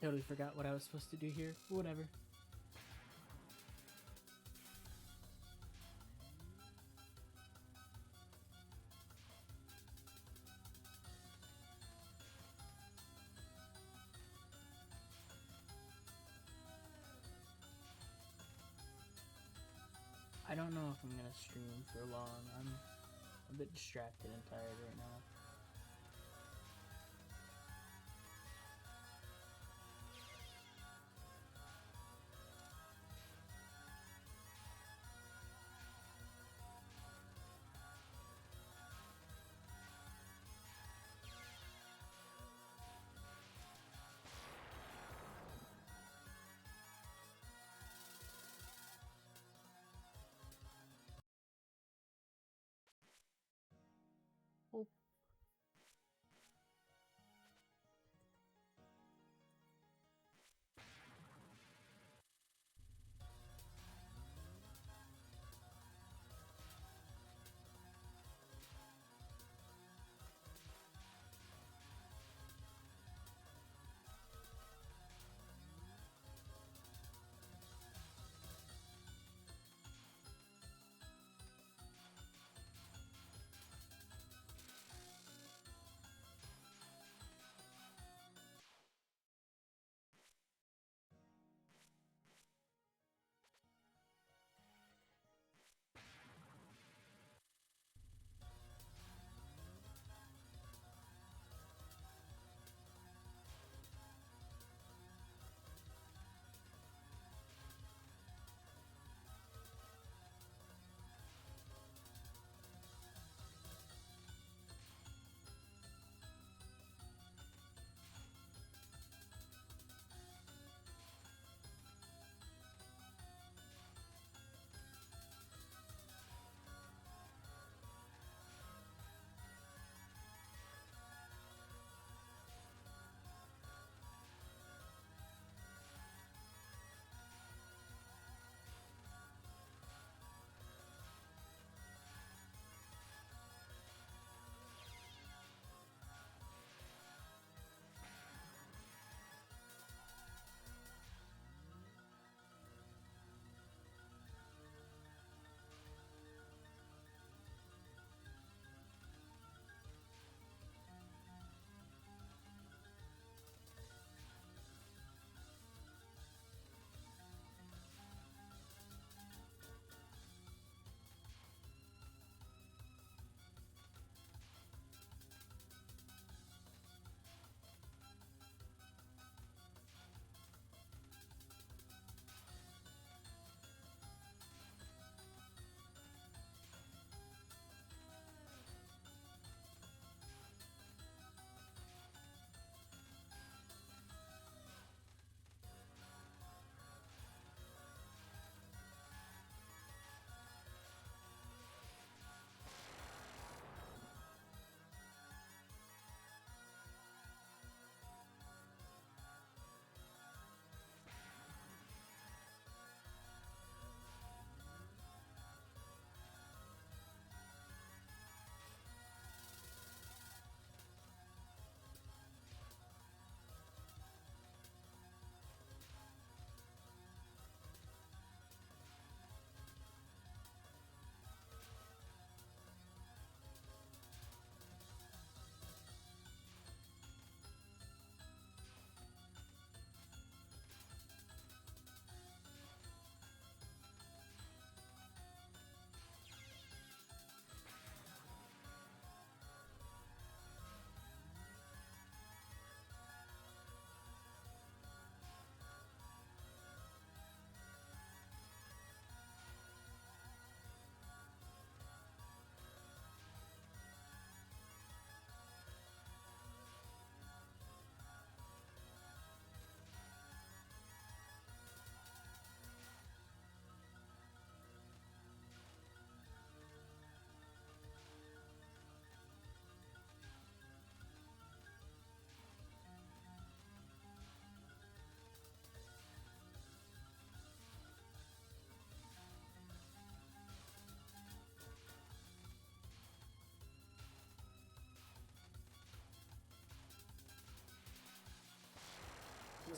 Totally forgot what I was supposed to do here. Whatever. I don't know if I'm gonna stream for long. I'm a bit distracted and tired right now. Oh.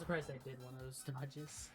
surprised I did one of those dodges.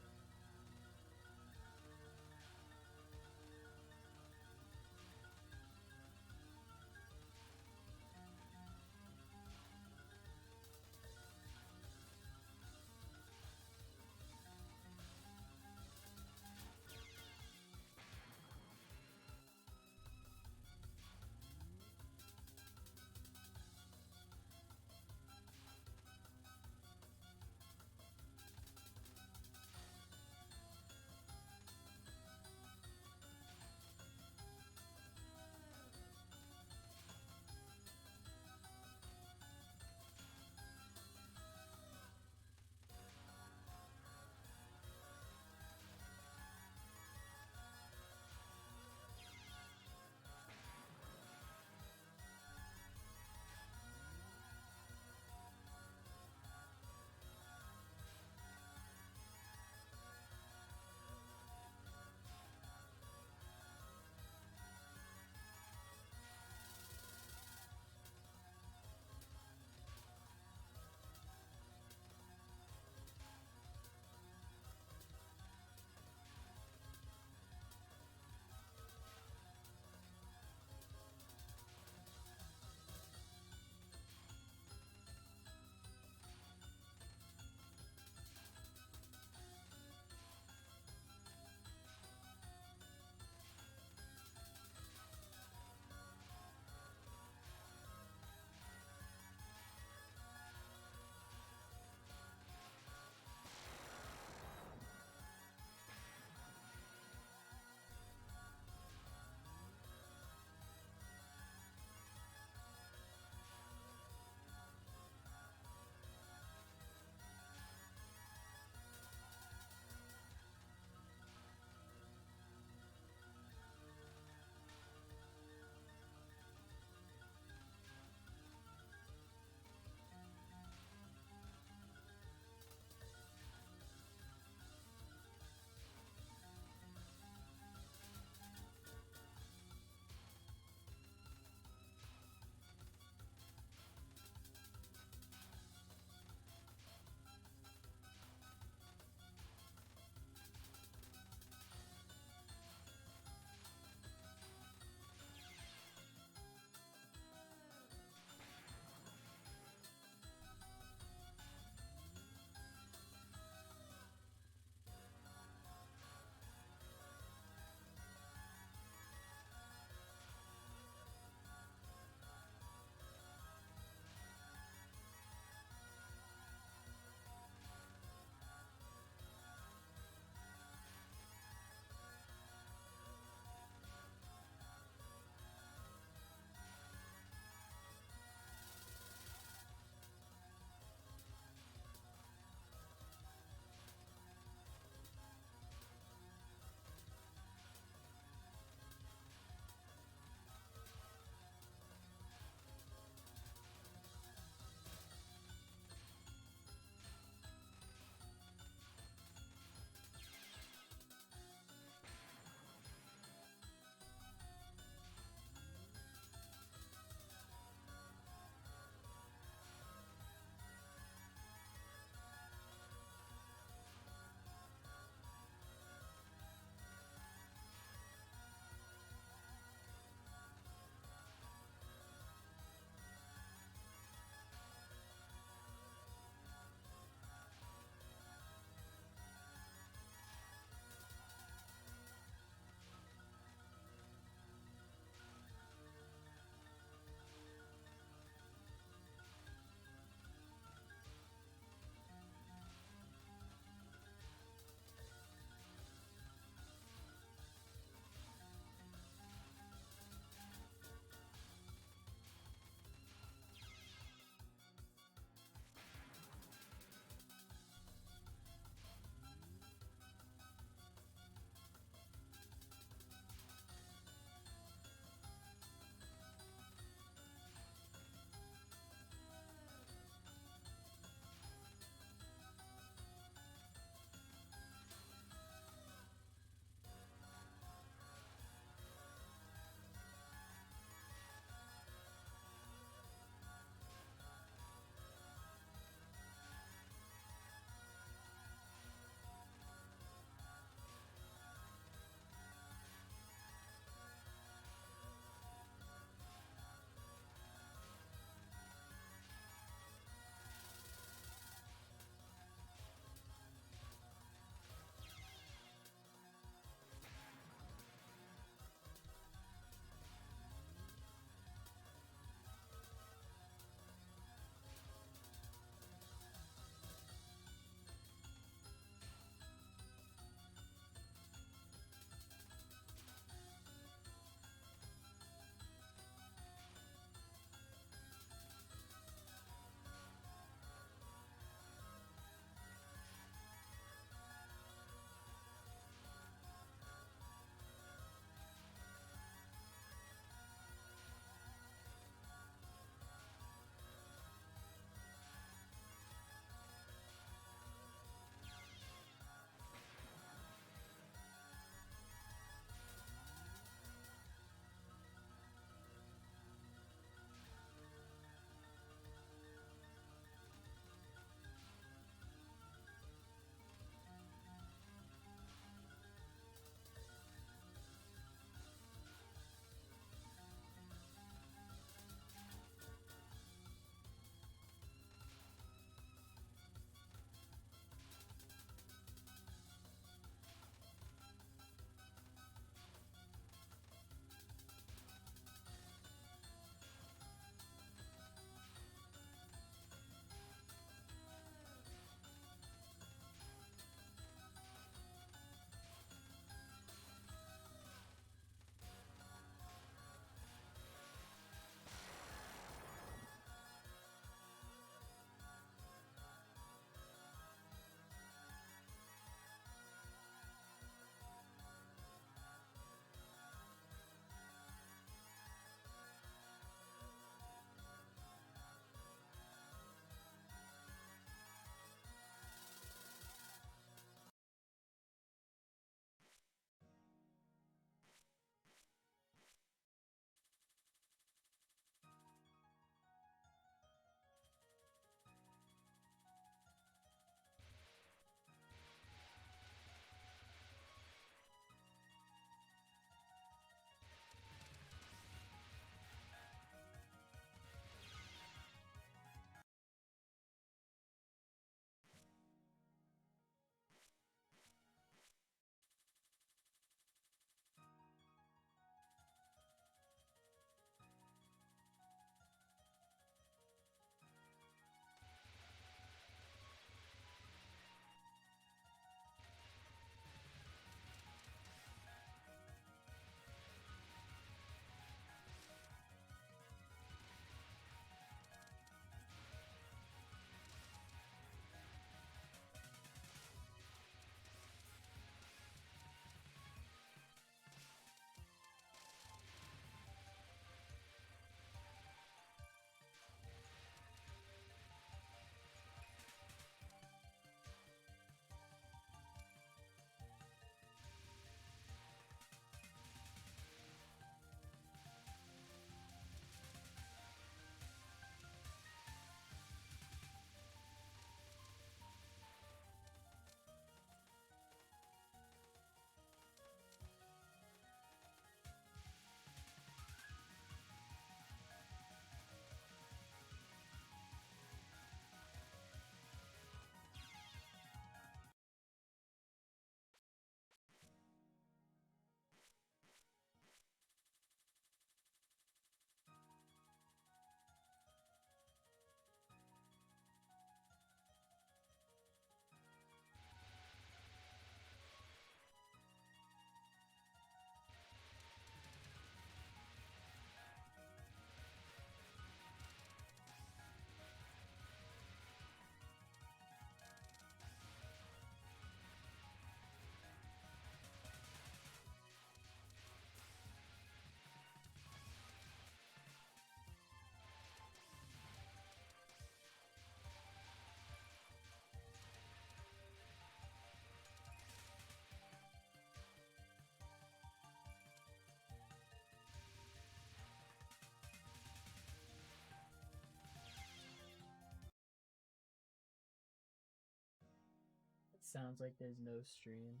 sounds like there's no stream.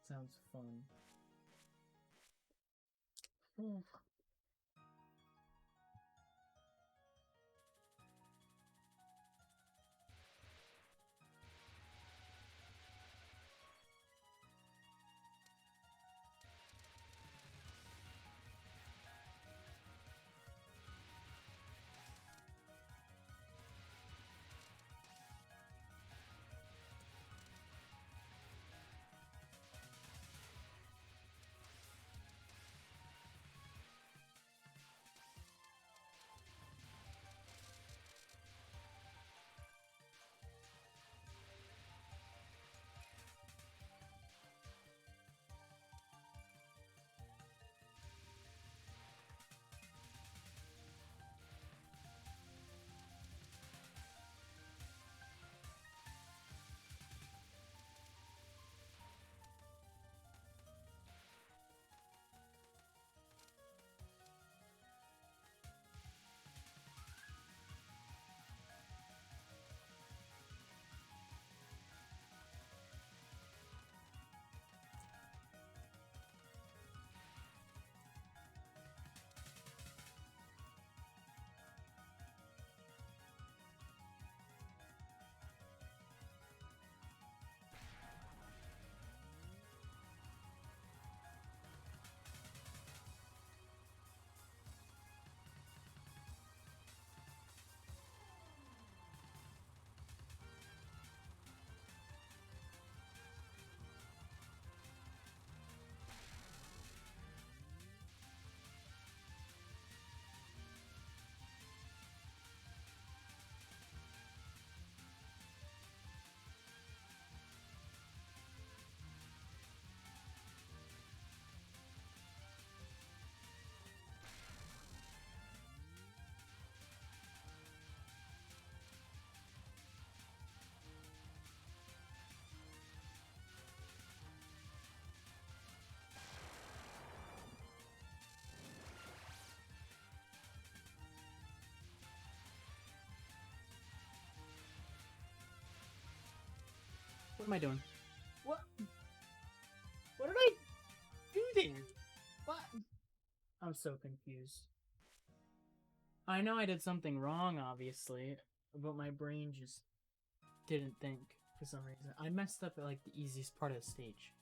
Sounds fun. What am I doing? What? What did I do there? What? I'm so confused. I know I did something wrong, obviously, but my brain just didn't think for some reason. I messed up at like the easiest part of the stage.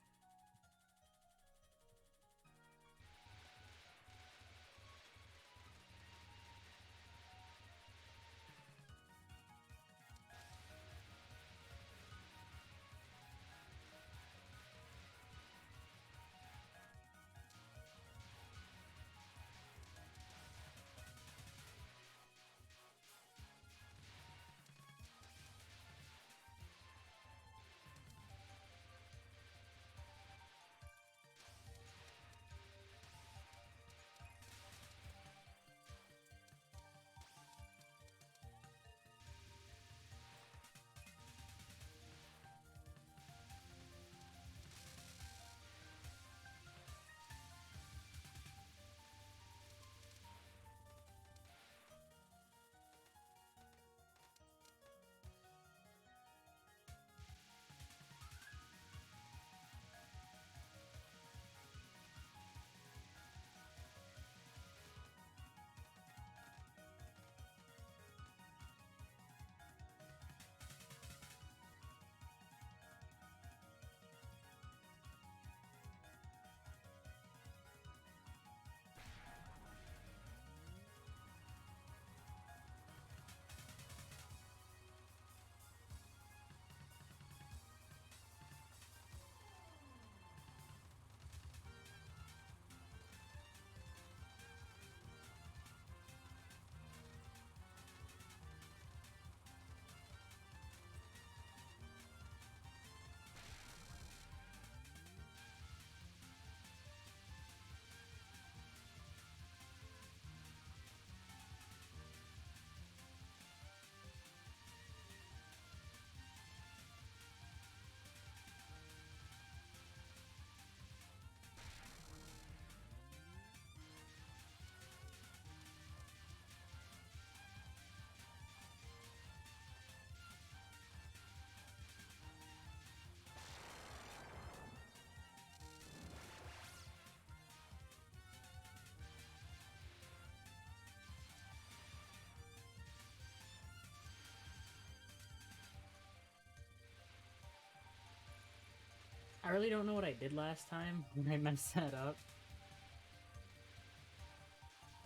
I really don't know what I did last time when I messed that up.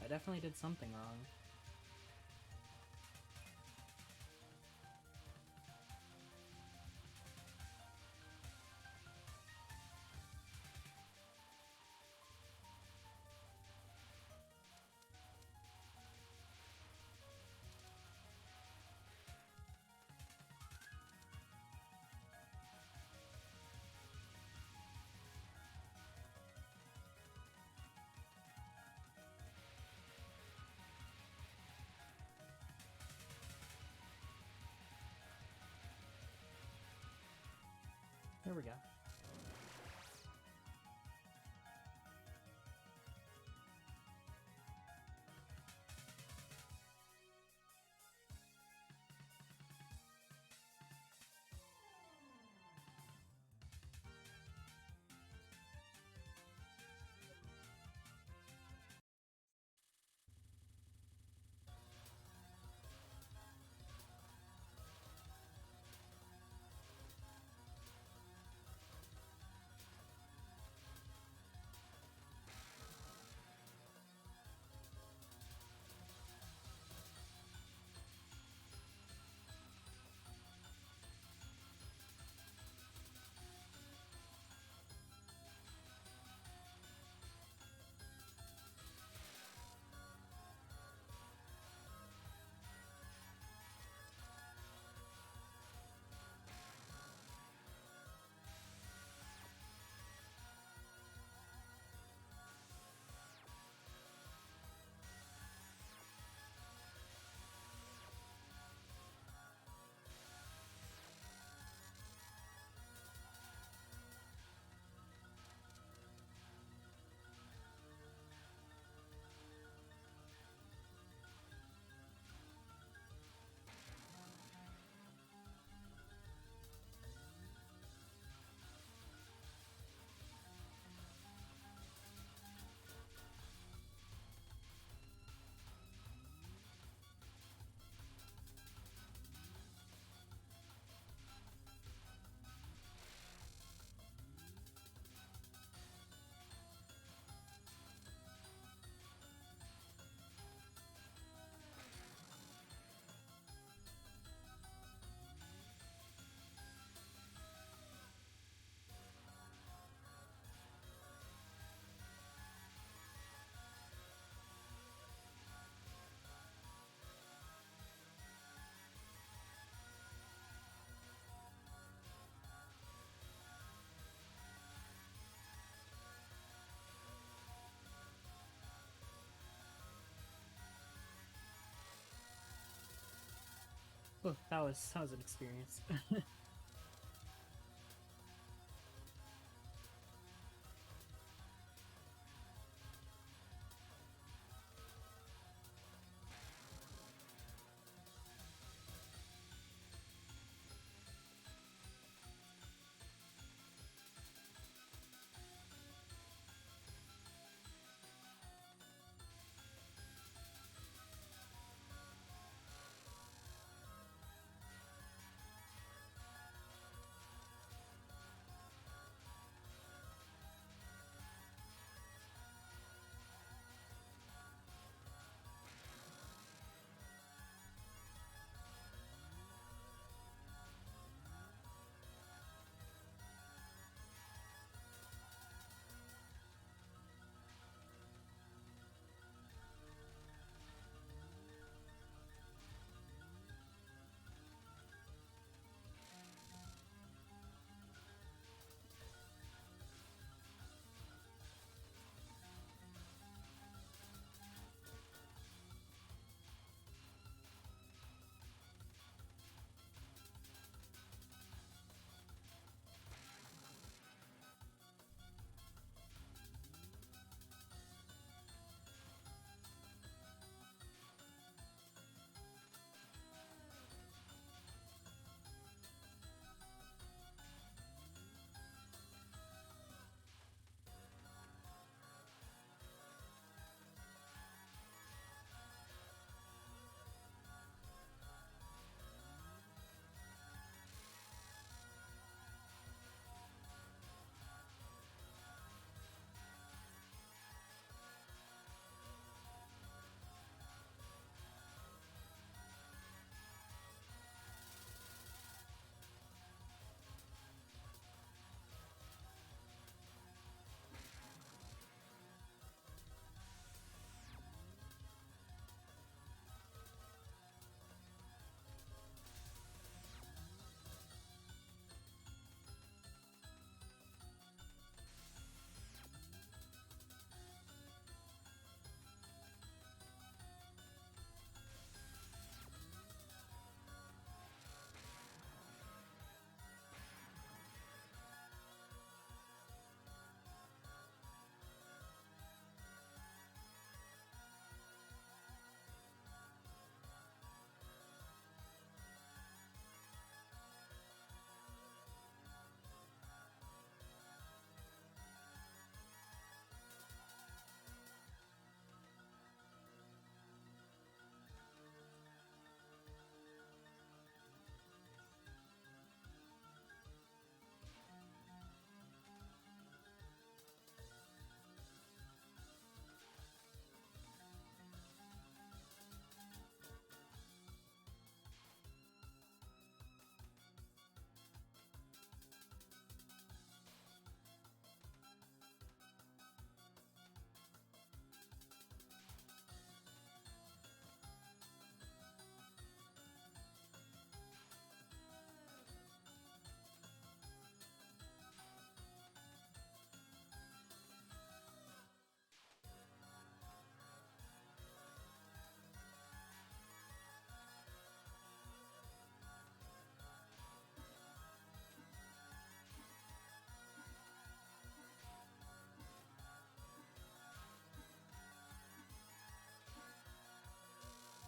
I definitely did something wrong. There we go. Oh, that was an experience.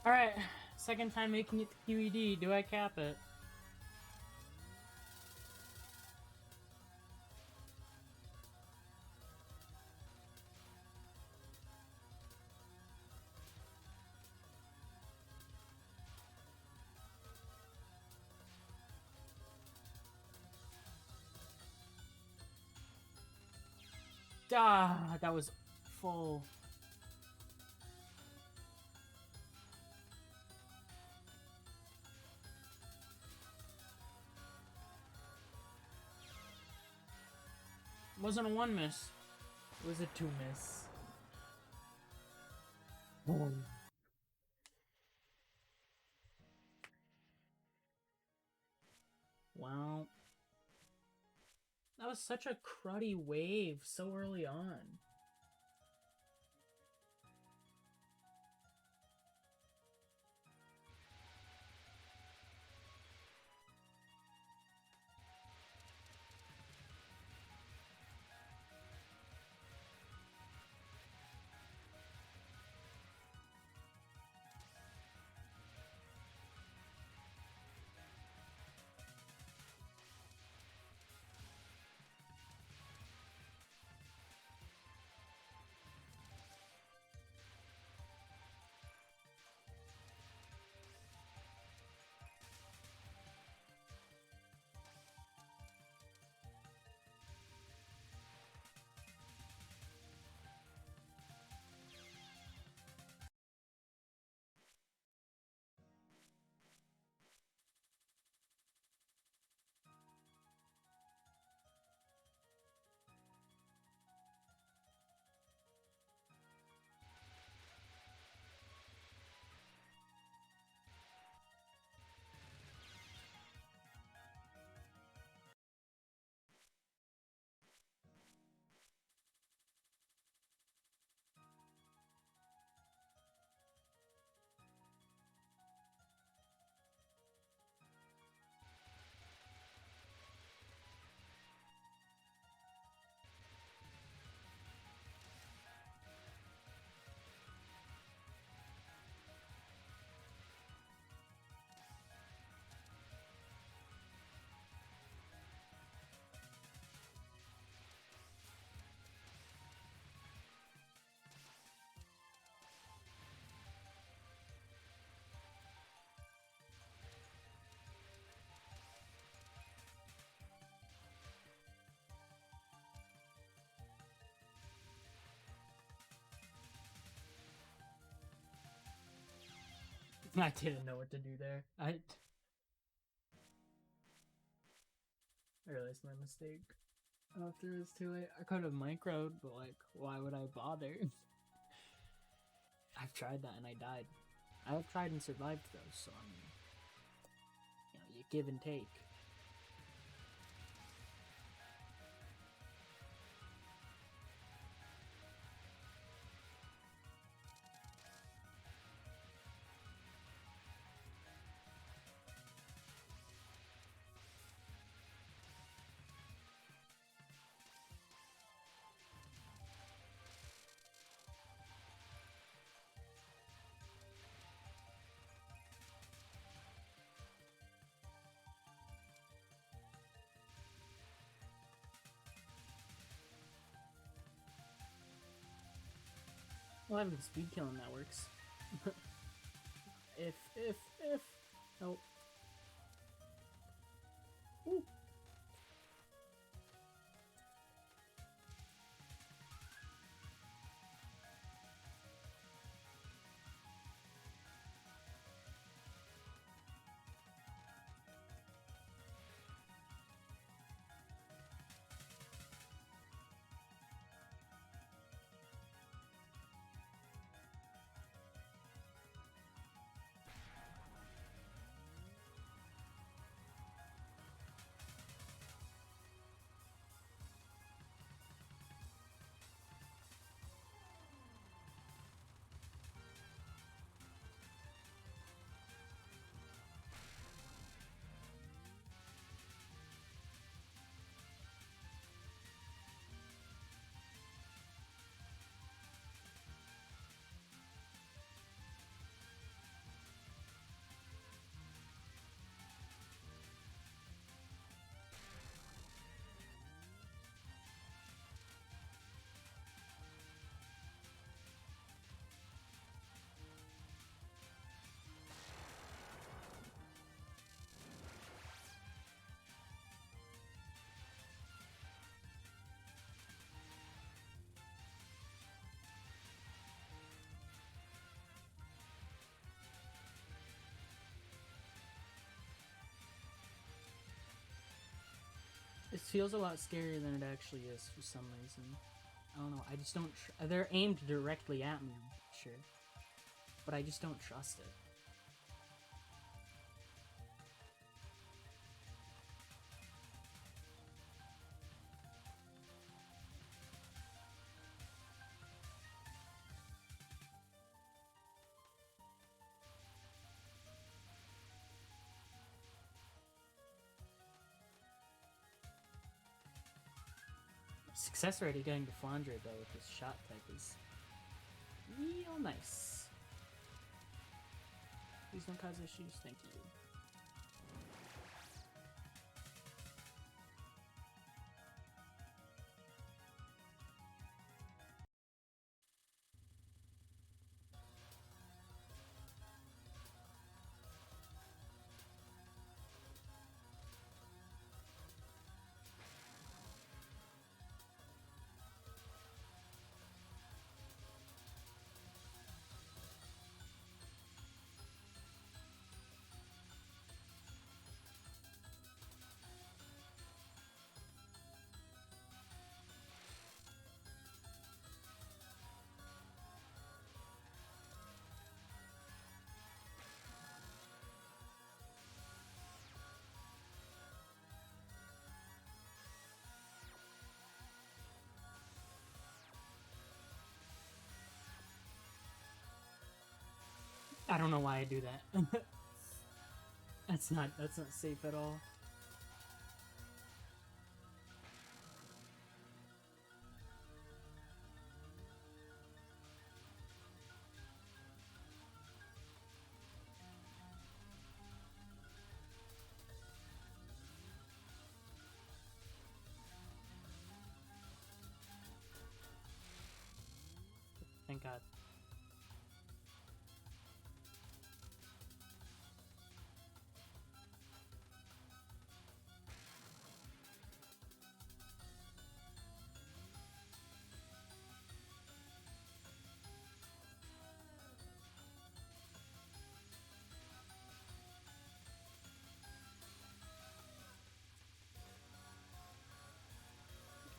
Alright, second time making it to QED. Do I cap it? Ah, that was full. It wasn't a 1 miss. It was a 2 miss. Wow. That was such a cruddy wave so early on. I didn't know what to do there. I realized my mistake. After it was too late. I could have microed, but like, why would I bother? I've tried that and I died. I have tried and survived though, so I mean, you give and take. Well, having speed killing that works. if. Oh. Ooh. feels a lot scarier than it actually is for some reason. I don't know. I just don't. They're aimed directly at me, sure, but I just don't trust it. Success rate of getting to Flandre though with this shot type is real nice. Please don't cause issues, thank you. I don't know why I do that. That's not safe at all. Thank God.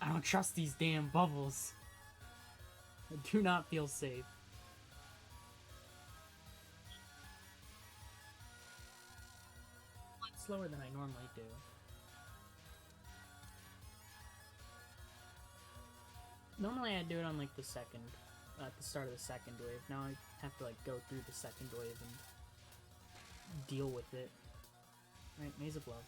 I don't trust these damn bubbles. I do not feel safe. It's slower than I normally do. Normally I do it on like the second, at the start of the second wave. Now I have to like go through the second wave and deal with it. Right, Maze of Love.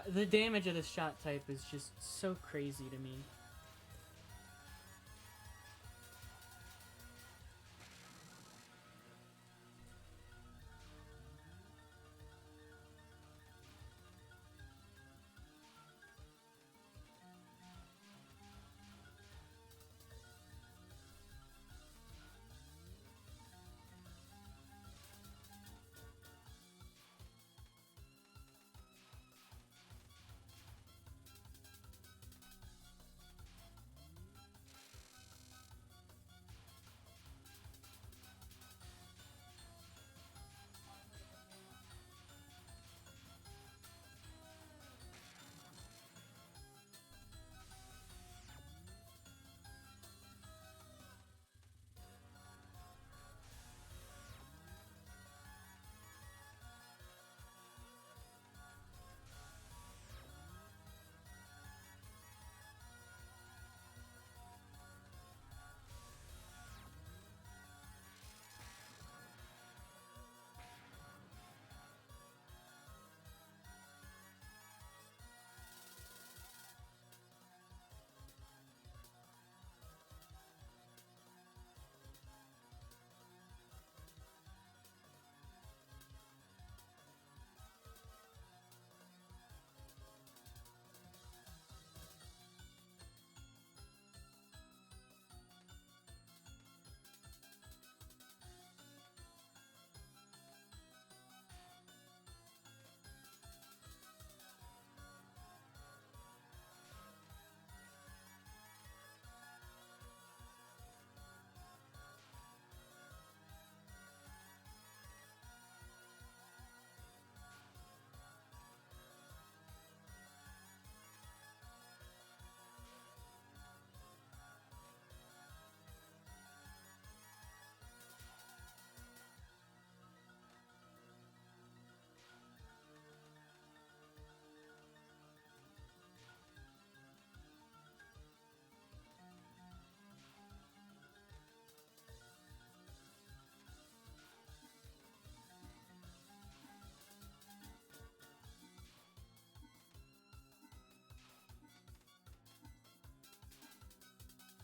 The damage of this shot type is just so crazy to me.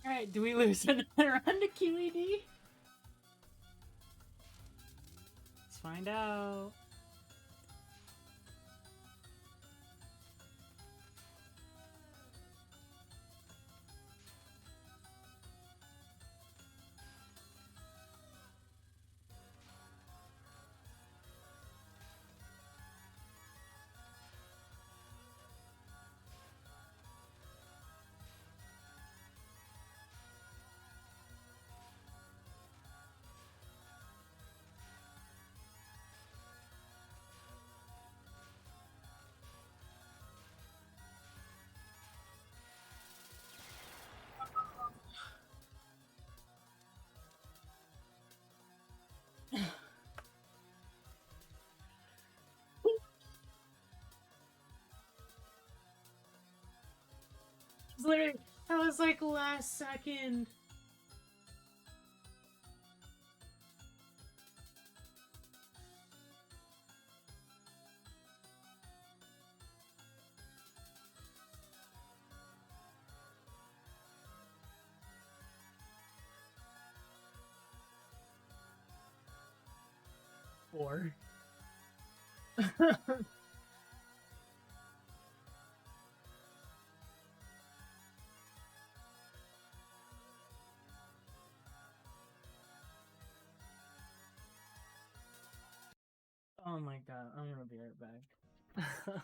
Alright, do we lose another run to QED? Let's find out. Literally, that was like last second. Four. Oh my god, I'm gonna be right back.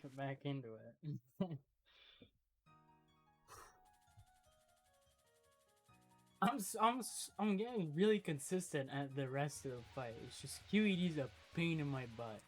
get back into it. I'm getting really consistent at the rest of the fight. It's just QED's a pain in my butt.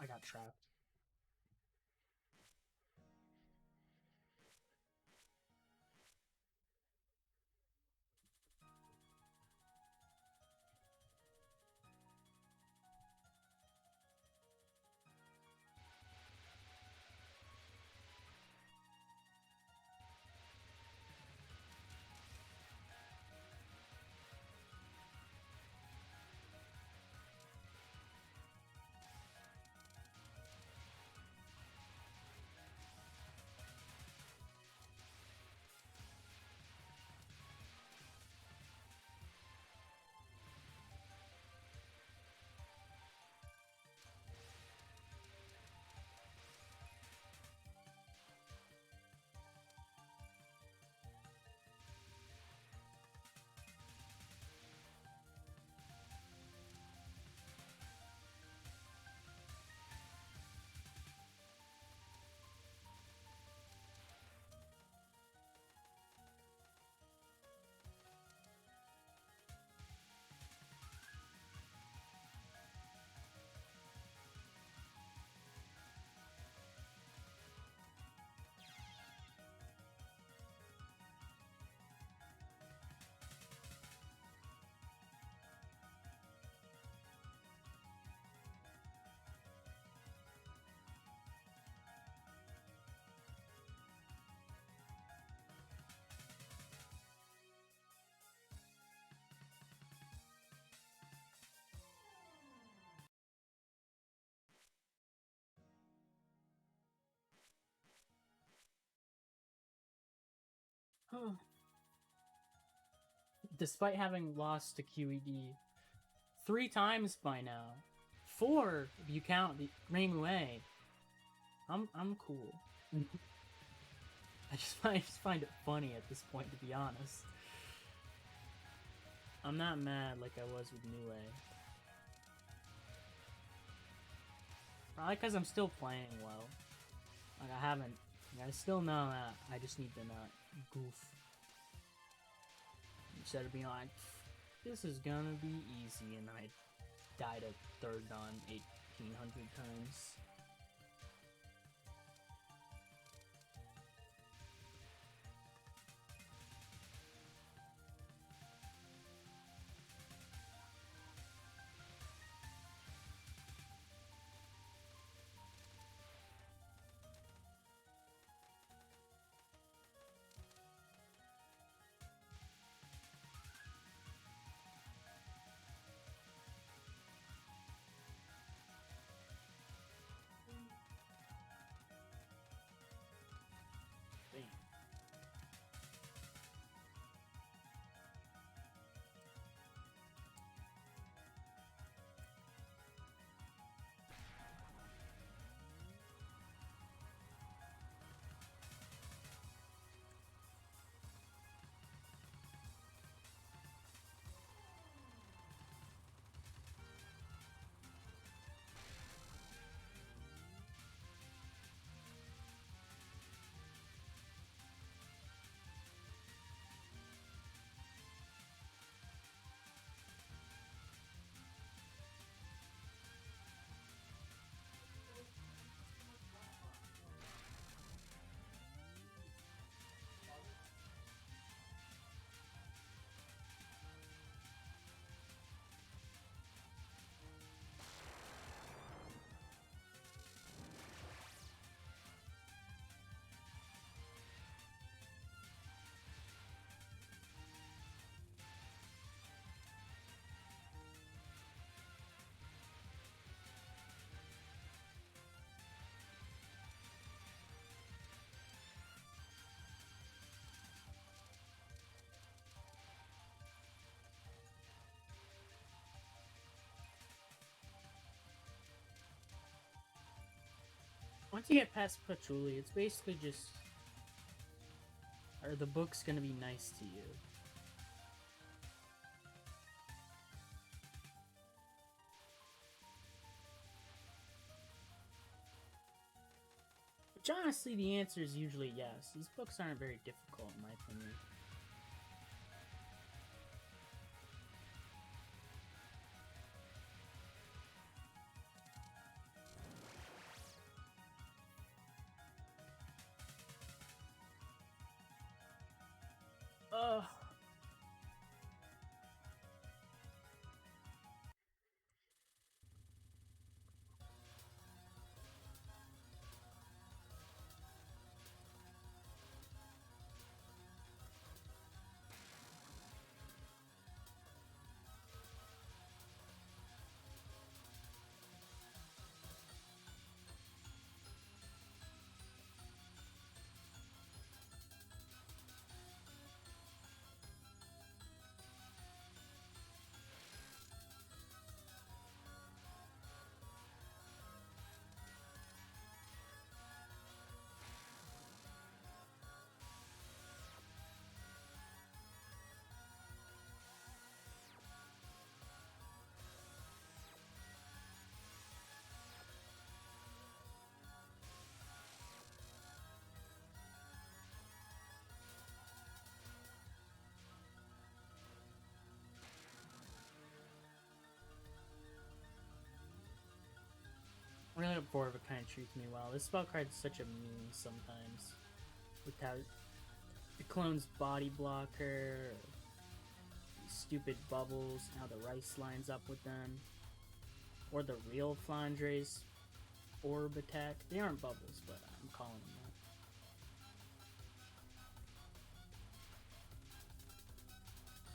I got trapped. Despite having lost to QED 3 times by now, 4 if you count the Reimu A, I'm cool. I just find it funny at this point, to be honest. I'm not mad like I was with New A. Probably because I'm still playing well. Like I still know that I just need to not goof. Instead of being like, this is gonna be easy, and I died a third on 1,800 times. Once you get past Patchouli, it's basically just... Are the books gonna be nice to you? Which honestly, the answer is usually yes. These books aren't very difficult, in my opinion. Ugh. I really look forward to kind of treats me well. This spell card is such a meme sometimes. With how it clones body blocker, these stupid bubbles, and how the rice lines up with them. Or the real Flandre's orb attack. They aren't bubbles, but I'm calling them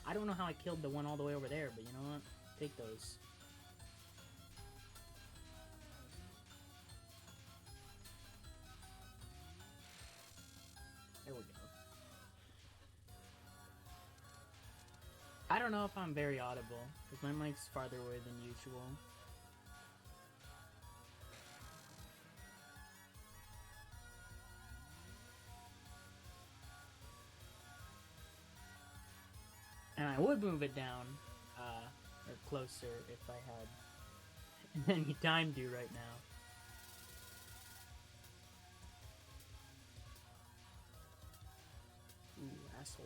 that. I don't know how I killed the one all the way over there, but you know what? Take those. There we go. I don't know if I'm very audible, because my mic's farther away than usual. And I would move it down, or closer if I had any time due right now. Ooh, asshole.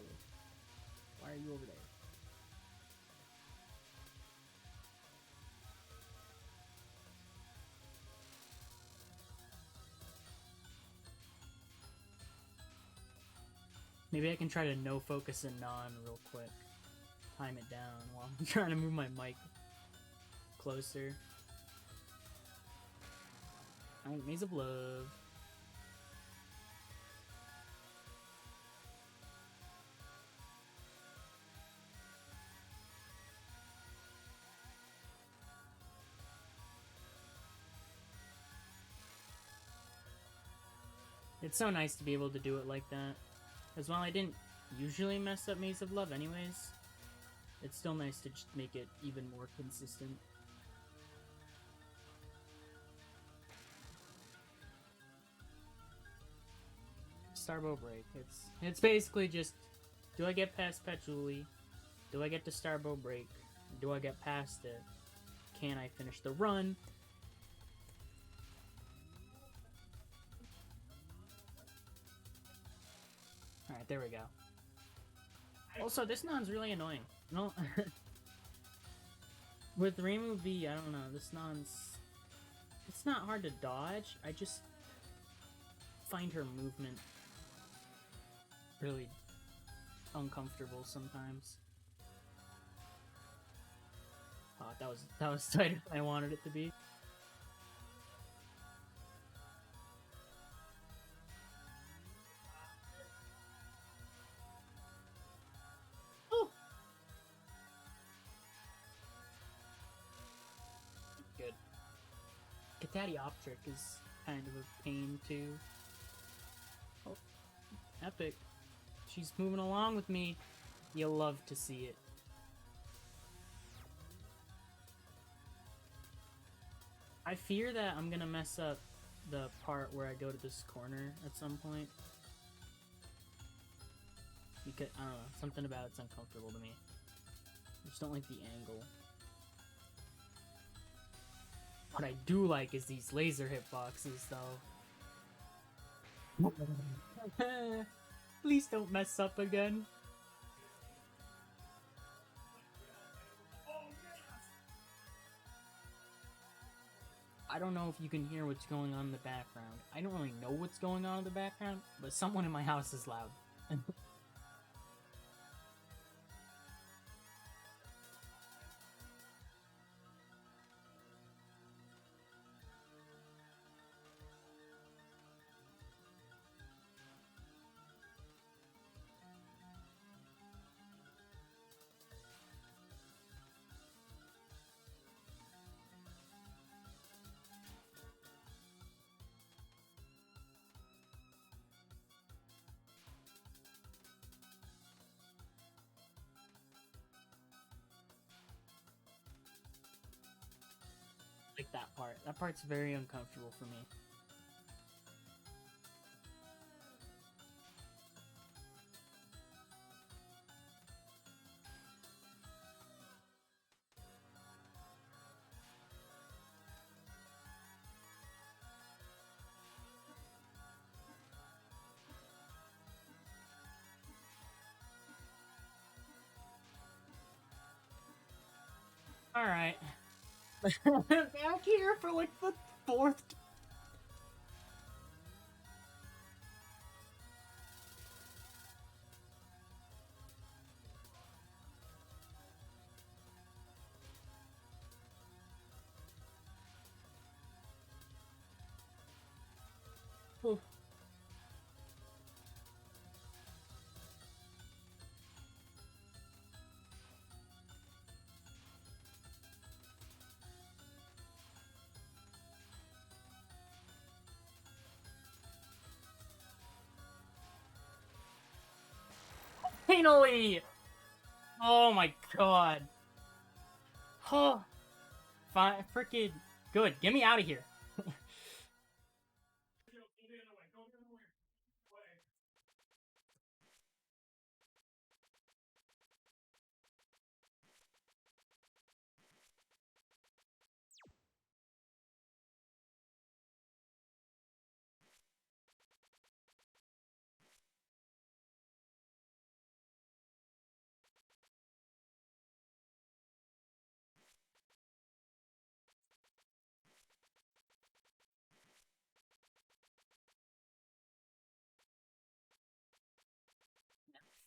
Why are you over there? Maybe I can try to no focus and non real quick. Time it down while I'm trying to move my mic closer. Alright, Maze of Love. It's so nice to be able to do it like that. Because while I didn't usually mess up Maze of Love anyways, it's still nice to just make it even more consistent. Starbow Break. It's basically just, do I get past Patchouli? Do I get to Starbow Break? Do I get past it? Can I finish the run? Alright, there we go. Also, this non's really annoying. No, with Reimu V, I don't know, this non's... It's not hard to dodge, I just find her movement really uncomfortable sometimes. Oh, that was tighter than I wanted it to be. Oh! Good. Catadioptric is kind of a pain too. Oh, epic. She's moving along with me. You'll love to see it. I fear that I'm gonna mess up the part where I go to this corner at some point. Because, I don't know, something about it's uncomfortable to me. I just don't like the angle. What I do like is these laser hitboxes, though. Please don't mess up again. I don't know if you can hear what's going on in the background. I don't really know what's going on in the background, but someone in my house is loud. Like that part. That part's very uncomfortable for me. Alright. Back here for like the fourth. Oof. Finally! Oh my god. Oh. Fine, freaking good. Get me out of here.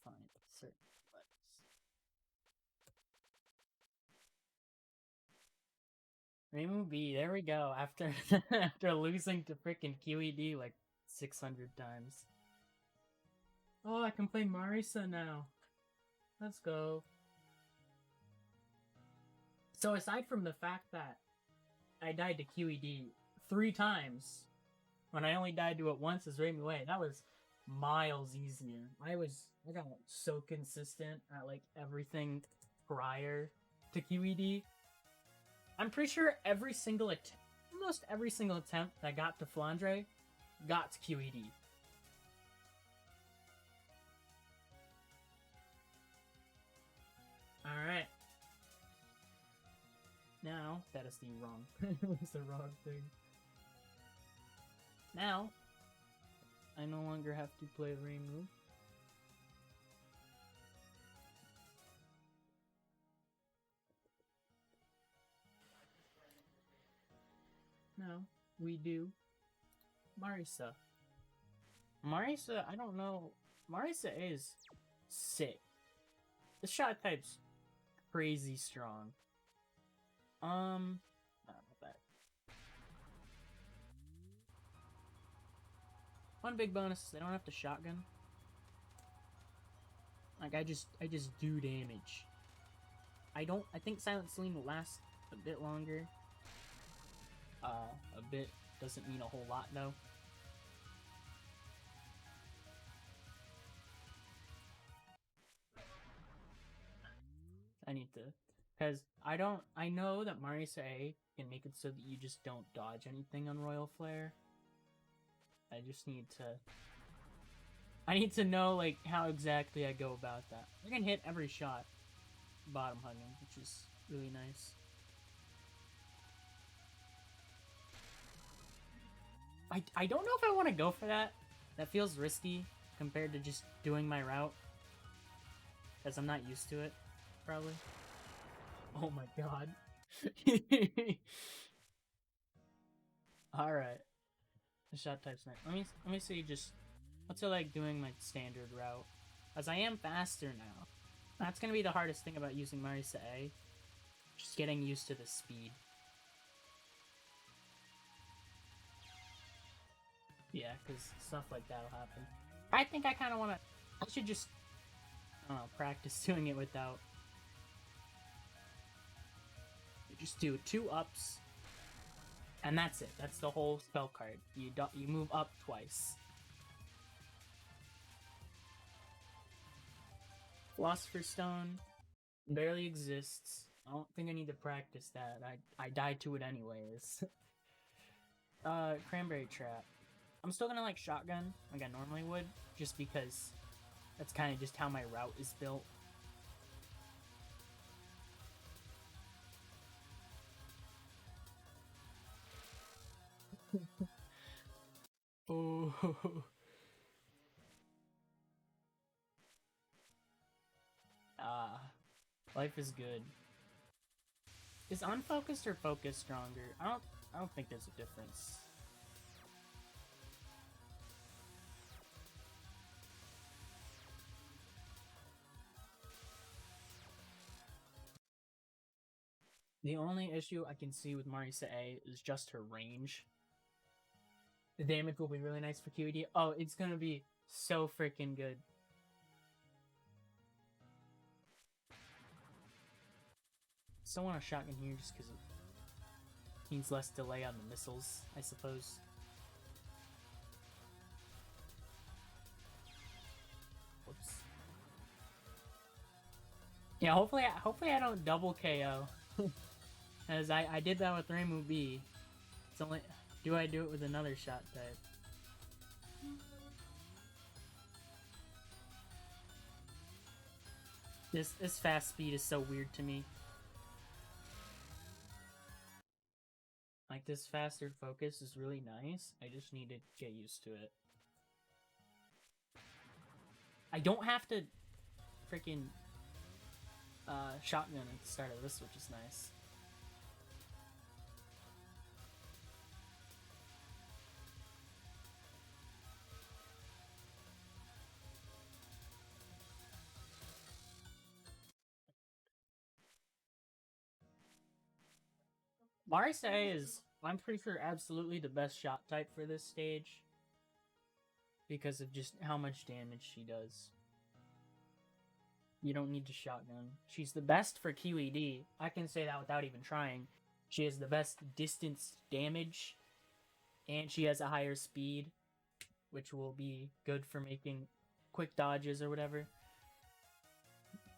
Fine, certain buttons. Reimu B, there we go. After after losing to freaking QED like 600 times. Oh, I can play Marisa now. Let's go. So aside from the fact that I died to QED 3 times, when I only died to it once as Reimu A, that was miles easier. I got so consistent at like everything prior to QED. I'm pretty sure almost every single attempt that got to Flandre got to QED. Alright. Now, that is the wrong it's the wrong thing. Now, I no longer have to play Reimu. Now, we do Marisa. Marisa, I don't know. Marisa is sick. The shot type's crazy strong. I don't know that. One big bonus is they don't have to shotgun. Like I just do damage. I think Silent Celine will last a bit longer. A bit doesn't mean a whole lot though. I need to, because I know that Marisa A can make it so that you just don't dodge anything on Royal Flare. I just need to... I need to know, like, how exactly I go about that. I can hit every shot bottom hugging, which is really nice. I don't know if I want to go for that. That feels risky compared to just doing my route. Because I'm not used to it, probably. Oh my god. Alright. The shot type's nice. Let me see just... What's it like doing my standard route? As I am faster now. That's gonna be the hardest thing about using Marisa A. Just getting used to the speed. Yeah, because stuff like that will happen. I think I kind of want to... I should just... I don't know, practice doing it without... You just do 2 ups. And that's it. That's the whole spell card. You move up twice. Philosopher's Stone barely exists. I don't think I need to practice that. I died to it anyways. Cranberry Trap. I'm still gonna like shotgun like I normally would, just because that's kind of just how my route is built. Oh. Life is good. Is unfocused or focused stronger? I don't think there's a difference. The only issue I can see with Marisa A is just her range. The damage will be really nice for QED. Oh, it's gonna be so freaking good. Still want a shotgun here just because it means less delay on the missiles, I suppose. Whoops. Yeah, hopefully I don't double KO. As I did that with Reimu B. It's only... Do I do it with another shot type? This fast speed is so weird to me. Like, this faster focus is really nice. I just need to get used to it. I don't have to freaking shotgun at the start of this, which is nice. Marisa is, I'm pretty sure, absolutely the best shot type for this stage. Because of just how much damage she does. You don't need to shotgun. She's the best for QED. I can say that without even trying. She has the best distance damage. And she has a higher speed. Which will be good for making quick dodges or whatever.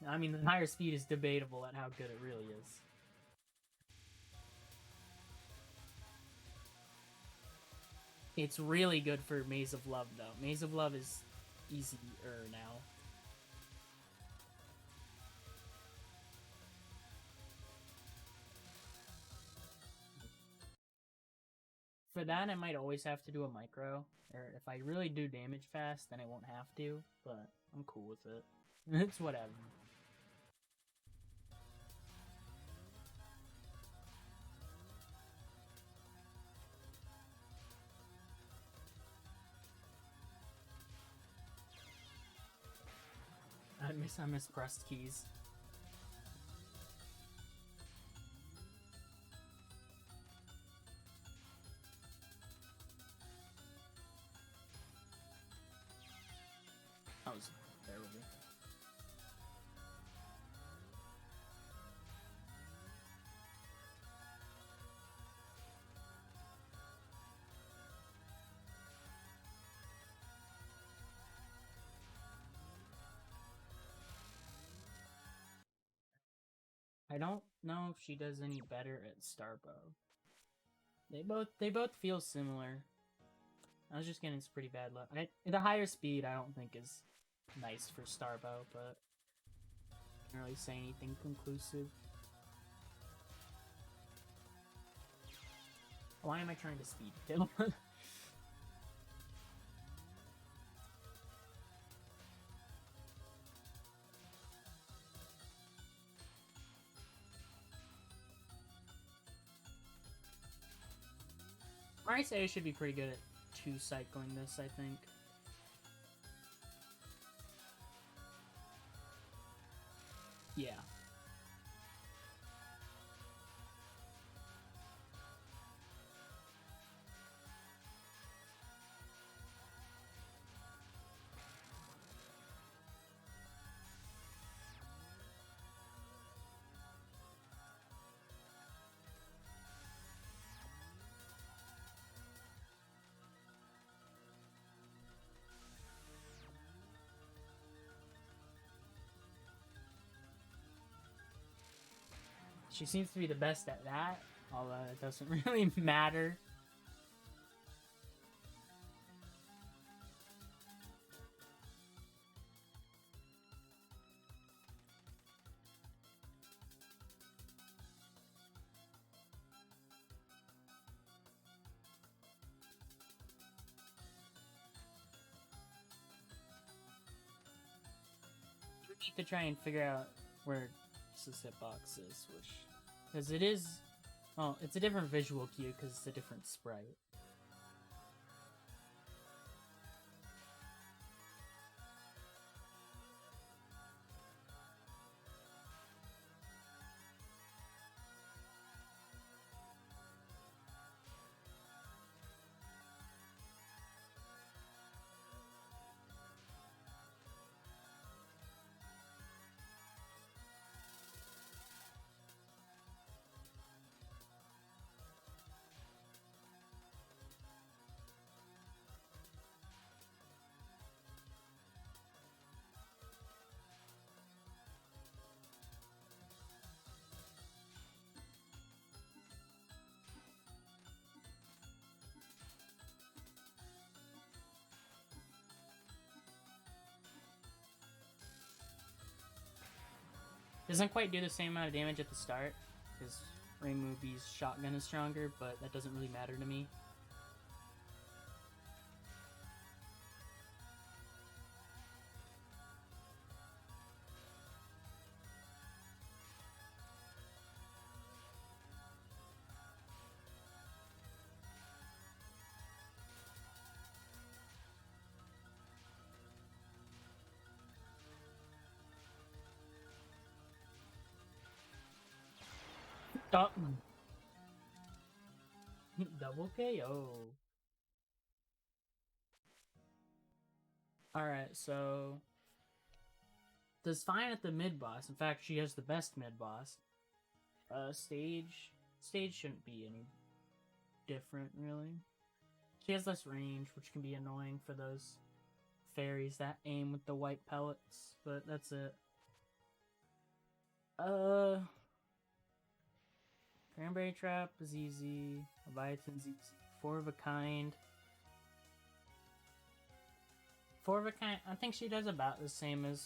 I mean, the higher speed is debatable at how good it really is. It's really good for Maze of Love, though. Maze of Love is easier now. For that, I might always have to do a micro. Or if I really do damage fast, then I won't have to. But I'm cool with it. It's whatever. I mispressed keys. That was terrible. I don't know if she does any better at Starbow. They both feel similar. I was just getting some pretty bad luck. The higher speed I don't think is nice for Starbow, but I can't really say anything conclusive. Why am I trying to speed kill? Marisa should be pretty good at 2-cycling this, I think. Yeah. She seems to be the best at that, although it doesn't really matter. We need to try and figure out where this hitbox is, because it is, well, it's a different visual cue because it's a different sprite. Doesn't quite do the same amount of damage at the start, because Reimu B's shotgun is stronger, but that doesn't really matter to me. Oh. Double KO. Alright, so does fine at the mid boss. In fact, she has the best mid boss. Stage shouldn't be any different, really. She has less range, which can be annoying for those fairies that aim with the white pellets, but that's it. Cranberry Trap is easy. Leviathan's easy. Four of a Kind. I think she does about the same as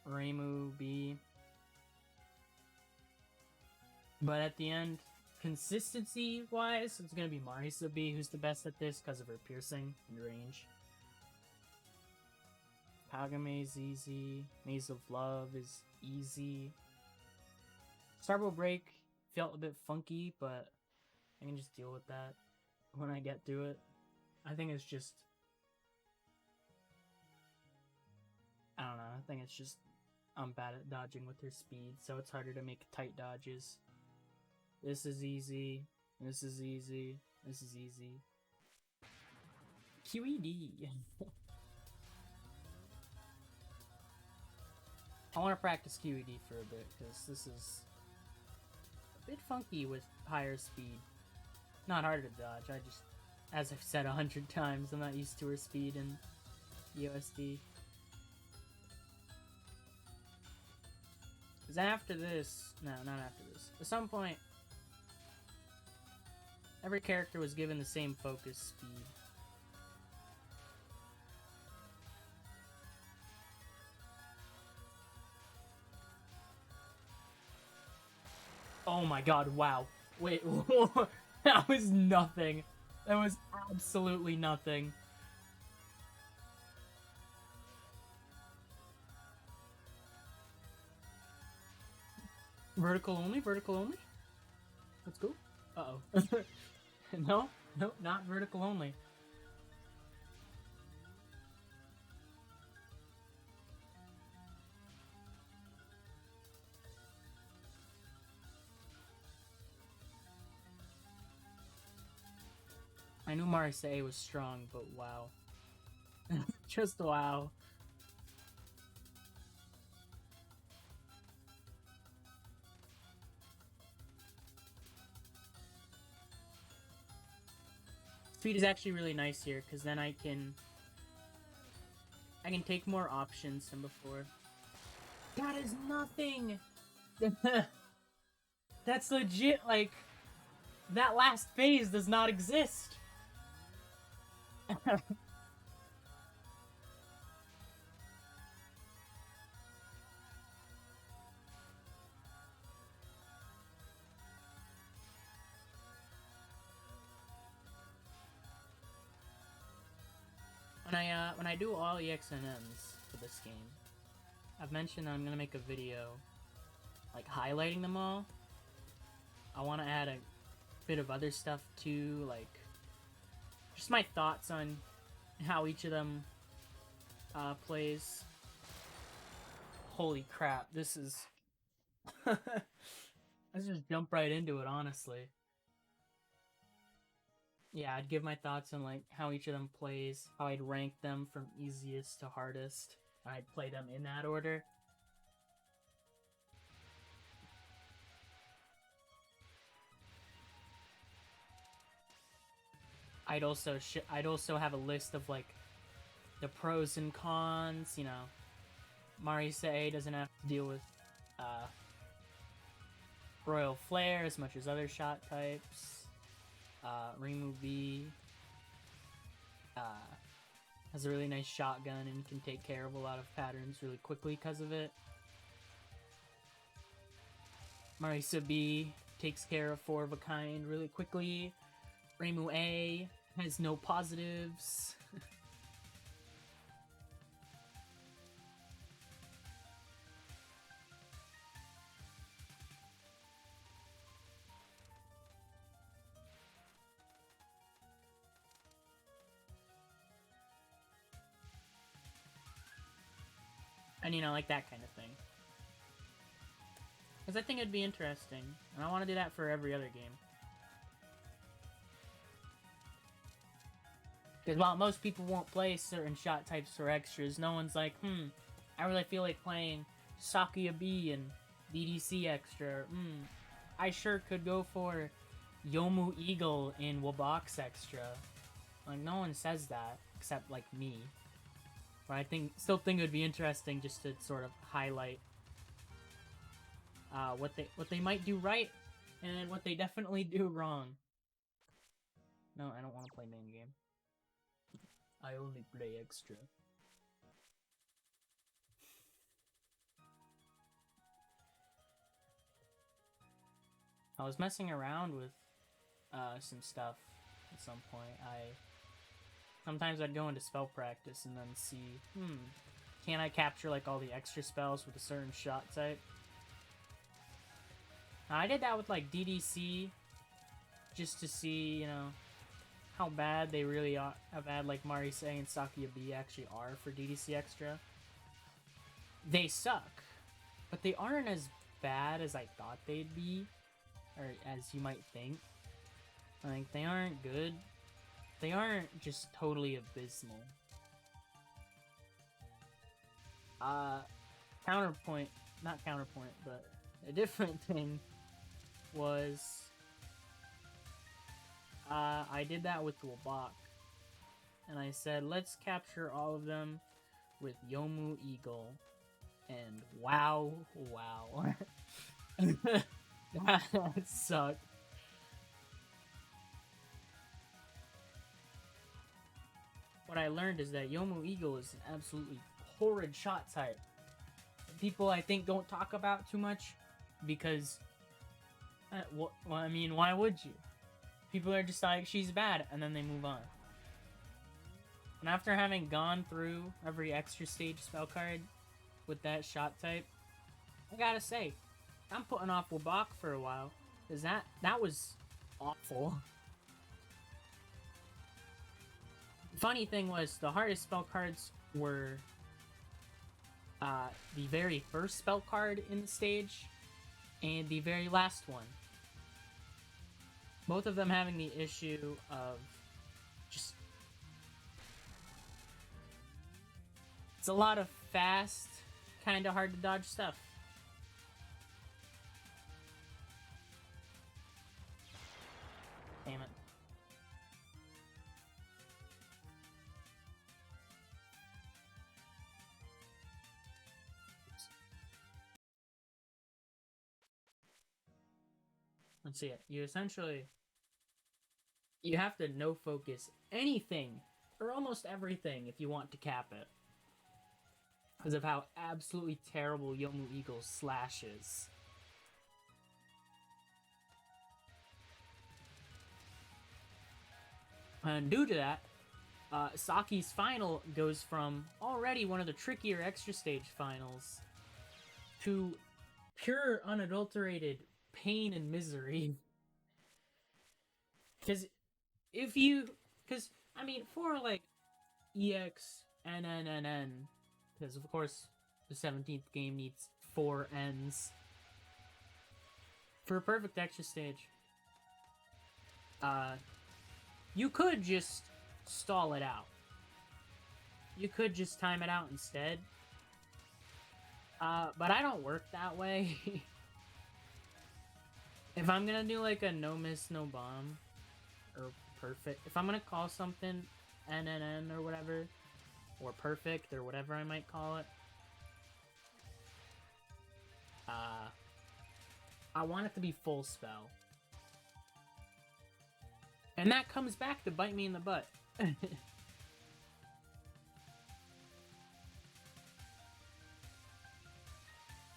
Reimu B. But at the end, consistency-wise, it's going to be Marisa B who's the best at this because of her piercing and range. Kagame's easy. Maze of Love is easy. Starbow Break felt a bit funky, but I can just deal with that when I get to it. I think it's just... I don't know, I think it's just I'm bad at dodging with her speed, so it's harder to make tight dodges. This is easy. This is easy. This is easy. QED. I want to practice QED for a bit, because this is a bit funky with higher speed. Not hard to dodge, I just, as I've said 100 times, I'm not used to her speed in EoSD. Because after this, no, not after this. At some point, every character was given the same focus speed. Oh my god, wow. Wait, that was nothing. That was absolutely nothing. Vertical only? Vertical only? Let's go. Uh-oh. No? Nope, not vertical only. I knew Marisa was strong, but wow. Just wow. Speed is actually really nice here, because then I can take more options than before. That is nothing! That's legit, like, that last phase does not exist! When I do all ExNNs for this game, I've mentioned that I'm gonna make a video, like, highlighting them all. I want to add a bit of other stuff too, like, just my thoughts on how each of them plays. Holy crap, this is... Let's just jump right into it, honestly. Yeah, I'd give my thoughts on, like, how each of them plays, how I'd rank them from easiest to hardest. I'd play them in that order. I'd also have a list of, like, the pros and cons, you know. Marisa doesn't have to deal with Royal Flare as much as other shot types. Reimu B has a really nice shotgun and can take care of a lot of patterns really quickly because of it. Marisa B takes care of 4 of a kind really quickly. Reimu A has no positives. And, you know, like that kind of thing. Because I think it'd be interesting. And I want to do that for every other game. Because while most people won't play certain shot types for extras, no one's like, I really feel like playing Sakuya B and DDC extra. I sure could go for Yomu Eagle in Wabox extra. Like, no one says that, except, like, me. But I still think it would be interesting just to sort of highlight what they might do right and what they definitely do wrong. No, I don't want to play main game. I only play extra. I was messing around with some stuff at some point. Sometimes I'd go into spell practice and then see, can I capture like all the extra spells with a certain shot type? Now, I did that with like DDC just to see, you know, how bad they really are, how bad like Marisa and Sakuya B actually are for DDC extra. They suck, but they aren't as bad as I thought they'd be, or as you might think. Like, they aren't good. They aren't just totally abysmal. Counterpoint, not counterpoint, but a different thing was, I did that with Wabak, and I said, let's capture all of them with Yomu Eagle, and wow. That sucked. What I learned is that Yomu Eagle is an absolutely horrid shot type. People, I think, don't talk about too much because Well, I mean, why would you? People are just like, she's bad, and then they move on. And after having gone through every extra stage spell card with that shot type, I gotta say, I'm putting off Wabak for a while, because that was awful. Funny thing was, the hardest spell cards were the very first spell card in the stage and the very last one. Both of them having the issue of just... It's a lot of fast, kind of hard to dodge stuff. Damn it. Let's see it. You have to no focus anything or almost everything if you want to cap it, because of how absolutely terrible Yomu Eagle's slash is. And due to that, Saki's final goes from already one of the trickier extra stage finals to pure unadulterated pain and misery. Because I mean, for like ExNN, because of course the 17th game needs 4 N's for a perfect extra stage. You could just stall it out. You could just time it out instead. But I don't work that way. If I'm gonna do like a no miss, no bomb, or perfect, if I'm gonna call something NNN or whatever, or perfect or whatever I might call it, I want it to be full spell. And that comes back to bite me in the butt.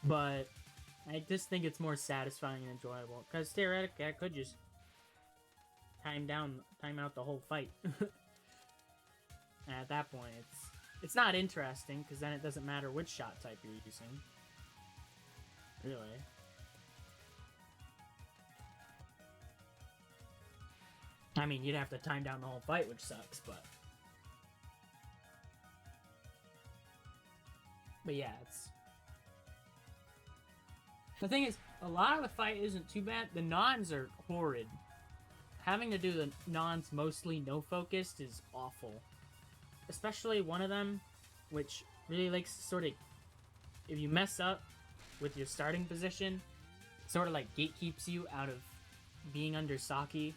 But I just think it's more satisfying and enjoyable, because theoretically I could just time out the whole fight. And at that point, it's not interesting, because then it doesn't matter which shot type you're using. Really. I mean, you'd have to time down the whole fight, which sucks, but... But yeah, it's... The thing is, a lot of the fight isn't too bad. The nons are horrid. Having to do the nons mostly no-focused is awful. Especially one of them, which really likes to sort of... If you mess up with your starting position, sort of like gatekeeps you out of being under Saki.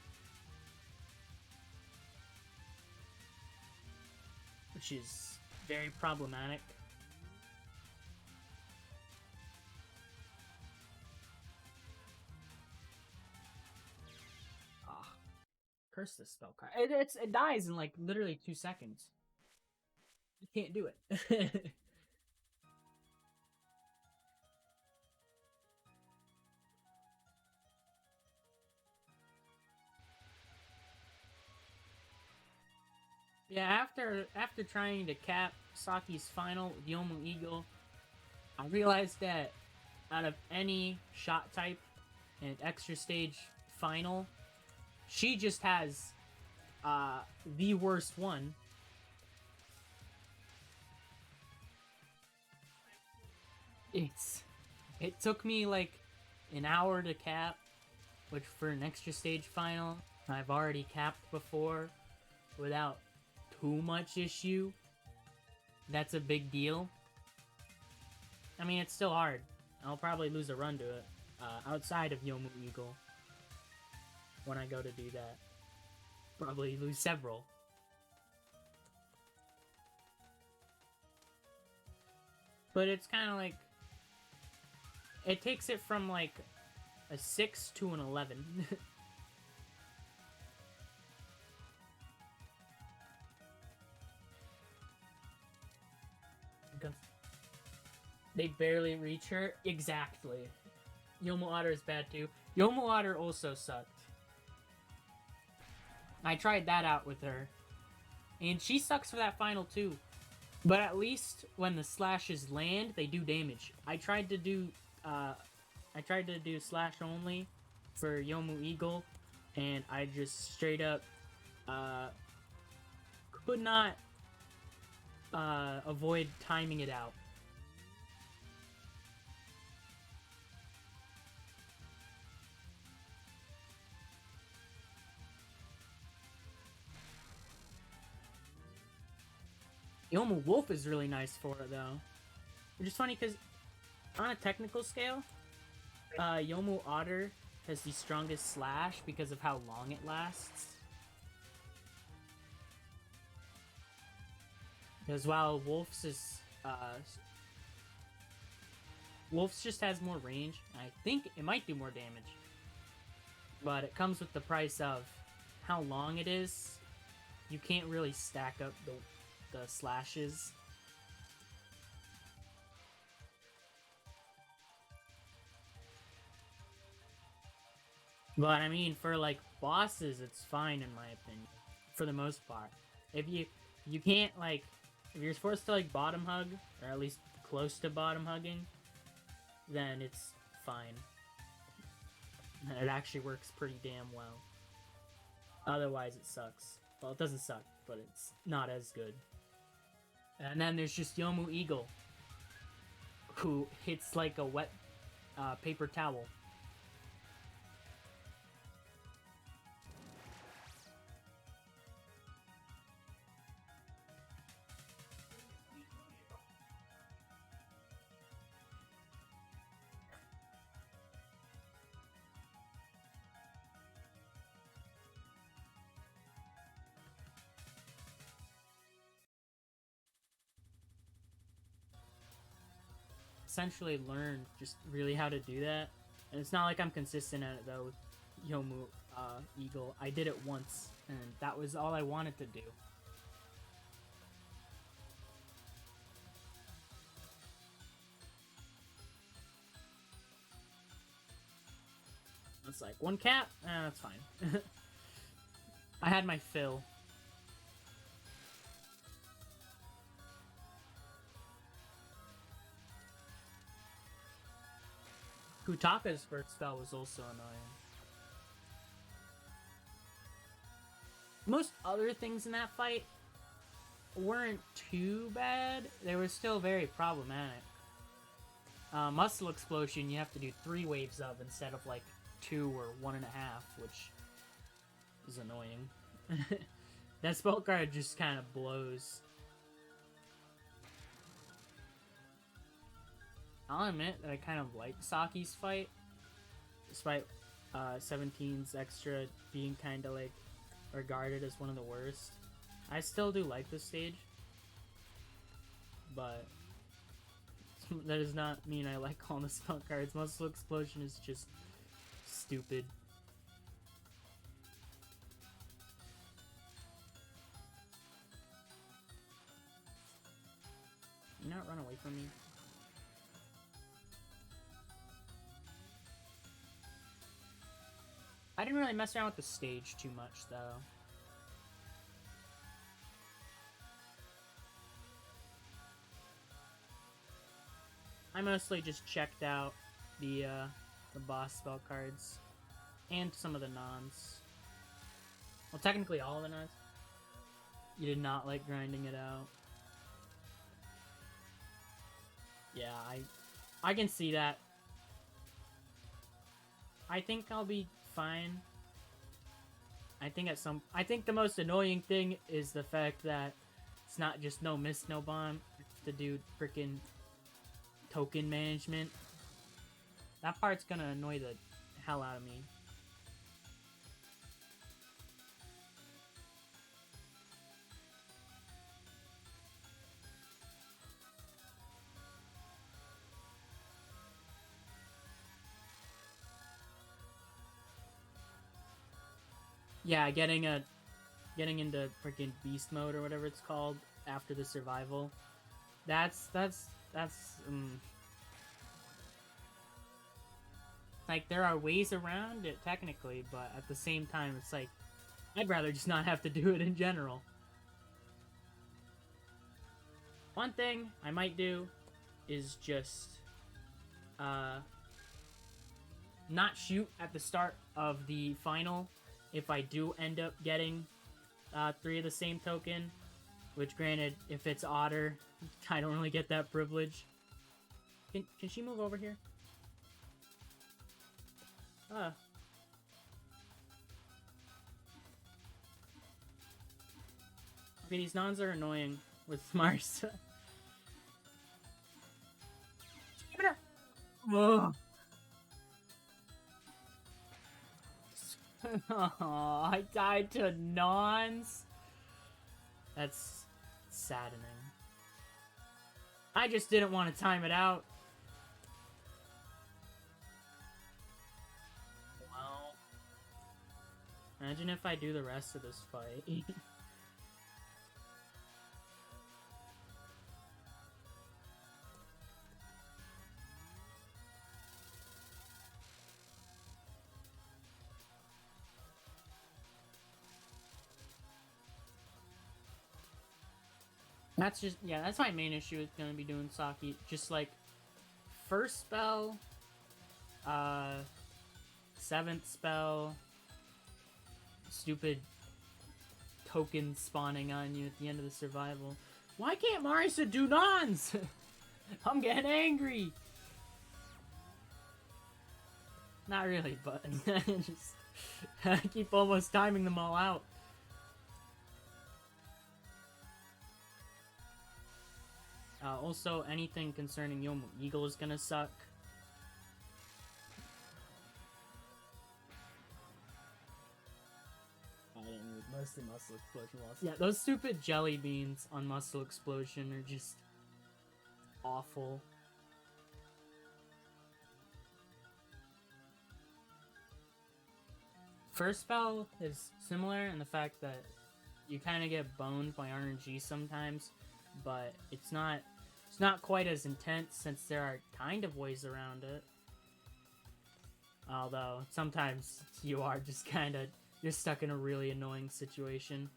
Which is very problematic. Curse this spell card. It dies in like literally 2 seconds. You can't do it. Yeah, after trying to cap Saki's final with Yomu Eagle, I realized that out of any shot type and extra stage final, she just has the worst one. It took me like an hour to cap, which for an extra stage final, I've already capped before without too much issue. That's a big deal. I mean, it's still hard. I'll probably lose a run to it outside of Yomu Eagle when I go to do that. Probably lose several. But it's kind of like... It takes it from like a 6 to an 11. They barely reach her. Exactly. Yomu Otter is bad too. Yomu Otter also sucked. I tried that out with her. And she sucks for that final too. But at least when the slashes land, they do damage. I tried to do slash only for Yomu Eagle, and I just straight up could not avoid timing it out. Yomu Wolf is really nice for it though. Which is funny because on a technical scale, Yomu Otter has the strongest slash because of how long it lasts. Because while Wolf's is Wolf's just has more range. I think it might do more damage. But it comes with the price of how long it is. You can't really stack up the slashes. But I mean, for like bosses, it's fine in my opinion, for the most part. If you can't like, if you're forced to like bottom hug, or at least close to bottom hugging, then it's fine. It actually works pretty damn well. Otherwise, it sucks. Well, it doesn't suck, but it's not as good. And then there's just Yomu Eagle, who hits like a wet paper towel. Essentially learned just really how to do that. And it's not like I'm consistent at it though with Yomu Eagle. I did it once, and that was all I wanted to do. It's like, one cap? That's fine. I had my fill. Kutaka's first spell was also annoying. Most other things in that fight weren't too bad. They were still very problematic. Muscle Explosion you have to do 3 waves of instead of like 2 or 1.5, which is annoying. That spell card just kind of blows. I'll admit that I kind of like Saki's fight, despite 17's extra being kind of like regarded as one of the worst. I still do like this stage, but that does not mean I like all the spell cards. Muscle Explosion is just stupid. You not run away from me? I didn't really mess around with the stage too much, though. I mostly just checked out the boss spell cards and some of the nons. Well, technically all of the nons. You did not like grinding it out. Yeah, I can see that. I think I'll be fine. I think the most annoying thing is the fact that it's not just no miss, no bomb. To do freaking token management. That part's gonna annoy the hell out of me. Yeah, getting into freaking beast mode or whatever it's called after the survival. That's Like, there are ways around it, technically, but at the same time, it's like, I'd rather just not have to do it in general. One thing I might do is just, not shoot at the start of the final if I do end up getting 3 of the same token, which granted, if it's Otter, I don't really get that privilege. Can she move over here? I mean, these nons are annoying with Marisa. Ugh. Oh, I died to nons. That's saddening. I just didn't want to time it out. Well, imagine if I do the rest of this fight. That's just, yeah, that's my main issue with gonna be doing Saki. Just like, first spell, 7th spell, stupid tokens spawning on you at the end of the survival. Why can't Marisa do nons? I'm getting angry. Not really, but just I keep almost timing them all out. Also, anything concerning Yomu Eagle is gonna suck. I didn't read mostly Muscle Explosion loss. Yeah, those stupid jelly beans on Muscle Explosion are just awful. First spell is similar in the fact that you kind of get boned by RNG sometimes, but it's not quite as intense since there are kind of ways around it. Although sometimes you are just kind of, you're stuck in a really annoying situation.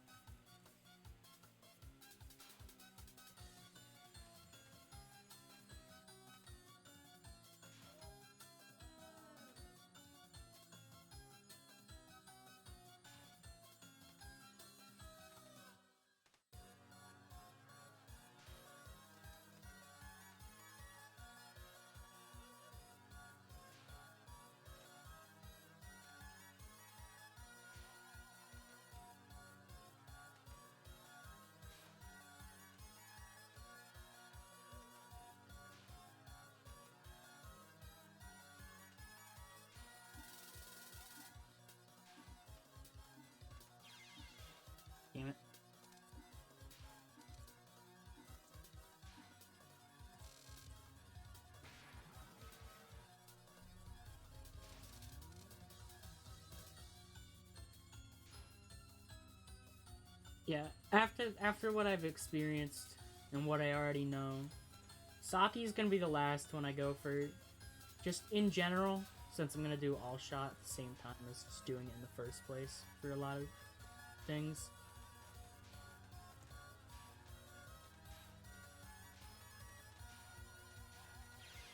Damn it. Yeah, after what I've experienced and what I already know, Saki's gonna be the last one I go for. Just in general, since I'm gonna do all shot at the same time as just doing it in the first place for a lot of things.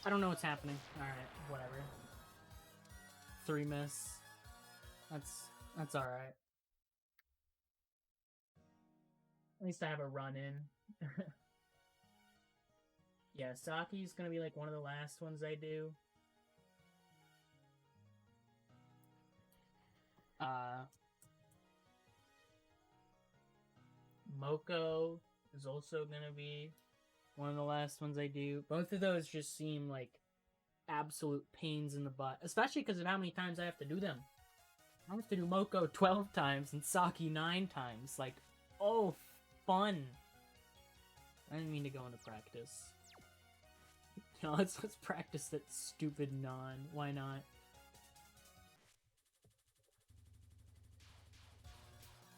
I don't know what's happening. Alright, whatever. 3 miss. That's alright. At least I have a run in. Yeah, Saki's gonna be like one of the last ones I do. Moko is also gonna be one of the last ones I do. Both of those just seem like absolute pains in the butt, especially because of how many times I have to do them. I have to do Moko 12 times and Saki 9 times. Like, oh, fun. I didn't mean to go into practice. No, let's practice that stupid non. Why not?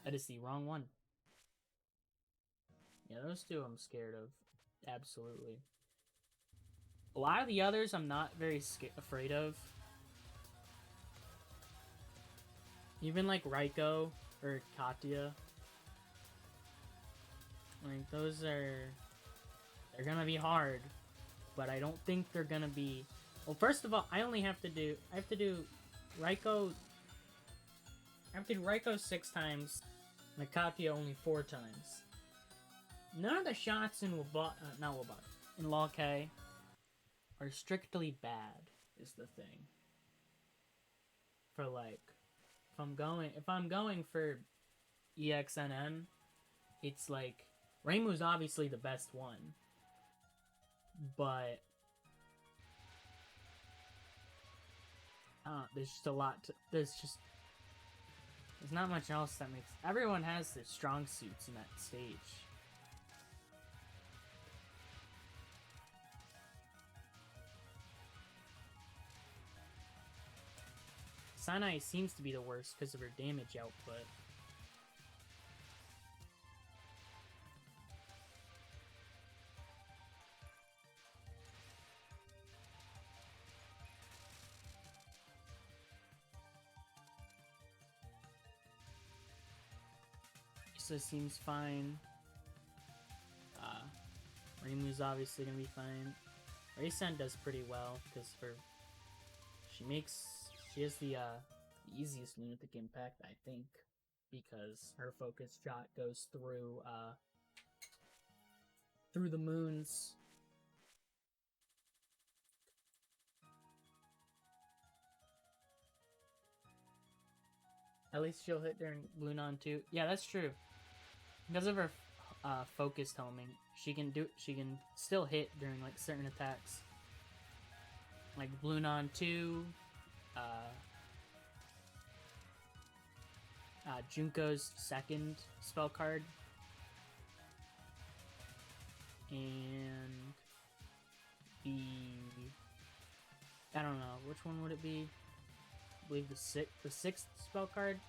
I just see wrong one. Yeah, those two I'm scared of. Absolutely. A lot of the others I'm not very afraid of. Even like Raiko or Katya. Like those are, they're gonna be hard, but I don't think they're gonna be. Well, first of all, I have to do Raiko. I have to do Raiko 6 times, and Katya only 4 times. None of the shots in in Law K are strictly bad, is the thing. For like, if I'm going for ExNN, it's like Reimu's obviously the best one, but there's just a lot. There's not much else that makes. Everyone has their strong suits in that stage. Sanae seems to be the worst because of her damage output. Marisa seems fine. Reimu's obviously gonna be fine. Marisa does pretty well because she has the easiest lunatic impact, I think, because her focus shot goes through the moons. At least she'll hit during Lunon too. Yeah, that's true. Because of her focused homing, she can still hit during like certain attacks. Like Lunon 2, Junko's second spell card, and I don't know, which one would it be? I believe the sixth spell card.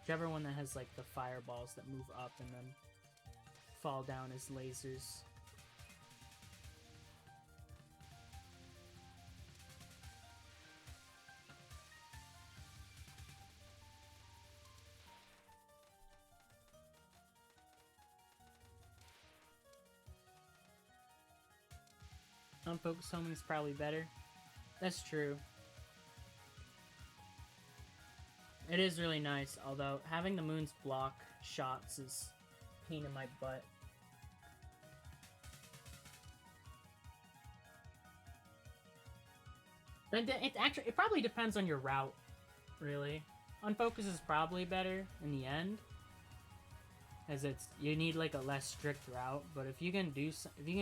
Whichever one that has like the fireballs that move up and then fall down as lasers. Unfocused homing is probably better. That's true. It is really nice, although having the moons block shots is a pain in my butt. But it probably depends on your route, really. Unfocus is probably better in the end, as you need like a less strict route. But if you can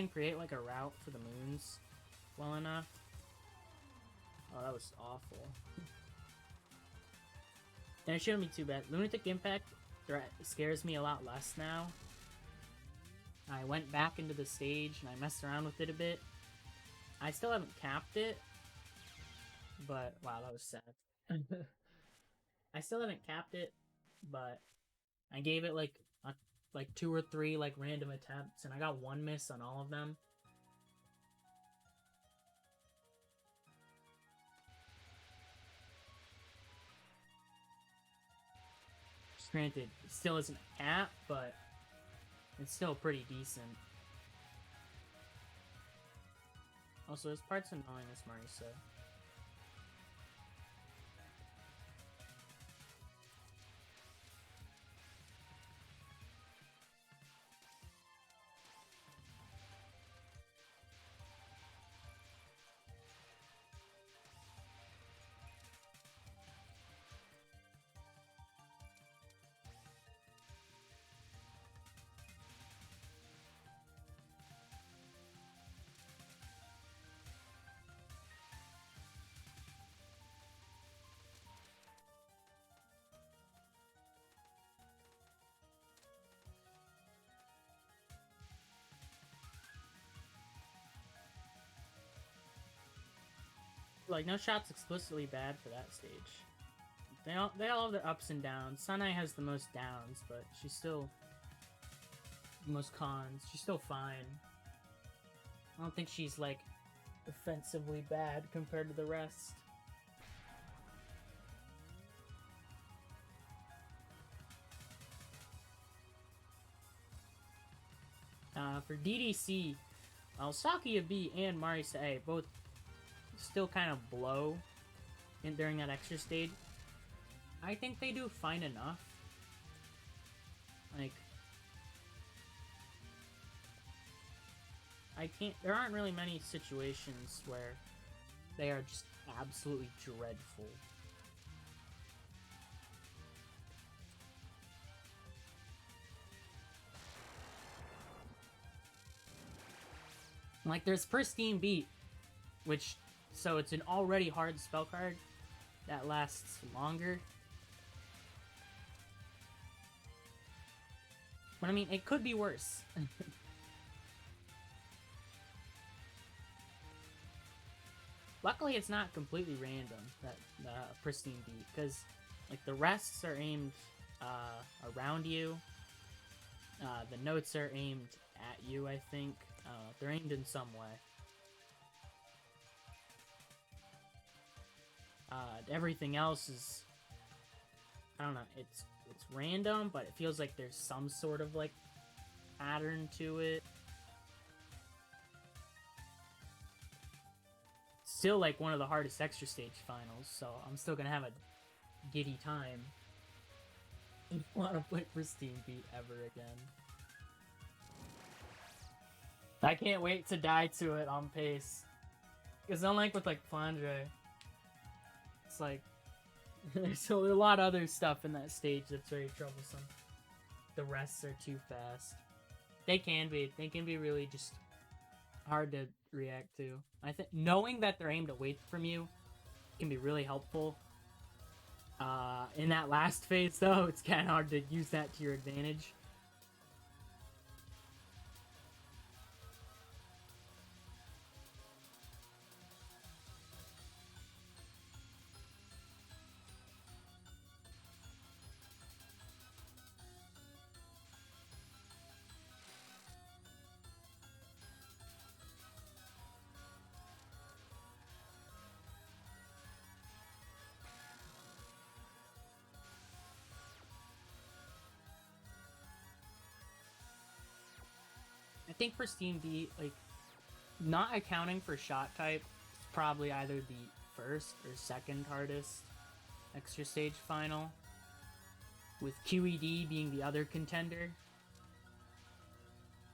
create like a route for the moons well enough. Oh, that was awful. And it shouldn't be too bad. Lunatic Impact scares me a lot less now. I went back into the stage and I messed around with it a bit. I still haven't capped it, but wow, that was sad. I still haven't capped it, but I gave it like 2 or 3 like random attempts, and I got 1 miss on all of them. Granted, it still isn't a cap, but it's still pretty decent. Also, there's parts annoying as Marisa. Like, no shot's explicitly bad for that stage. They all have their ups and downs. Sanae has the most downs, but she's still the most cons. She's still fine. I don't think she's like offensively bad compared to the rest. For DDC, Sakia B and Marisa A both still kind of blow during that extra stage. I think they do fine enough. Like, there aren't really many situations where they are just absolutely dreadful. Like, there's Pristine Beat, which, so it's an already hard spell card that lasts longer. But I mean, it could be worse. Luckily, it's not completely random, that Pristine Beat, because like the rests are aimed around you. The notes are aimed at you, I think. They're aimed in some way. Everything else is, I don't know, it's random, but it feels like there's some sort of like pattern to it. Still like one of the hardest extra stage finals, so I'm still gonna have a giddy time. I don't want to play Pristine Beat ever again. I can't wait to die to it on pace. Because unlike with like Flandre, it's like there's a lot of other stuff in that stage that's very troublesome. The rests are too fast. They can be really just hard to react to. I think knowing that they're aimed away from you can be really helpful. In that last phase, though, it's kind of hard to use that to your advantage. I think Pristine Beat, like, not accounting for shot type, it's probably either the first or second hardest extra stage final, with QED being the other contender.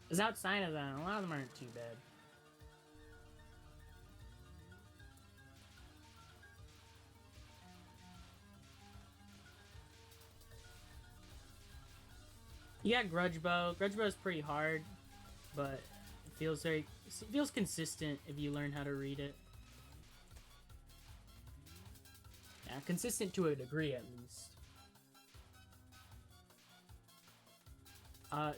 Because outside of that, a lot of them aren't too bad. You got Grudge Bow. Grudge Bow is pretty hard, but it feels consistent if you learn how to read it. Yeah, consistent to a degree at least.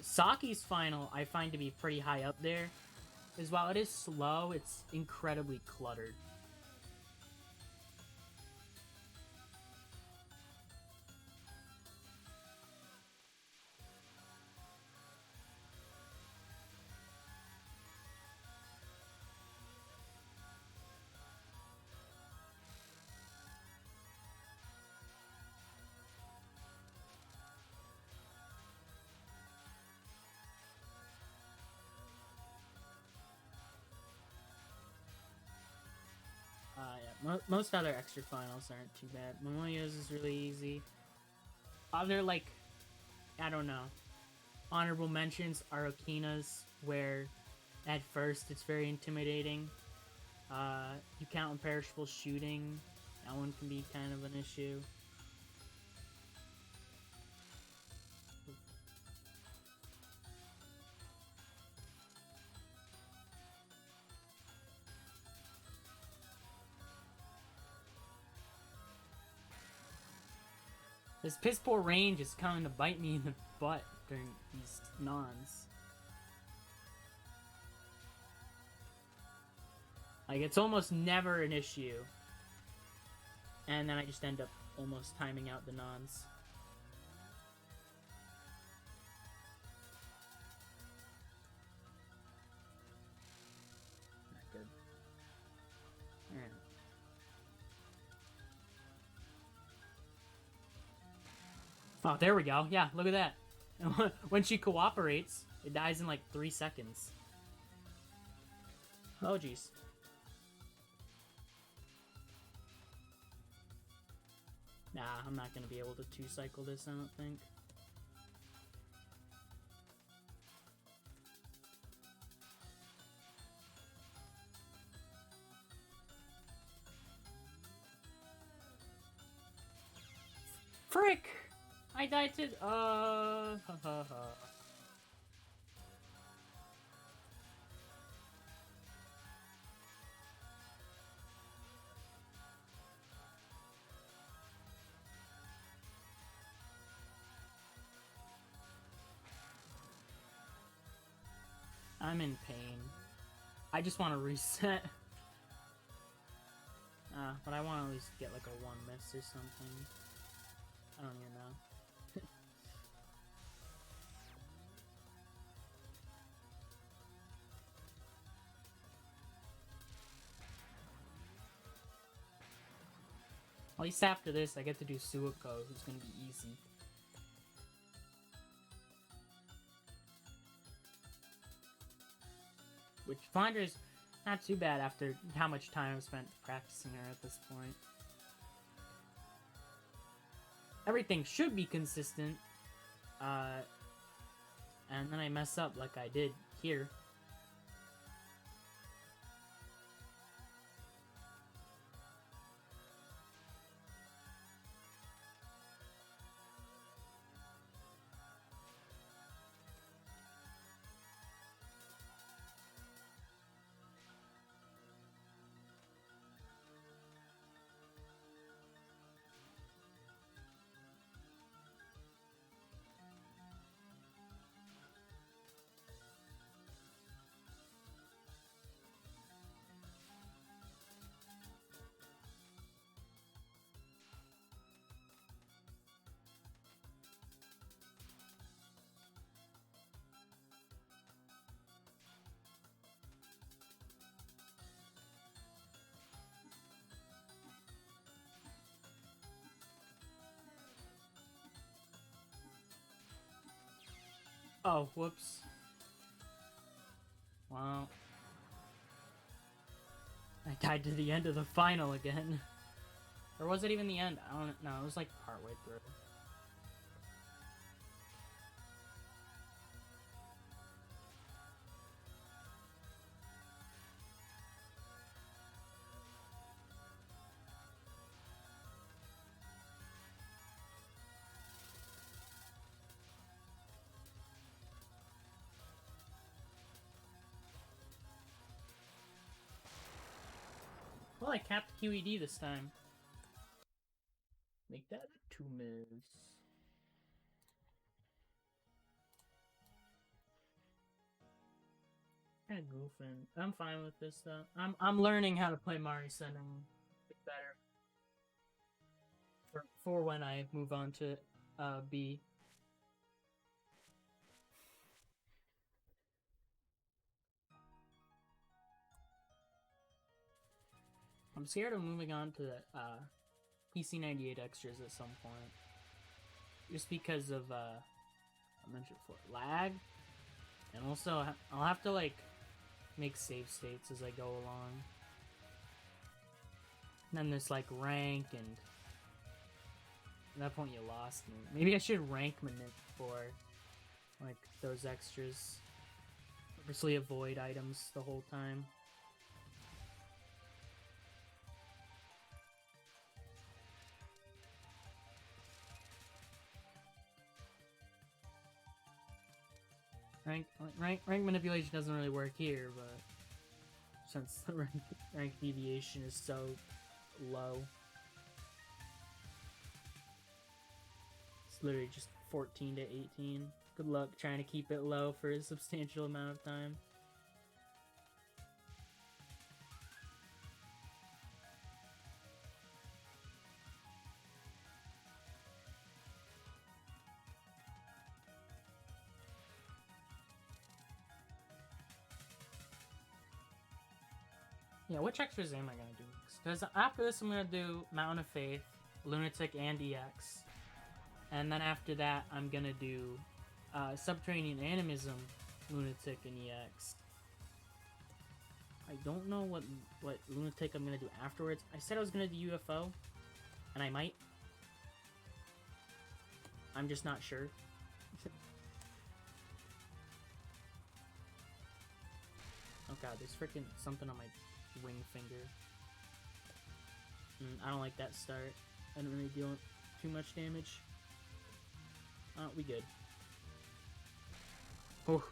Saki's final I find to be pretty high up there, because while it is slow, it's incredibly cluttered. Yeah, most other extra finals aren't too bad. Momoya's is really easy. Other, like, I don't know, honorable mentions are Okina's, where at first it's very intimidating. You count imperishable shooting, that one can be kind of an issue. This piss poor range is coming to bite me in the butt during these nons. Like, it's almost never an issue. And then I just end up almost timing out the nons. Not good. Oh, there we go. Yeah, look at that. When she cooperates, it dies in like 3 seconds. Oh, jeez. Nah, I'm not gonna be able to 2-cycle this, I don't think. Frick! I died to... I'm in pain. I just want to reset. But I want to at least get like a 1 miss or something. I don't even know. At least after this, I get to do Suiko, who's gonna be easy. Which Flandra's not too bad after how much time I've spent practicing her at this point. Everything should be consistent, and then I mess up like I did here. Oh, whoops. Wow. I died to the end of the final again. Or was it even the end? I don't know. It was like partway through. Well, I capped QED this time. Make that 2 moves. Kinda goofing. I'm fine with this though. I'm learning how to play Marisa and get better. For when I move on to B. I'm scared of moving on to PC98 extras at some point. Just because of, I mentioned before, lag. And also, I'll have to, like, make save states as I go along. And then there's, like, rank, and at that point you lost me. Maybe I should rank manip for, like, those extras. Purposely avoid items the whole time. Rank manipulation doesn't really work here, but since the rank deviation is so low, it's literally just 14 to 18. Good luck trying to keep it low for a substantial amount of time. Yeah, which extras am I gonna do next? Because after this, I'm gonna do Mountain of Faith, Lunatic, and EX. And then after that, I'm gonna do Subterranean Animism, Lunatic, and EX. I don't know what Lunatic I'm gonna do afterwards. I said I was gonna do UFO, and I might. I'm just not sure. Oh god, there's freaking something on my ring finger. I don't like that start. I don't really deal too much damage. We good. Oh.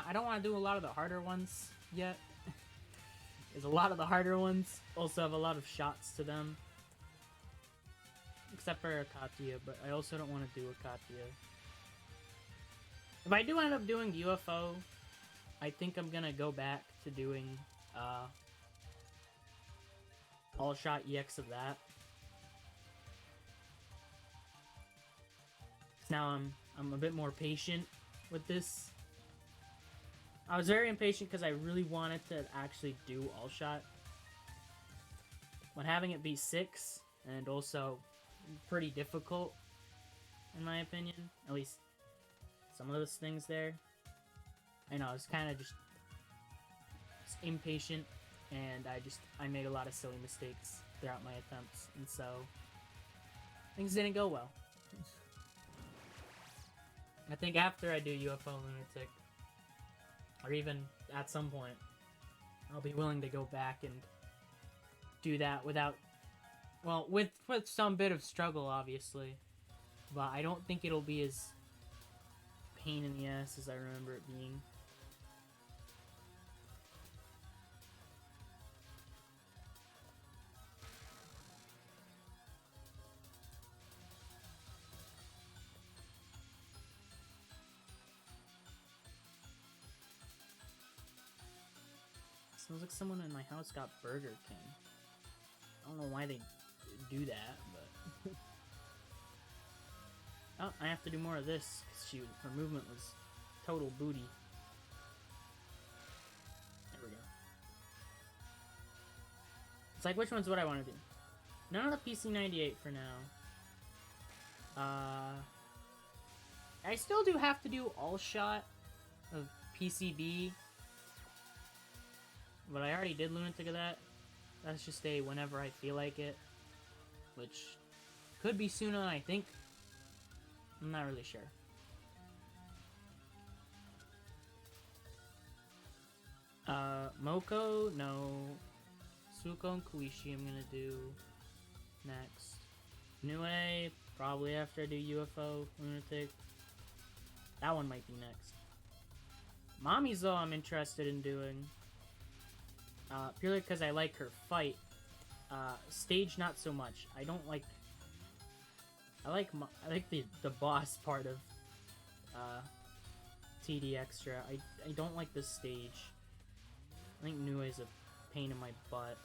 I don't want to do a lot of the harder ones yet. There's a lot of the harder ones also have a lot of shots to them. Except for Akatia, but I also don't want to do Akatia. If I do end up doing UFO, I think I'm gonna go back to doing all-shot EX of that. Now I'm a bit more patient with this. I was very impatient because I really wanted to actually do all-shot. But having it be 6, and also pretty difficult, in my opinion. At least some of those things there. I know, I was kind of just impatient, and I made a lot of silly mistakes throughout my attempts, and so things didn't go well. I think after I do UFO Lunatic, or even at some point, I'll be willing to go back and do that without, well, with some bit of struggle, obviously. But I don't think it'll be as pain in the ass as I remember it being. Sounds like someone in my house got Burger King. I don't know why they do that, but... Oh, I have to do more of this, because her movement was total booty. There we go. It's like, which ones would I want to do? None of the PC-98 for now. I still do have to do all-shot of PCB. But I already did Lunatic of that. That's just a whenever I feel like it. Which could be sooner than I think. I'm not really sure. Moko, no. Suko and Kuishi I'm gonna do next. Nue, probably after I do UFO, Lunatic. That one might be next. Mamizo I'm interested in doing. Purely because I like her fight. Stage not so much. I don't like... I like the boss part of TD Extra. I don't like the stage. I think Nue is a pain in my butt.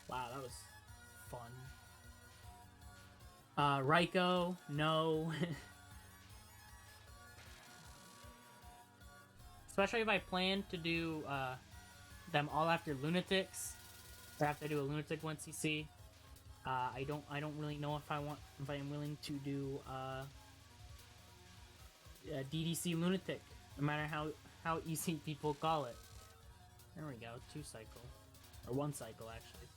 Wow, that was fun. Raiko, no. Especially if I plan to do them all after Lunatics, or after I do a Lunatic 1cc. I don't really know if I am willing to do DDC Lunatic, no matter how easy people call it. There we go, 2 cycle, or 1 cycle actually.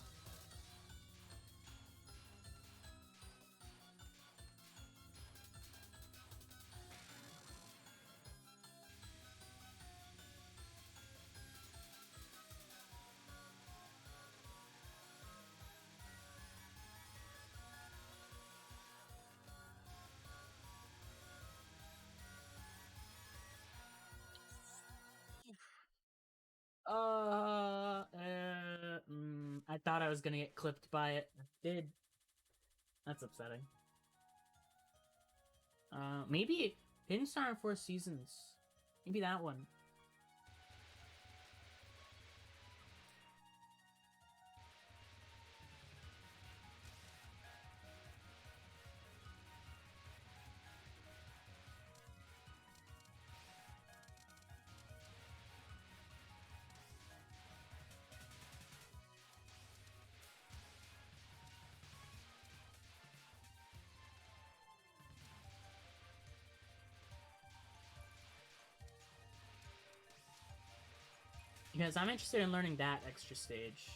I thought I was gonna get clipped by it. I did. That's upsetting. Maybe Pinstar in 4 Seasons. Maybe that one. Because I'm interested in learning that extra stage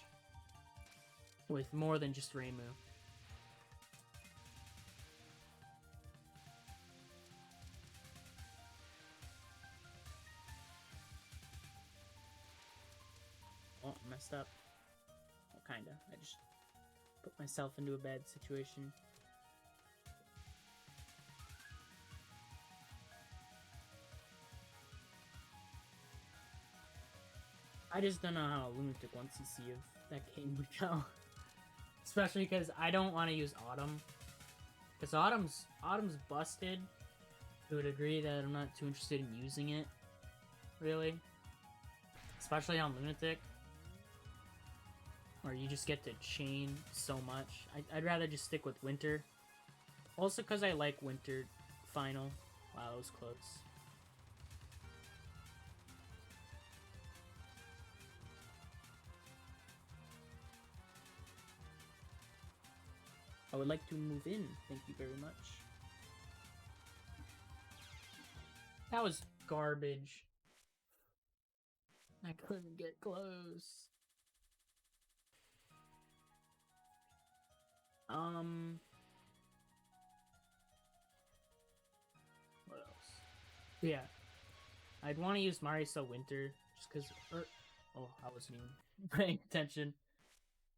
with more than just Reimu. Oh, I messed up. Well, kinda. I just put myself into a bad situation. I just don't know how a lunatic 1cc of that game would go. Especially because I don't want to use Autumn. Because Autumn's busted to a degree that I'm not too interested in using it. Really. Especially on Lunatic. Where you just get to chain so much. I'd rather just stick with Winter. Also because I like Winter Final. Wow, that was close. I would like to move in. Thank you very much. That was garbage. I couldn't get close. What else? Yeah. I'd want to use Marisa Winter just because. Oh, I wasn't even paying attention.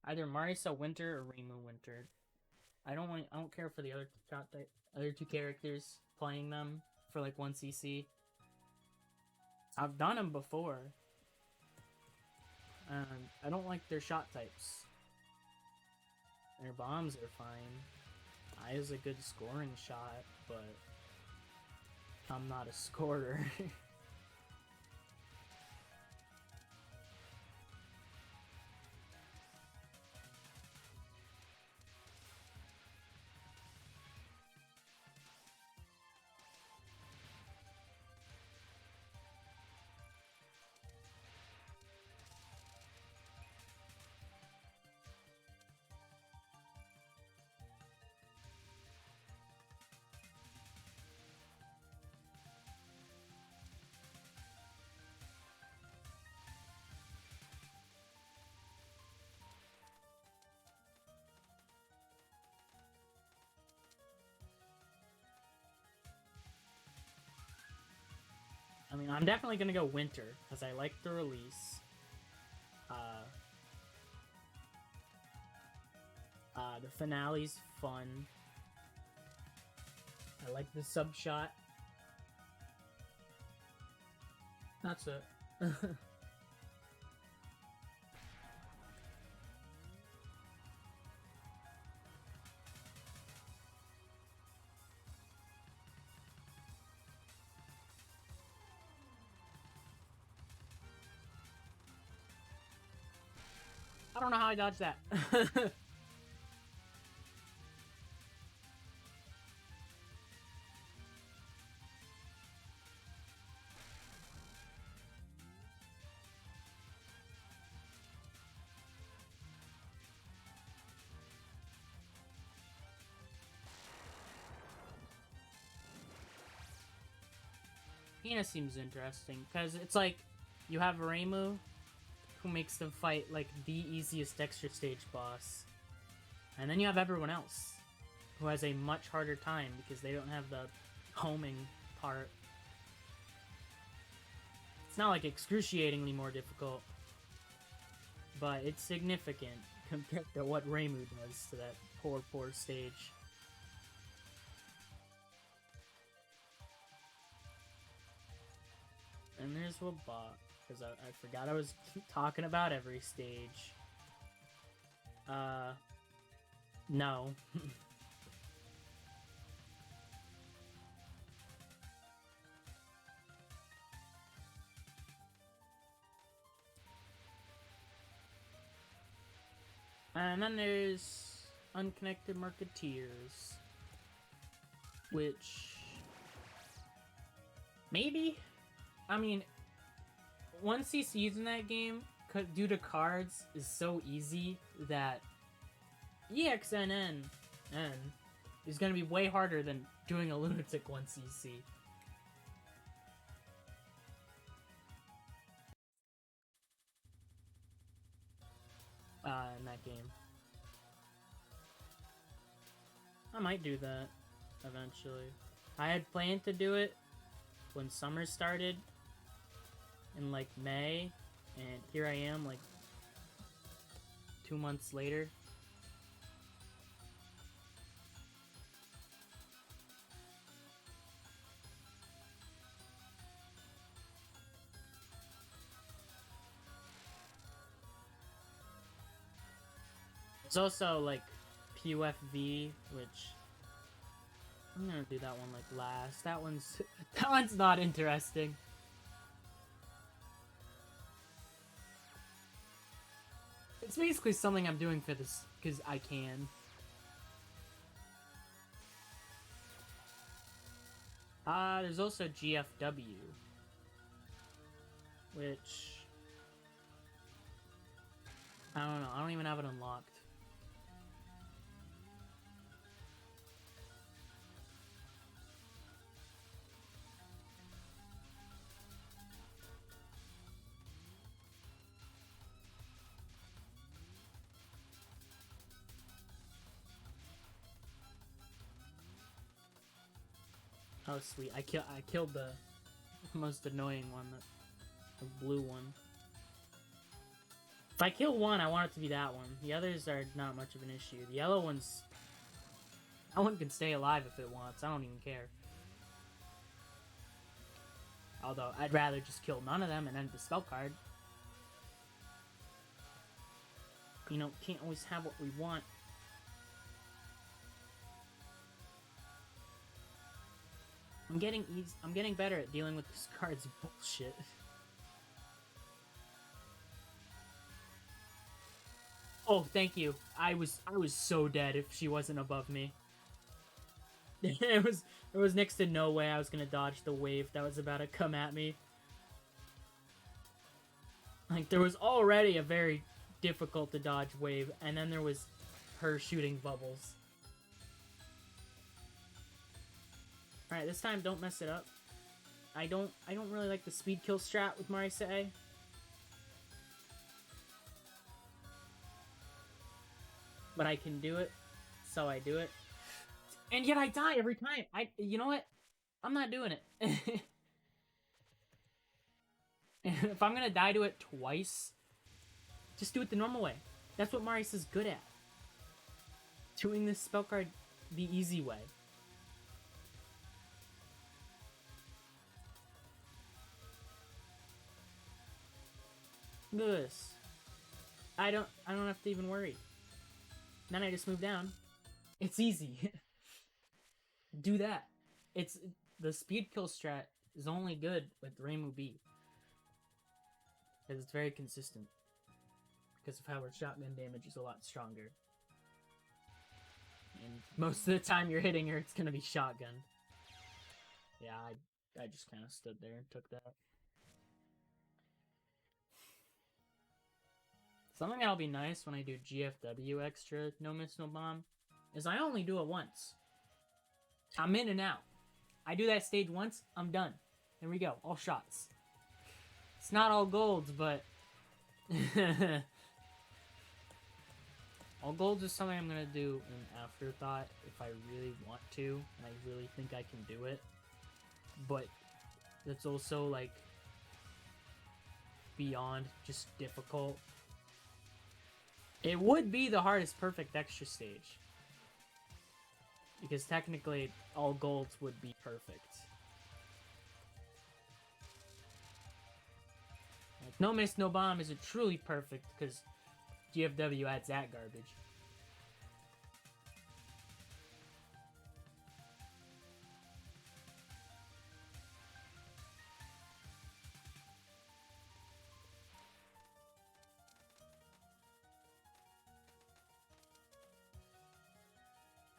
Either Marisa Winter or Reimu Winter. I don't care for the other two characters playing them for like 1cc. I've done them before. I don't like their shot types. Their bombs are fine. I is a good scoring shot, but I'm not a scorer. I mean, I'm definitely gonna go Winter, because I like the release. The finale's fun. I like the sub shot. That's it. I don't know how I dodged that. Hina seems interesting, because it's like, you have Reimu, who makes them fight, like, the easiest extra stage boss. And then you have everyone else, who has a much harder time, because they don't have the homing part. It's not, like, excruciatingly more difficult, but it's significant compared to what Reimu does to that poor, poor stage. And there's Wabak, because I forgot I was talking about every stage. No. And then there's Unconnected Marketeers, which maybe, I mean, 1cc's in that game, due to cards, is so easy that ExNN is going to be way harder than doing a Lunatic 1cc. that game. I might do that eventually. I had planned to do it when summer started in like May, and here I am like 2 months later. There's also like PUFV, which I'm gonna do that one like last. That one's not interesting. It's basically something I'm doing for this because I can. There's also GFW, which I don't know. I don't even have it unlocked. Oh sweet! I killed the most annoying one, the blue one. If I kill one, I want it to be that one. The others are not much of an issue. The yellow one's... that one can stay alive if it wants. I don't even care. Although, I'd rather just kill none of them and end the spell card. You know, can't always have what we want. I'm getting better at dealing with this card's bullshit. Oh, thank you. I was so dead if she wasn't above me. It was next to no way I was gonna dodge the wave that was about to come at me. Like, there was already a very difficult to dodge wave, and then there was her shooting bubbles. Alright, this time don't mess it up. I don't really like the speed kill strat with Marisa. But I can do it, so I do it. And yet I die every time. You know what? I'm not doing it. If I'm gonna die to it twice, just do it the normal way. That's what Marisa's good at. Doing this spell card the easy way. Look at this. I don't have to even worry. Then I just move down. It's easy. Do that. It's the speed kill strat is only good with Reimu B. Because it's very consistent. Because of how her shotgun damage is a lot stronger. And most of the time you're hitting her, it's gonna be shotgun. Yeah, I just kind of stood there and took that. Something that'll be nice when I do GFW extra no miss no bomb is I only do it once. I'm in and out. I do that stage once, I'm done. There we go, all shots. It's not all golds, but all golds is something I'm gonna do in afterthought if I really want to, and I really think I can do it. But it's also like beyond just difficult. It would be the hardest perfect extra stage. Because technically, all golds would be perfect. Like, no miss, no bomb isn't truly perfect because GFW adds that garbage.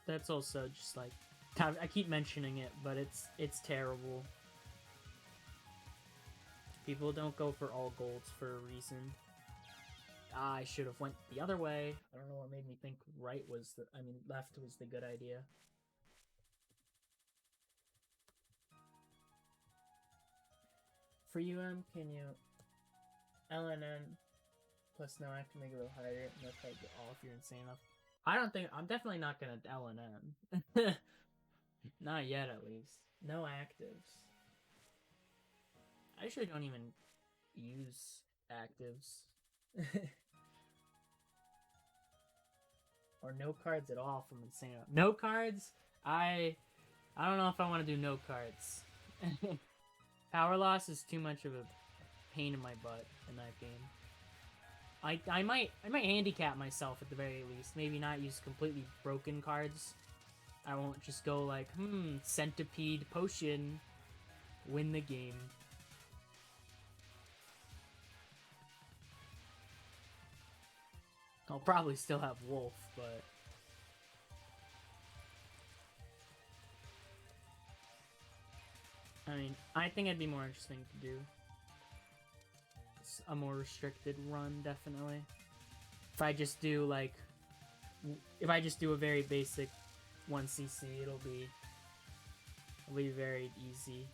That's also just like, I keep mentioning it, but it's terrible. People don't go for all golds for a reason. I should have went the other way. I don't know what made me think left was the good idea. For can you LNN Plus, no, I have to make it a little higher. No cards at all if you're insane enough. I don't think I'm definitely not gonna LNN. Not yet, at least. No actives. I usually don't even use actives. Or no cards at all from insane enough. No cards. I don't know if I want to do no cards. Power loss is too much of a pain in my butt in that game. I might handicap myself at the very least. Maybe not use completely broken cards. I won't just go like, centipede potion, win the game. I'll probably still have Wolf, but I mean, I think it'd be more interesting to do a more restricted run, definitely. If I just do like, if I just do a very basic 1cc, it'll be very easy.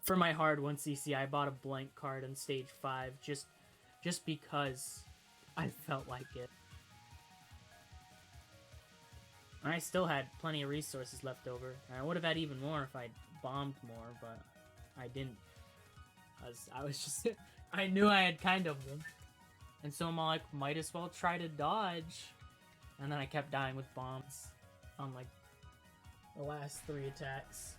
For my hard 1cc, I bought a blank card on stage 5 just because I felt like it. I still had plenty of resources left over. And I would have had even more if I'd bombed more, but I didn't. I was just... I knew I had kind of them. And so I'm like, might as well try to dodge. And then I kept dying with bombs on, like, the last 3 attacks.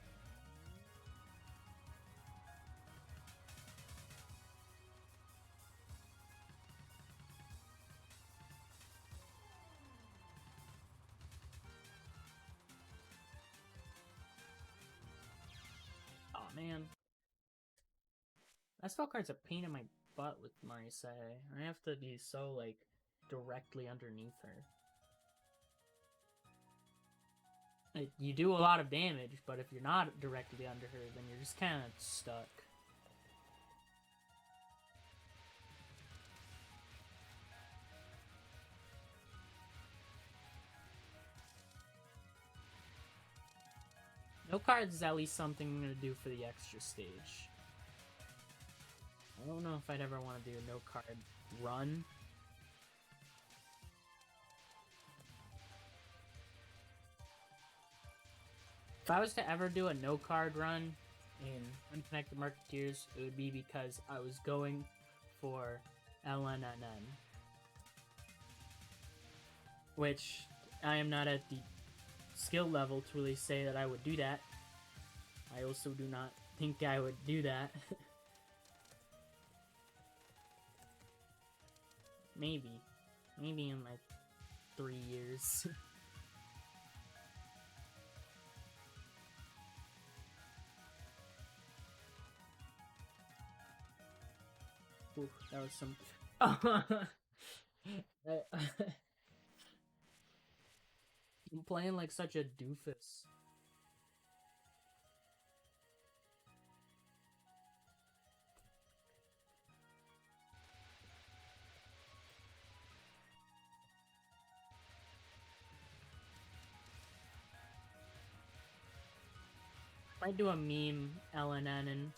Oh, man. That spell card's a pain in my butt with Marisa. I have to be so, like, directly underneath her. Like, you do a lot of damage, but if you're not directly under her, then you're just kind of stuck. No cards is at least something I'm going to do for the extra stage. I don't know if I'd ever want to do a no card run. If I was to ever do a no card run in Unconnected Marketeers, it would be because I was going for ExNN. Which I am not at the skill level to really say that I would do that. I also do not think I would do that. Maybe in like 3 years. Ooh, that was some... I'm playing like such a doofus. Might do a meme LNN and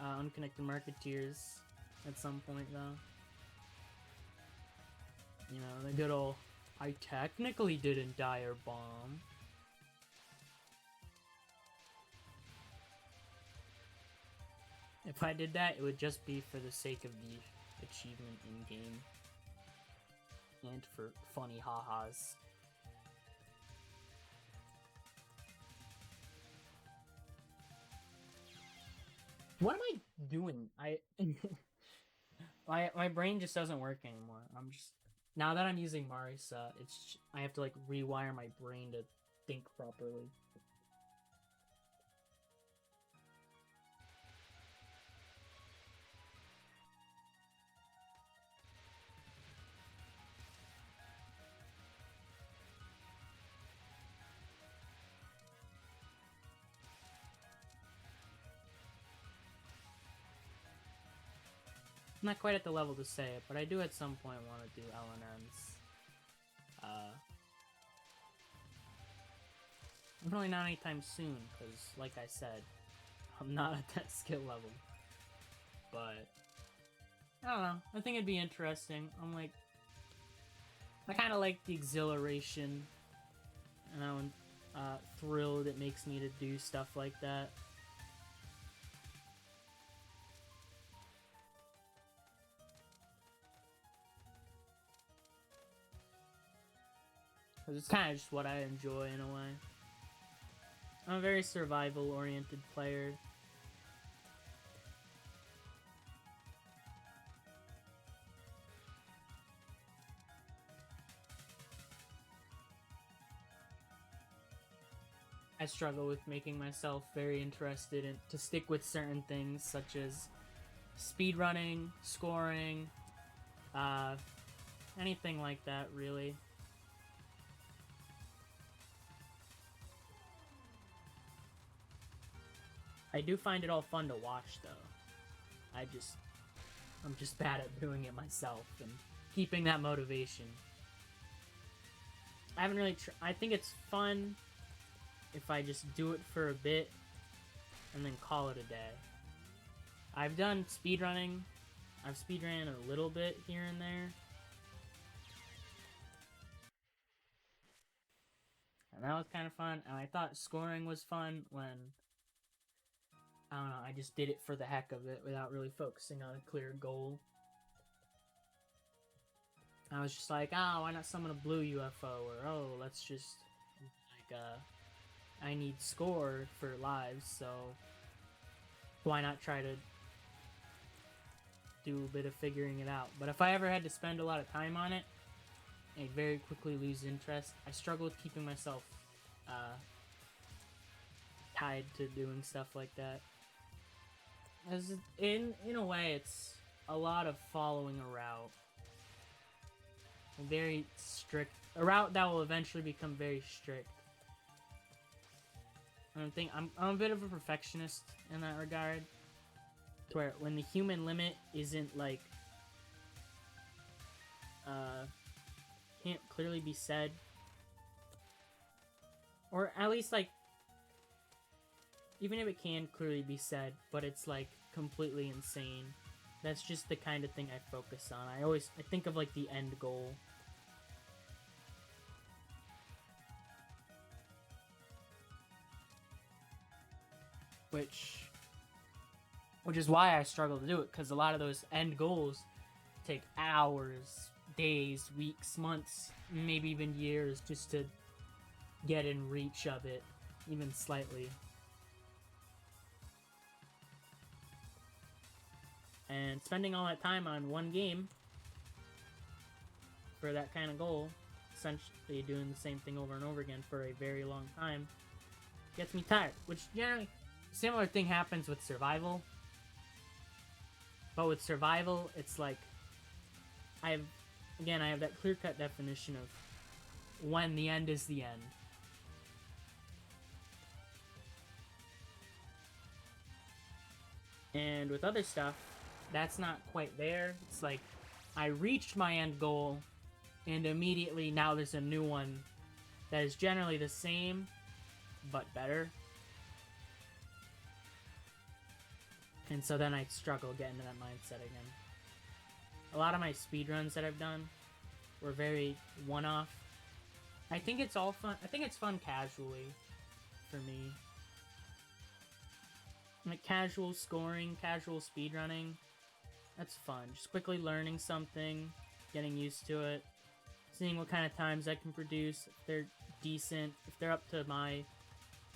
Unconnected Marketeers at some point, though. You know, the good old, I technically didn't die or bomb. If I did that, it would just be for the sake of the achievement in-game. And for funny ha-has. What am I doing? My brain just doesn't work anymore. I'm just... Now that I'm using Marisa, I have to like rewire my brain to think properly. I'm not quite at the level to say it, but I do at some point want to do LNNs. Probably not anytime soon, because, like I said, I'm not at that skill level. But I don't know. I think it'd be interesting. I kind of like the exhilaration and thrill that makes me to do stuff like that. Because it's kind of just what I enjoy in a way. I'm a very survival-oriented player. I struggle with making myself very interested in to stick with certain things such as speedrunning, scoring, anything like that, really. I do find it all fun to watch, though. I'm just bad at doing it myself and keeping that motivation. I haven't really I think it's fun if I just do it for a bit and then call it a day. I've done speedrunning. I've speedrun a little bit here and there. And that was kind of fun. And I thought scoring was fun when, I don't know, I just did it for the heck of it without really focusing on a clear goal. I was just like, oh, why not summon a blue UFO? Or, oh, let's just, like, I need score for lives, so why not try to do a bit of figuring it out? But if I ever had to spend a lot of time on it, I'd very quickly lose interest. I struggle with keeping myself tied to doing stuff like that. As in a way, it's a lot of following a route. A very strict, a route that will eventually become very strict. I don't think I'm a bit of a perfectionist in that regard. To where when the human limit isn't like can't clearly be said, or at least like even if it can clearly be said, but it's like completely insane. That's just the kind of thing I focus on. I think of like the end goal. Which is why I struggle to do it, because a lot of those end goals take hours, days, weeks, months, maybe even years just to get in reach of it, even slightly. And spending all that time on one game for that kind of goal, essentially doing the same thing over and over again for a very long time, gets me tired. Which generally, similar thing happens with survival. But with survival, it's like, I have that clear-cut definition of when the end is the end. And with other stuff, that's not quite there. It's like, I reached my end goal, and immediately now there's a new one that is generally the same, but better. And so then I struggle getting to that mindset again. A lot of my speedruns that I've done were very one-off. I think it's all fun. I think it's fun casually for me. Like casual scoring, casual speedrunning. That's fun. Just quickly learning something, getting used to it, seeing what kind of times I can produce, if they're decent, if they're up to my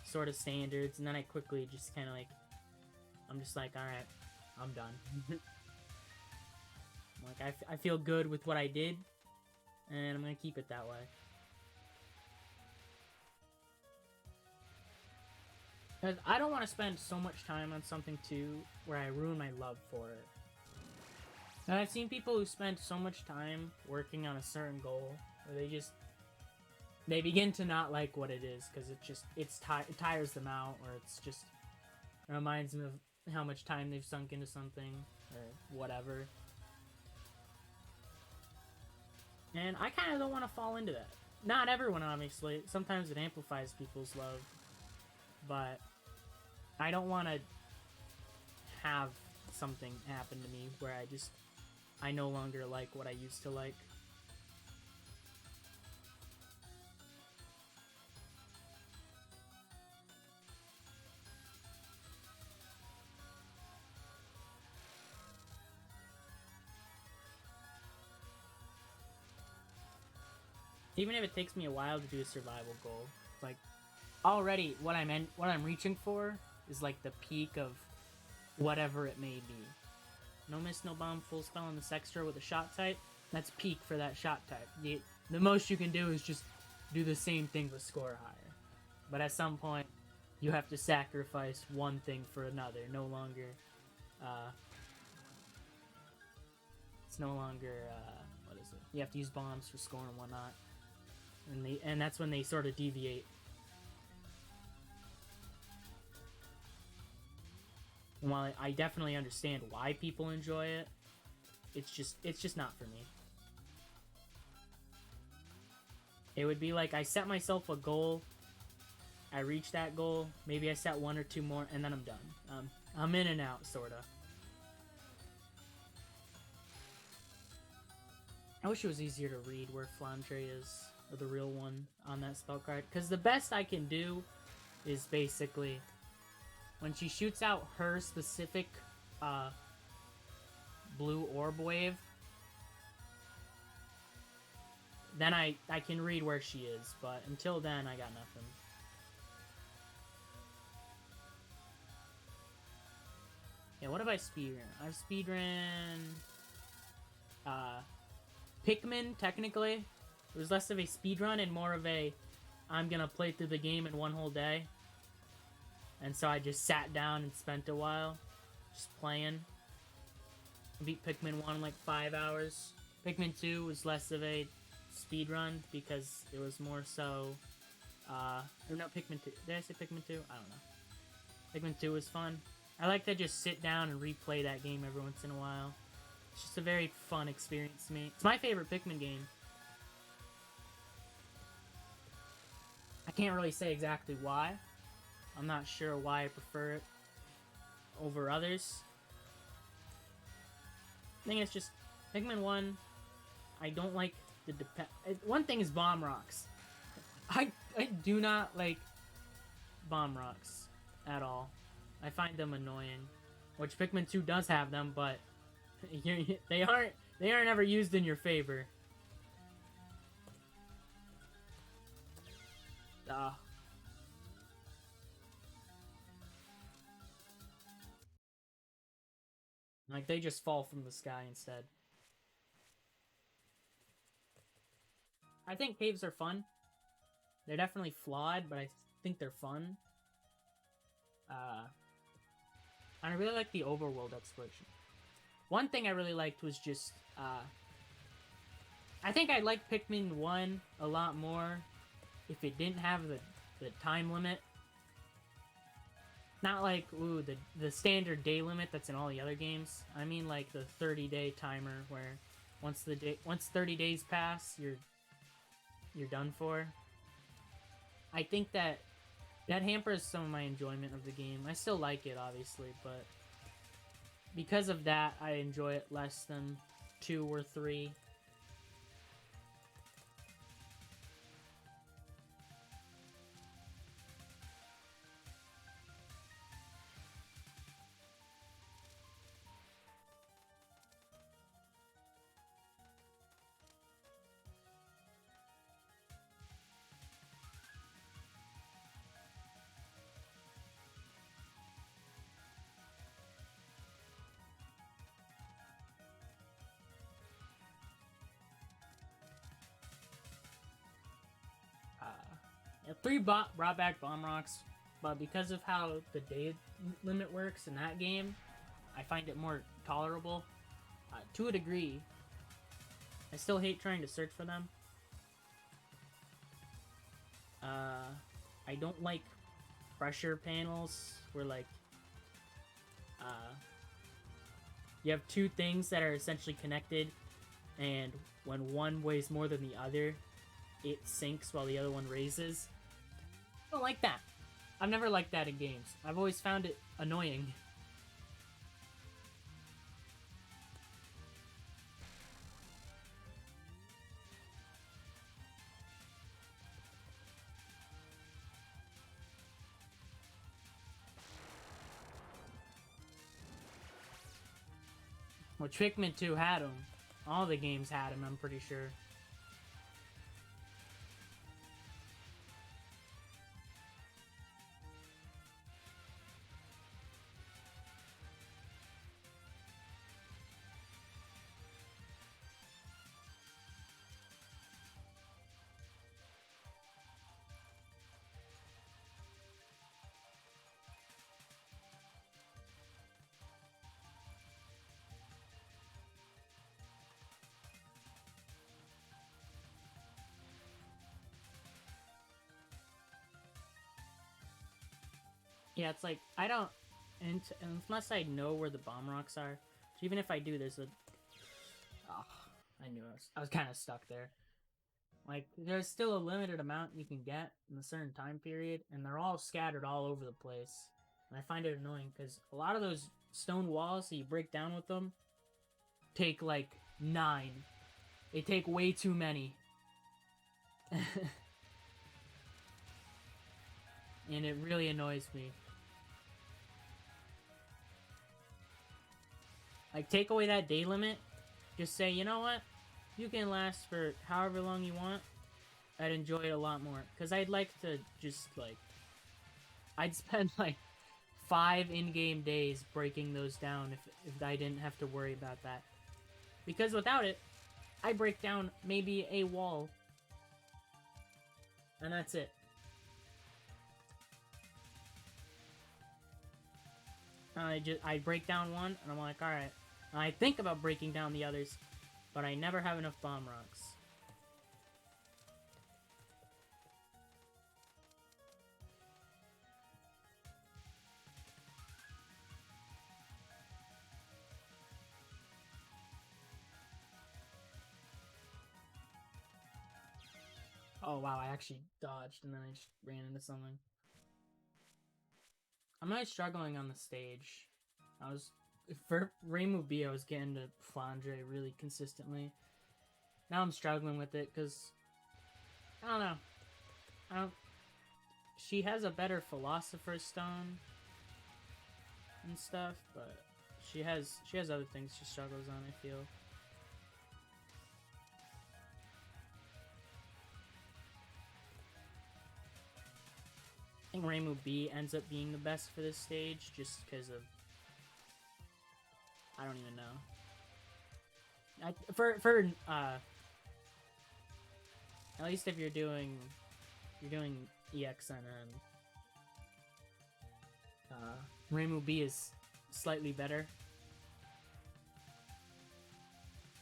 sort of standards, and then I quickly just kind of like, I'm just like, alright, I'm done. Like, I feel good with what I did, and I'm gonna keep it that way. Because I don't want to spend so much time on something, too, where I ruin my love for it. And I've seen people who spend so much time working on a certain goal, where they begin to not like what it is, because it tires them out, or it reminds them of how much time they've sunk into something, or whatever. And I kind of don't want to fall into that. Not everyone, obviously. Sometimes it amplifies people's love. But I don't want to have something happen to me where I just I no longer like what I used to like. Even if it takes me a while to do a survival goal, like already what I'm reaching for is like the peak of whatever it may be. No miss, no bomb, full spell on this extra with a shot type. That's peak for that shot type. The most you can do is just do the same thing but score higher. But at some point, you have to sacrifice one thing for another. No longer, it's no longer, what is it? You have to use bombs for scoring and whatnot. And that's when they sort of deviate. And while I definitely understand why people enjoy it, it's just not for me. It would be like I set myself a goal, I reach that goal, maybe I set one or two more, and then I'm done. I'm in and out, sorta. I wish it was easier to read where Flandre is, or the real one, on that spell card. Because the best I can do is basically, when she shoots out her specific blue orb wave, then I can read where she is, but until then, I got nothing. Yeah, what have I speedrun? I've speedrun Pikmin, technically. It was less of a speedrun and more of a I'm gonna play through the game in one whole day. And so I just sat down and spent a while just playing. I beat Pikmin 1 in like 5 hours. Pikmin 2 was less of a speedrun because it was more so or no, Pikmin 2. Did I say Pikmin 2? I don't know. Pikmin 2 was fun. I like to just sit down and replay that game every once in a while. It's just a very fun experience to me. It's my favorite Pikmin game. I can't really say exactly why. I'm not sure why I prefer it over others. I think it's just Pikmin 1, I don't like the one thing is bomb rocks. I do not like bomb rocks at all. I find them annoying. Which Pikmin 2 does have them, but they aren't ever used in your favor. Like, they just fall from the sky instead. I think caves are fun. They're definitely flawed, but I think they're fun. I really like the overworld exploration. One thing I really liked was just, I think I liked Pikmin 1 a lot more if it didn't have the time limit. Not like, ooh, the standard day limit that's in all the other games. I mean like the 30-day timer where once 30 days pass, you're done for. I think that hampers some of my enjoyment of the game. I still like it, obviously, but because of that, I enjoy it less than 2 or 3. Yeah, 3 brought back bomb rocks, but because of how the day limit works in that game, I find it more tolerable. To a degree. I still hate trying to search for them. I don't like pressure panels where, like, you have 2 things that are essentially connected, and when one weighs more than the other, it sinks while the other one raises. I don't like that. I've never liked that in games. I've always found it annoying. Well, Pikmin 2 had them. All the games had them, I'm pretty sure. Yeah, it's like, I don't... unless I know where the bomb rocks are, even if I do, there's a... Oh, I knew I was kind of stuck there. Like, there's still a limited amount you can get in a certain time period, and they're all scattered all over the place. And I find it annoying, because a lot of those stone walls that you break down with them take, like, 9. They take way too many. And it really annoys me. Like, take away that day limit. Just say, you know what? You can last for however long you want. I'd enjoy it a lot more. Because I'd like to just, like... I'd spend, like, 5 in-game days breaking those down if I didn't have to worry about that. Because without it, I break down maybe a wall. And that's it. I break down one, and I'm like, alright. I think about breaking down the others, but I never have enough bomb rocks. Oh wow, I actually dodged, and then I just ran into something. I'm really struggling on the stage. For Reimu B, I was getting to Flandre really consistently. Now I'm struggling with it, because... I don't know. She has a better Philosopher's Stone and stuff, but she has other things she struggles on, I feel. I think Reimu B ends up being the best for this stage, just because of... I don't even know. At least if you're doing ExNN, Reimu B is slightly better.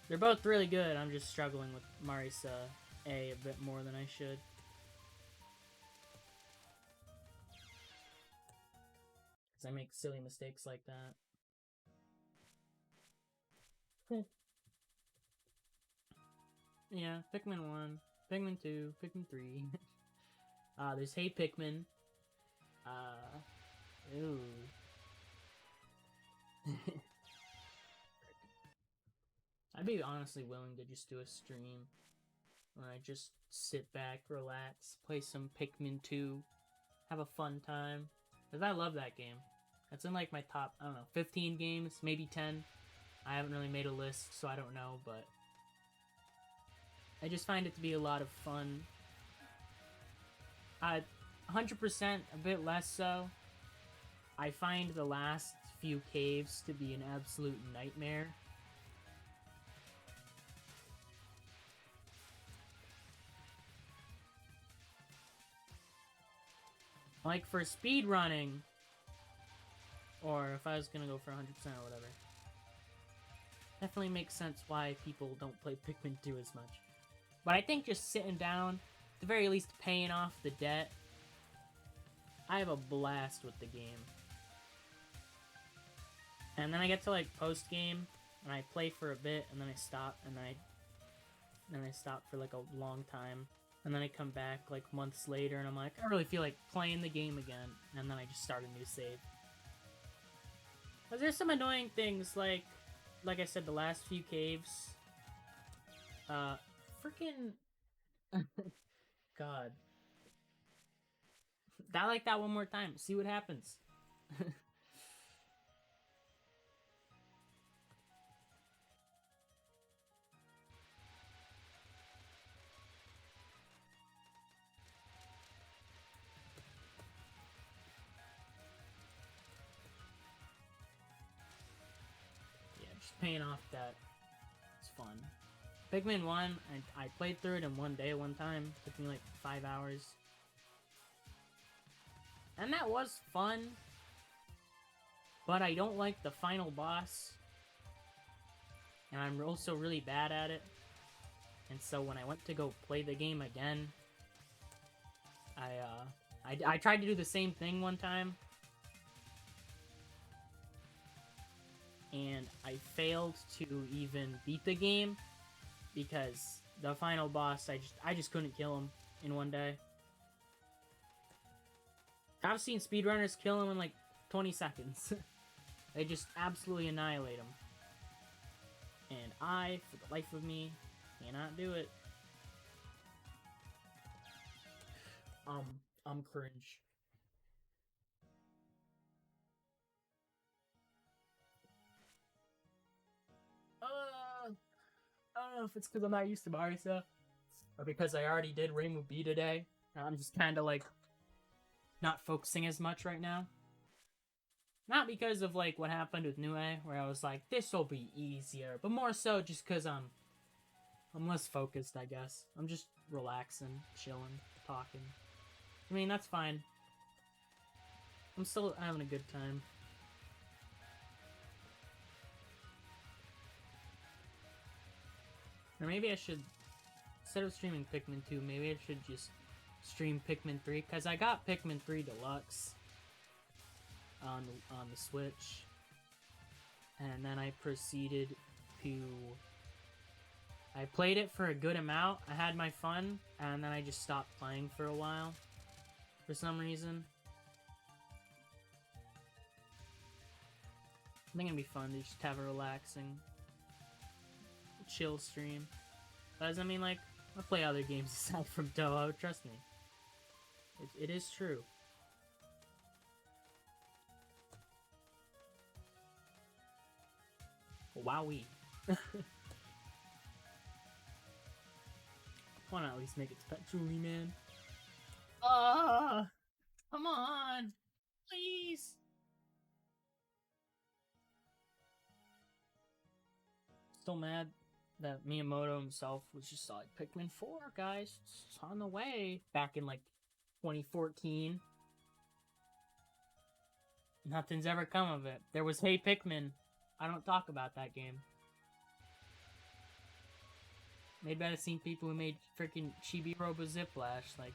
They're both really good. I'm just struggling with Marisa A bit more than I should. Because I make silly mistakes like that. Yeah, Pikmin 1, Pikmin 2, Pikmin 3. There's Hey Pikmin. Ooh. I'd be honestly willing to just do a stream where I just sit back, relax, play some Pikmin 2, have a fun time. Because I love that game. That's in like my top, I don't know, 15 games, maybe 10. I haven't really made a list, so I don't know, but I just find it to be a lot of fun. 100%, a bit less so. I find the last few caves to be an absolute nightmare. Like for speedrunning, or if I was gonna go for 100% or whatever, definitely makes sense why people don't play Pikmin 2 as much. But I think just sitting down, at the very least paying off the debt, I have a blast with the game. And then I get to like post-game, and I play for a bit, and then I stop, and then I stop for like a long time. And then I come back like months later, and I'm like, I really feel like playing the game again. And then I just start a new save. But there's some annoying things, like I said, the last few caves. Freaking... God. I like that one more time. See what happens. Just paying off debt. It's fun. Pikmin 1, I played through it in one day one time. It took me like 5 hours. And that was fun. But I don't like the final boss. And I'm also really bad at it. And so when I went to go play the game again, I tried to do the same thing one time. And I failed to even beat the game because the final boss, I just couldn't kill him in one day. I've seen speedrunners kill him in like 20 seconds. They just absolutely annihilate him. And I, for the life of me, cannot do it. I'm cringe. I don't know if it's because I'm not used to Marisa, or because I already did Reimu B today. I'm just kind of like not focusing as much right now. Not because of like what happened with Nue, where I was like, this will be easier, but more so just because I'm less focused, I guess. I'm just relaxing, chilling, talking. I mean, that's fine. I'm still having a good time. Or maybe I should, instead of streaming Pikmin 2, maybe I should just stream Pikmin 3, because I got Pikmin 3 Deluxe on the Switch. And then I proceeded to... I played it for a good amount, I had my fun, and then I just stopped playing for a while. For some reason. I think it'd be fun to just have a relaxing, chill stream. But doesn't mean, like, I play other games aside from Toho, trust me. It is true. Wowee. Why not at least make it to Pet Julie, man? Come on! Please! Still mad that Miyamoto himself was just like, Pikmin 4, guys, it's on the way. Back in, like, 2014. Nothing's ever come of it. There was Hey Pikmin. I don't talk about that game. Made by the same people who made freaking Chibi Robo Ziplash, like...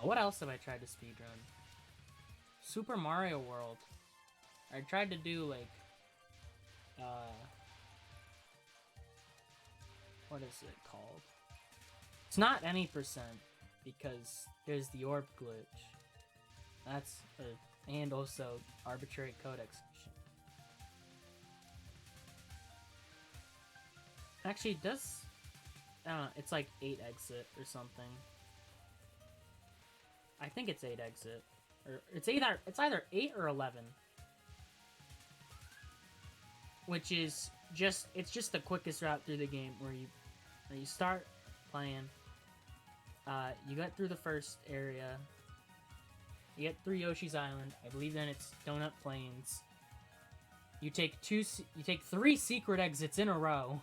What else have I tried to speedrun? Super Mario World. I tried to do, like... what is it called? It's not any percent, because there's the orb glitch. That's and also arbitrary code execution. Actually, it does... I don't know, it's like 8 exit or something. I think it's 8 exit. Or it's either 8 or 11. Which is just... It's just the quickest route through the game where you start playing. You get through the first area. You get through Yoshi's Island. I believe then it's Donut Plains. You take 3 secret exits in a row.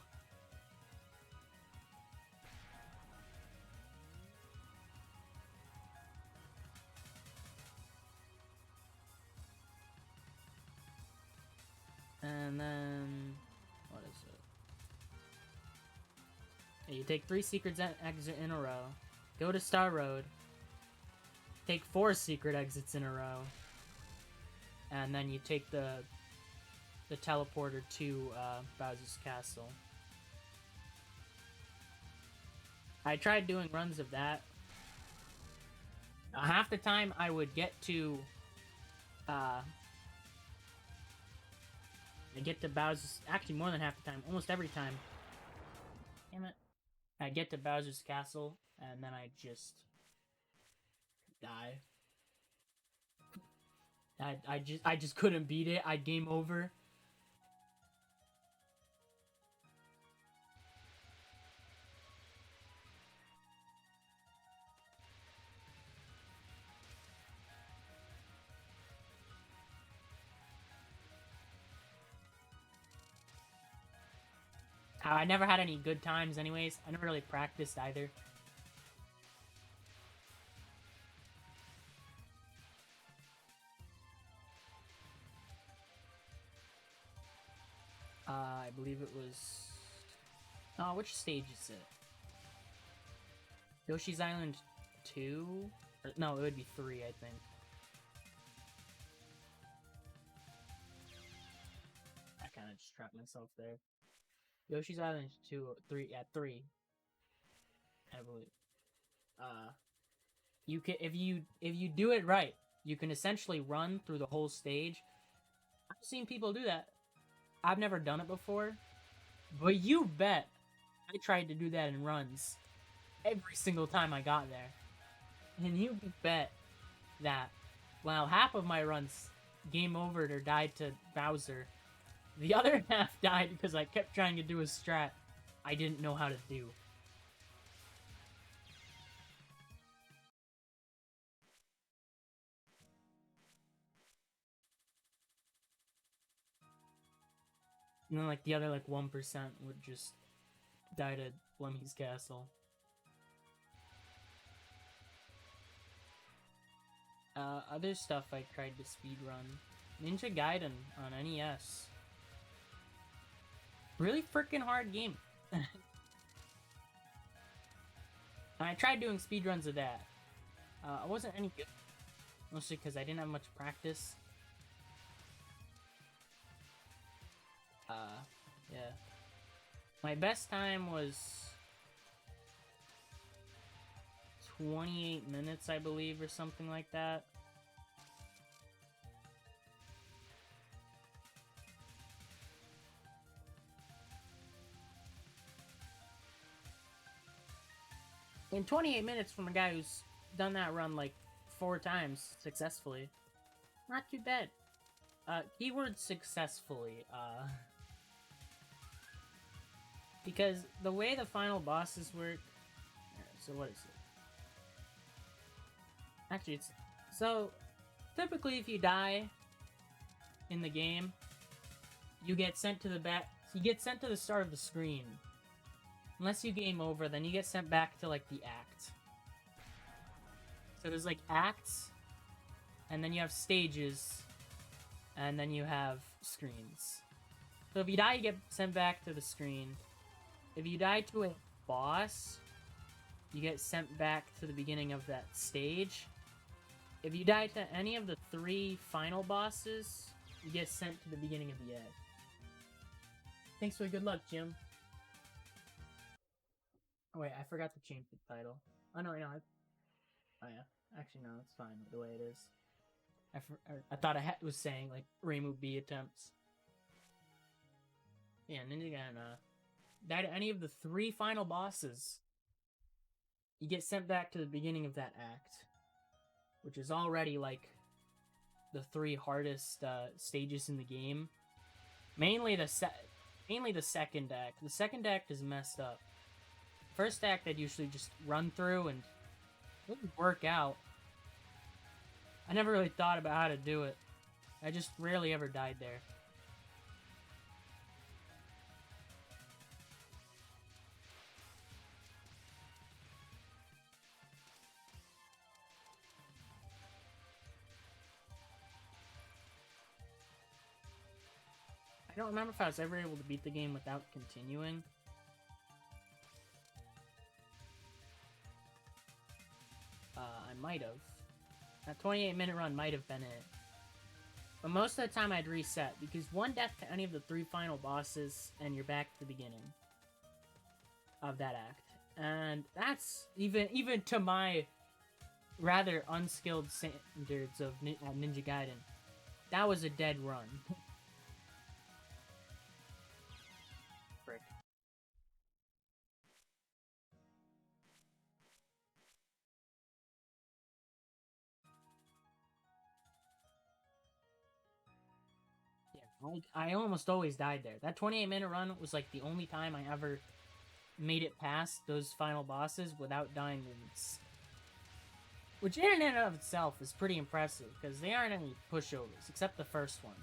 And then... What is it? You take 3 secret exits in a row. Go to Star Road. Take 4 secret exits in a row. And then you take the teleporter to Bowser's Castle. I tried doing runs of that. Half the time I would get to... I get to Bowser's... Actually, more than half the time. Almost every time. Damn it. I get to Bowser's Castle, and then I just... die. I just couldn't beat it. I'd game over. I never had any good times anyways. I never really practiced either. I believe it was... Oh, which stage is it? Yoshi's Island 2? Or, no, it would be 3, I think. I kind of just trapped myself there. Yoshi's Island 2, 3, yeah, 3. I believe. You can, if you do it right, you can essentially run through the whole stage. I've seen people do that. I've never done it before, but you bet I tried to do that in runs every single time I got there. And you bet that while half of my runs game overed or died to Bowser, the other half died because I kept trying to do a strat I didn't know how to do. And then like the other like 1% would just die to Lemmy's castle. Other stuff I tried to speedrun. Ninja Gaiden on NES. Really freaking hard game. I tried doing speedruns of that. I wasn't any good. Mostly because I didn't have much practice. Yeah. My best time was 28 minutes, I believe, or something like that. In 28 minutes from a guy who's done that run like 4 times successfully. Not too bad. Keyword successfully, because the way the final bosses work... So what is it? Actually, it's... So, typically if you die in the game, you get sent to the back... You get sent to the start of the screen. Unless you game over, then you get sent back to, like, the act. So there's, like, acts, and then you have stages, and then you have screens. So if you die, you get sent back to the screen. If you die to a boss, you get sent back to the beginning of that stage. If you die to any of the 3 final bosses, you get sent to the beginning of the egg. Thanks for good luck, Jim. Oh wait, I forgot to change the title. Oh no, oh yeah. Actually, no, it's fine the way it is. I thought I was saying, like, Reimu B attempts. Yeah, Ninja Gaiden, die to any of the 3 final bosses, you get sent back to the beginning of that act. Which is already, like, the 3 hardest, stages in the game. Mainly the second act. The second act is messed up. First act I'd usually just run through and it would work out. I never really thought about how to do it. I just rarely ever died there. I don't remember if I was ever able to beat the game without continuing. I might have. That 28-minute run might have been it. But most of the time I'd reset, because 1 death to any of the 3 final bosses, and you're back to the beginning of that act. And that's, even to my rather unskilled standards of Ninja Gaiden, that was a dead run. Frick. I almost always died there. That 28-minute run was like the only time I ever made it past those final bosses without dying once. Which in and of itself is pretty impressive, because they aren't any pushovers, except the first one.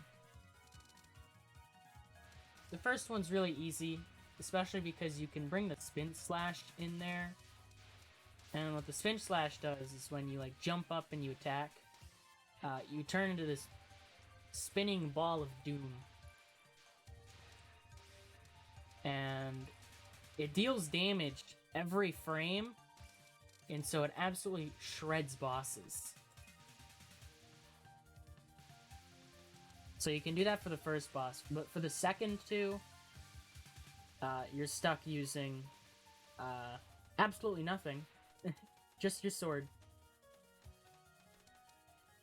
The first one's really easy. especially because you can bring the spin slash in there. And what the spin slash does is when you like jump up and you attack, you turn into this spinning ball of doom. And it deals damage every frame, and so it absolutely shreds bosses. So you can do that for the first boss, but for the second two, you're stuck using absolutely nothing. Just your sword.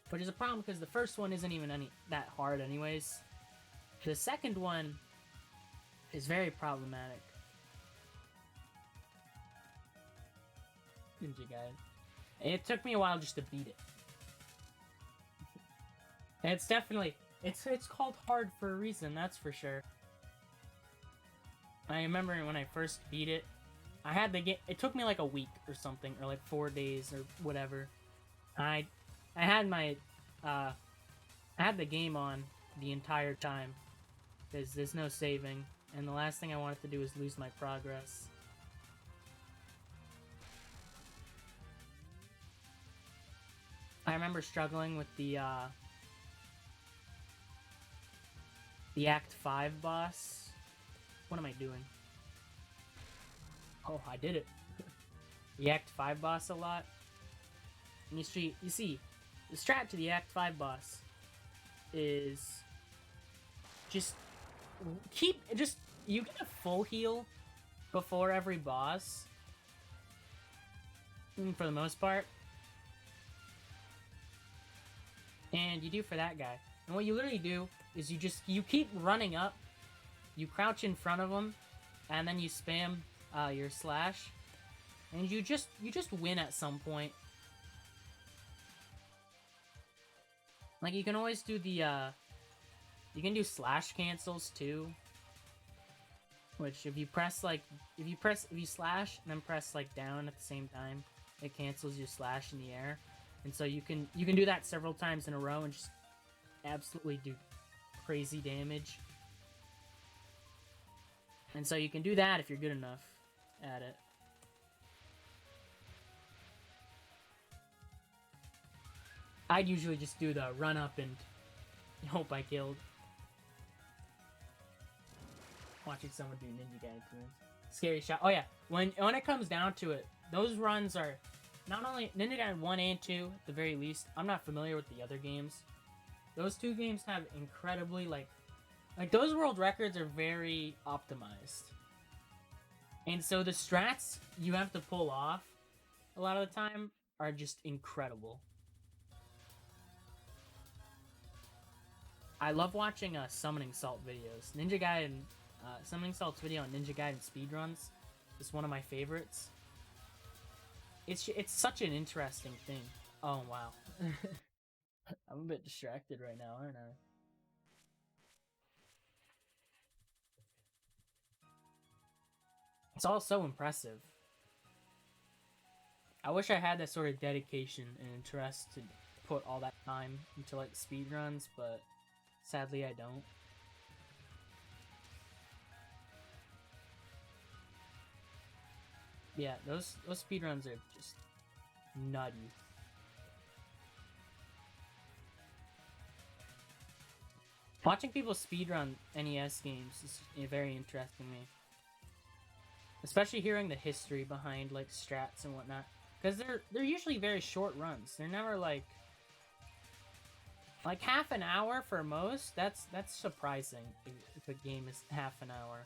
Which is a problem because the first one isn't even that hard anyways. The second one is very problematic. Ninja guy. It took me a while just to beat it. And it's definitely it's called hard for a reason, that's for sure. I remember when I first beat it, I had the game. It took me like a week or something, or like 4 days or whatever. I had my I had the game on the entire time because there's no saving, and the last thing I wanted to do was lose my progress. I remember struggling with the Act 5 boss. What am I doing? Oh, I did it. The Act 5 boss a lot. And you see, the strat to the Act 5 boss is you get a full heal before every boss, for the most part. And you do for that guy. And what you literally do is you keep running up, you crouch in front of him, and then you spam your slash, and you just win at some point. Like, you can always do the you can do slash cancels too, which if you slash and then press like down at the same time, it cancels your slash in the air. And so you can do that several times in a row and just absolutely do crazy damage. And so you can do that if you're good enough at it. I'd usually just do the run up and hope I killed. Watching someone do Ninja Gaiden tunes. Scary shot. Oh yeah, when it comes down to it, those runs are not only Ninja Gaiden 1 and 2 at the very least. I'm not familiar with the other games. Those two games have incredibly like those world records are very optimized. And so the strats you have to pull off a lot of the time are just incredible. I love watching Summoning Salt videos. Ninja Gaiden, Summoning Salt's video on Ninja Gaiden speedruns is one of my favorites. It's such an interesting thing. Oh, wow. I'm a bit distracted right now, aren't I? It's all so impressive. I wish I had that sort of dedication and interest to put all that time into like speedruns, but sadly I don't. Yeah, those speedruns are just nutty. Watching people speedrun NES games is very interesting to me. Especially hearing the history behind like strats and whatnot. Because they're usually very short runs. They're never like half an hour for most. That's surprising if a game is half an hour.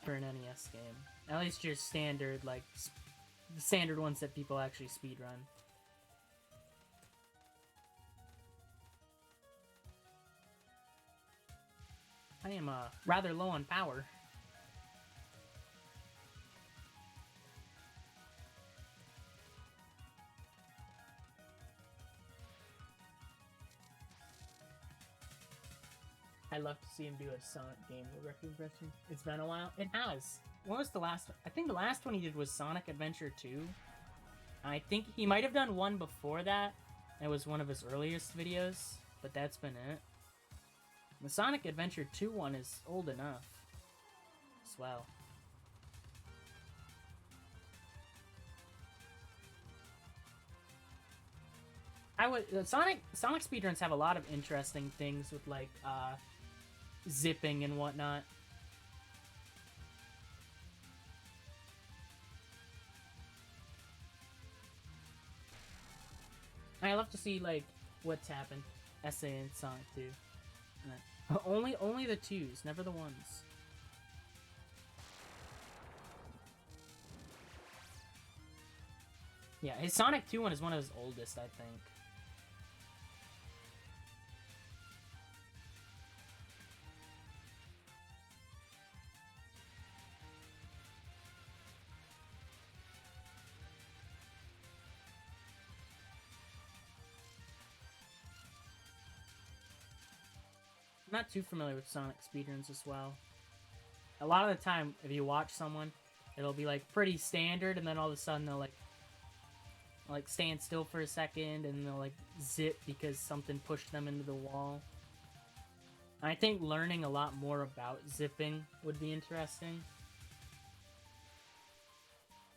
For an NES game. At least your standard, like, the standard ones that people actually speedrun. I am rather low on power. I'd love to see him do a Sonic game record impression. It's been a while. It has. What was the last one? I think the last one he did was Sonic Adventure 2. I think he might have done one before that. It was one of his earliest videos, but that's been it. The Sonic Adventure 2 one is old enough as well. Sonic speedruns have a lot of interesting things with like zipping and whatnot. I love to see like what's happened. SA and Sonic 2. Only the 2s, never the 1s. Yeah, his Sonic 2 one is one of his oldest, I think. I'm not too familiar with Sonic speedruns as well. A lot of the time, if you watch someone, it'll be like pretty standard, and then all of a sudden they'll like stand still for a second, and they'll like zip because something pushed them into the wall. I think learning a lot more about zipping would be interesting.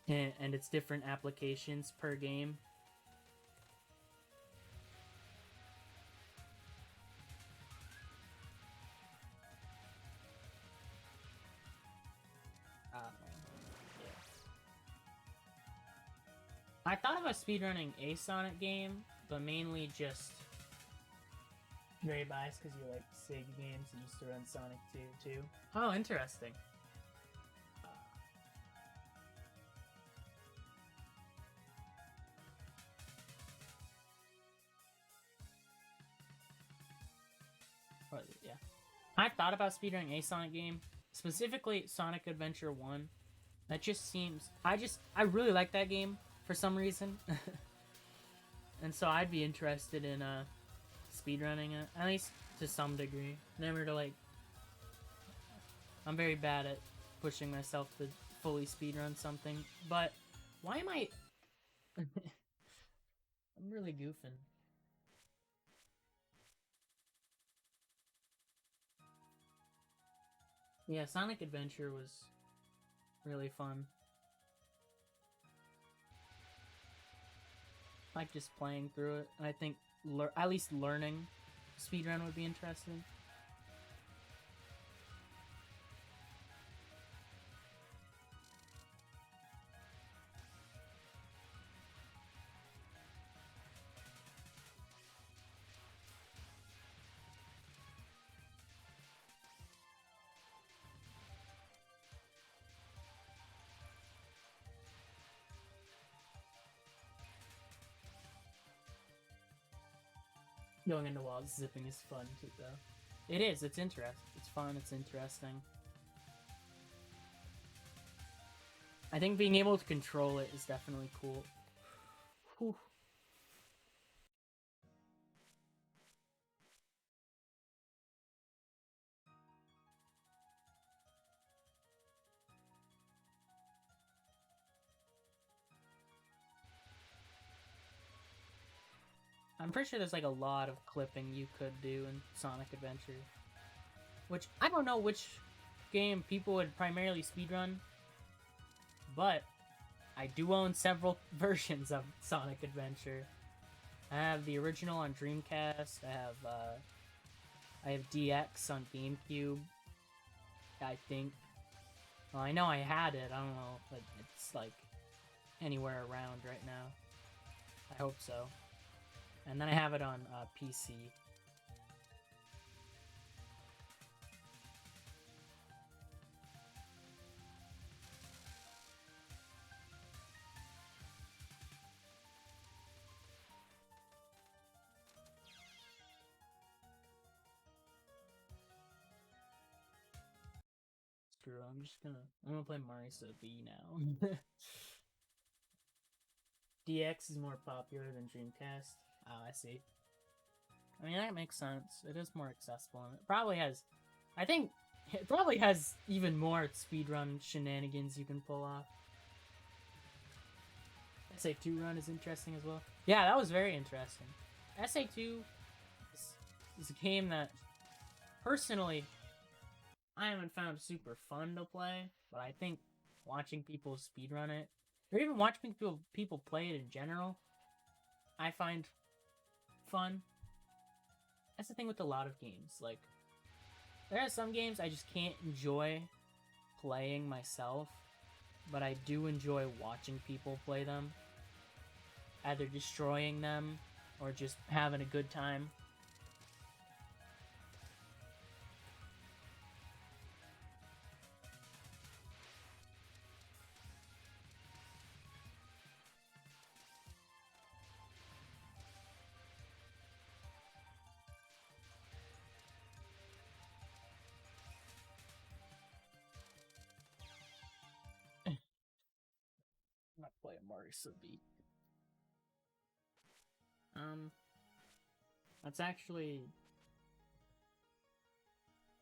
And its different applications per game. I thought about speedrunning a Sonic game, but mainly just very biased because you like Sega games and used to run Sonic 2 too. Oh, interesting. Yeah. I thought about speedrunning a Sonic game, specifically Sonic Adventure 1. That just seems... I really like that game for some reason. And so I'd be interested in speedrunning it, at least to some degree. Never to like... I'm very bad at pushing myself to fully speedrun something, but why am I... I'm really goofing. Yeah, Sonic Adventure was really fun. I like just playing through it. I think at least learning speedrun would be interesting. Going into walls, zipping is fun too, though. It is. It's interesting. It's fun. It's interesting. I think being able to control it is definitely cool. Whew. I'm pretty sure there's like a lot of clipping you could do in Sonic Adventure. Which, I don't know which game people would primarily speedrun, but I do own several versions of Sonic Adventure. I have the original on Dreamcast, I have DX on GameCube, I think. Well, I know I had it, I don't know, but it's like anywhere around right now. I hope so. And then I have it on PC. Screw it, I'm gonna play Marisa V now. DX is more popular than Dreamcast. Oh, I see. I mean, that makes sense. It is more accessible, and it probably has... I think it probably has even more speedrun shenanigans you can pull off. SA2 run is interesting as well. Yeah, that was very interesting. SA2 is a game that personally, I haven't found super fun to play, but I think watching people speedrun it, or even watching people play it in general, I find fun. That's the thing with a lot of games. Like, there are some games I just can't enjoy playing myself, but I do enjoy watching people play them, either destroying them or just having a good time. I'm not playing Marisa beat. Let's actually...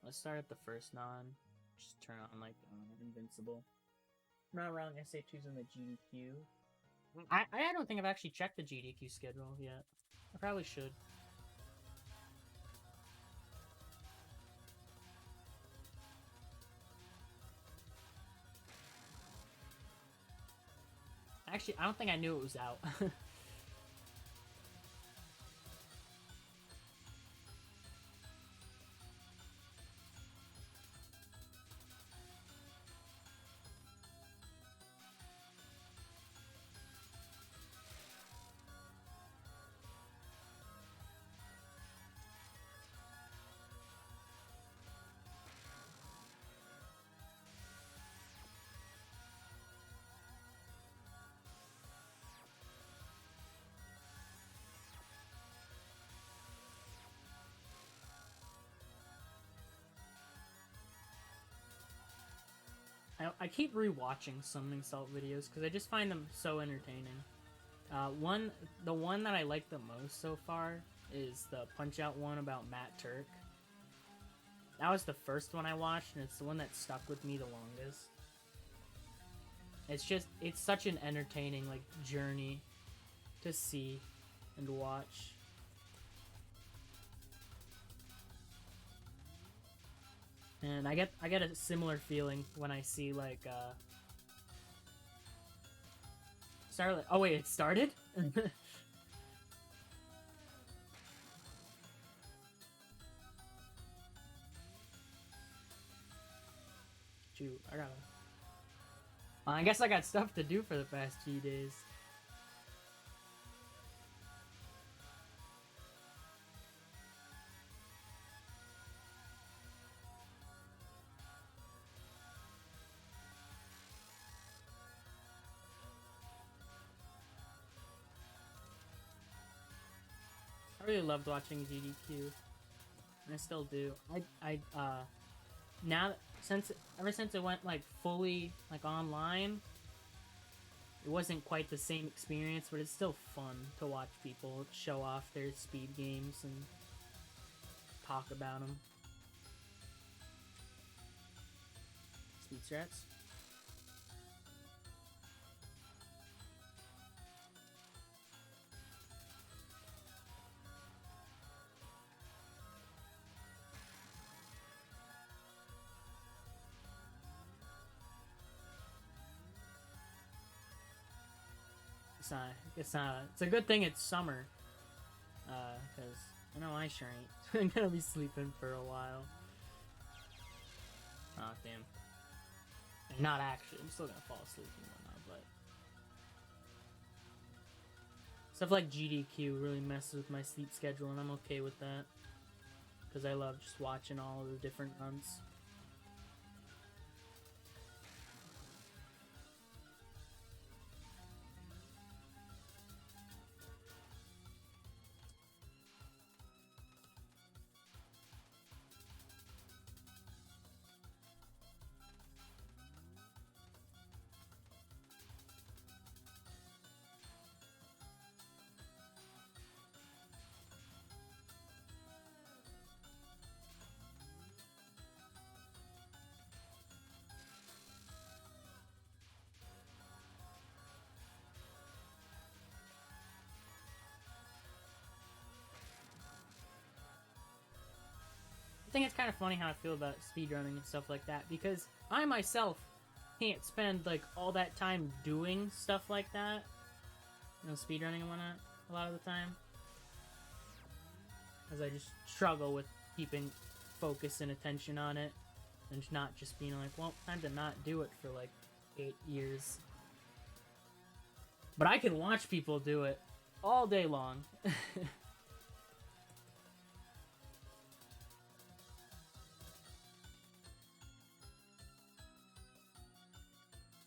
Let's start at the first non. Just turn on, like, Invincible. I'm not wrong, SA2's in the GDQ. I don't think I've actually checked the GDQ schedule yet. I probably should. Actually, I don't think I knew it was out. I keep rewatching Summoning Salt videos because I just find them so entertaining. The one that I like the most so far is the Punch-Out one about Matt Turk. That was the first one I watched, and it's the one that stuck with me the longest. It's such an entertaining, like, journey to see and watch. And I get a similar feeling when I see, like, Starlight. Oh wait, it started? Shoot, I guess I got stuff to do for the past few days. I really loved watching GDQ. I still do. Now ever since it went like fully like online, it wasn't quite the same experience, but it's still fun to watch people show off their speed games and talk about them. Speed strats. It's a good thing it's summer, because I know I sure ain't. I'm gonna be sleeping for a while. Oh damn. Not actually. I'm still gonna fall asleep and whatnot, but stuff like GDQ really messes with my sleep schedule, and I'm okay with that because I love just watching all of the different runs. think it's kind of funny how I feel about speedrunning and stuff like that, because I myself can't spend like all that time doing stuff like that, you know, speedrunning and whatnot, a lot of the time, as I just struggle with keeping focus and attention on it, and not just being like, well, time to not do it for like 8 years. But I can watch people do it all day long.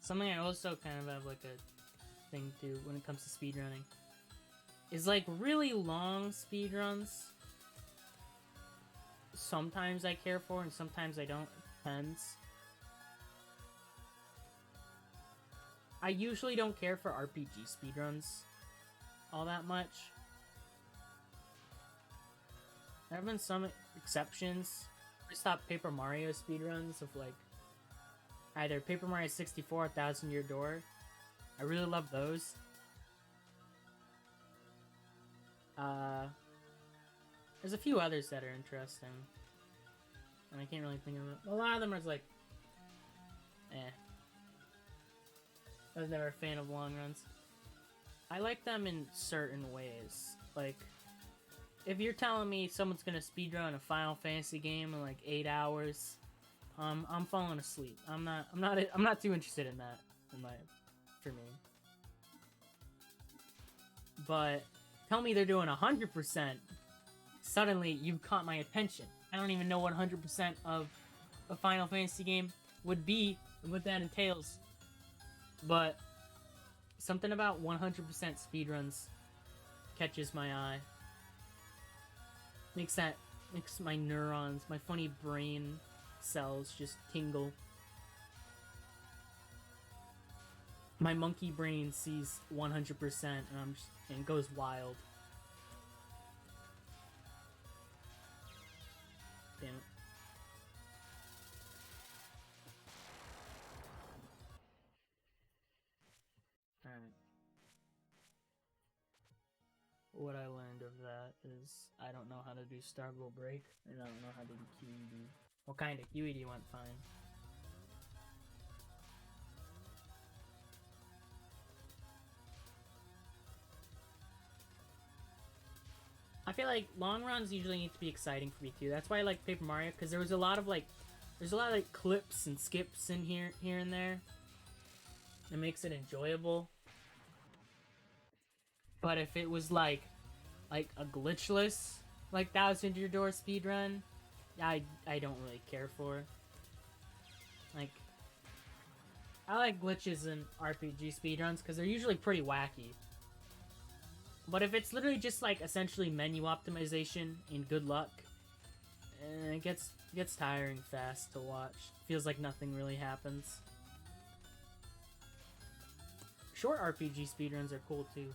Something I also kind of have like a thing to when it comes to speedrunning is like really long speedruns. Sometimes I care for and sometimes I don't. It depends. I usually don't care for RPG speedruns all that much. There have been some exceptions. I stopped Paper Mario speedruns of like either Paper Mario 64 or 1000 Year Door. I really love those. There's a few others that are interesting, and I can't really think of it. A lot of them are like, I was never a fan of long runs. I like them in certain ways. Like, if you're telling me someone's gonna speedrun a Final Fantasy game in like 8 hours, I'm falling asleep. I'm not too interested in that. For me. But tell me they're doing 100%. Suddenly, you've caught my attention. I don't even know what 100% of a Final Fantasy game would be and what that entails. But something about 100% speedruns catches my eye. Makes my neurons, my funny brain cells just tingle. My monkey brain sees 100% and goes wild. Damn it. Alright. What I learned of that is I don't know how to do Starglow Break, and I don't know how to do QED. What kind of QED went fine? I feel like long runs usually need to be exciting for me too. That's why I like Paper Mario, because there's a lot of like clips and skips in here and there. It makes it enjoyable. But if it was like a glitchless like 1000 Year Door speedrun, I don't really care for. Like, I like glitches in RPG speedruns because they're usually pretty wacky. But if it's literally just like essentially menu optimization and good luck, it gets tiring fast to watch. Feels like nothing really happens. Short RPG speedruns are cool too.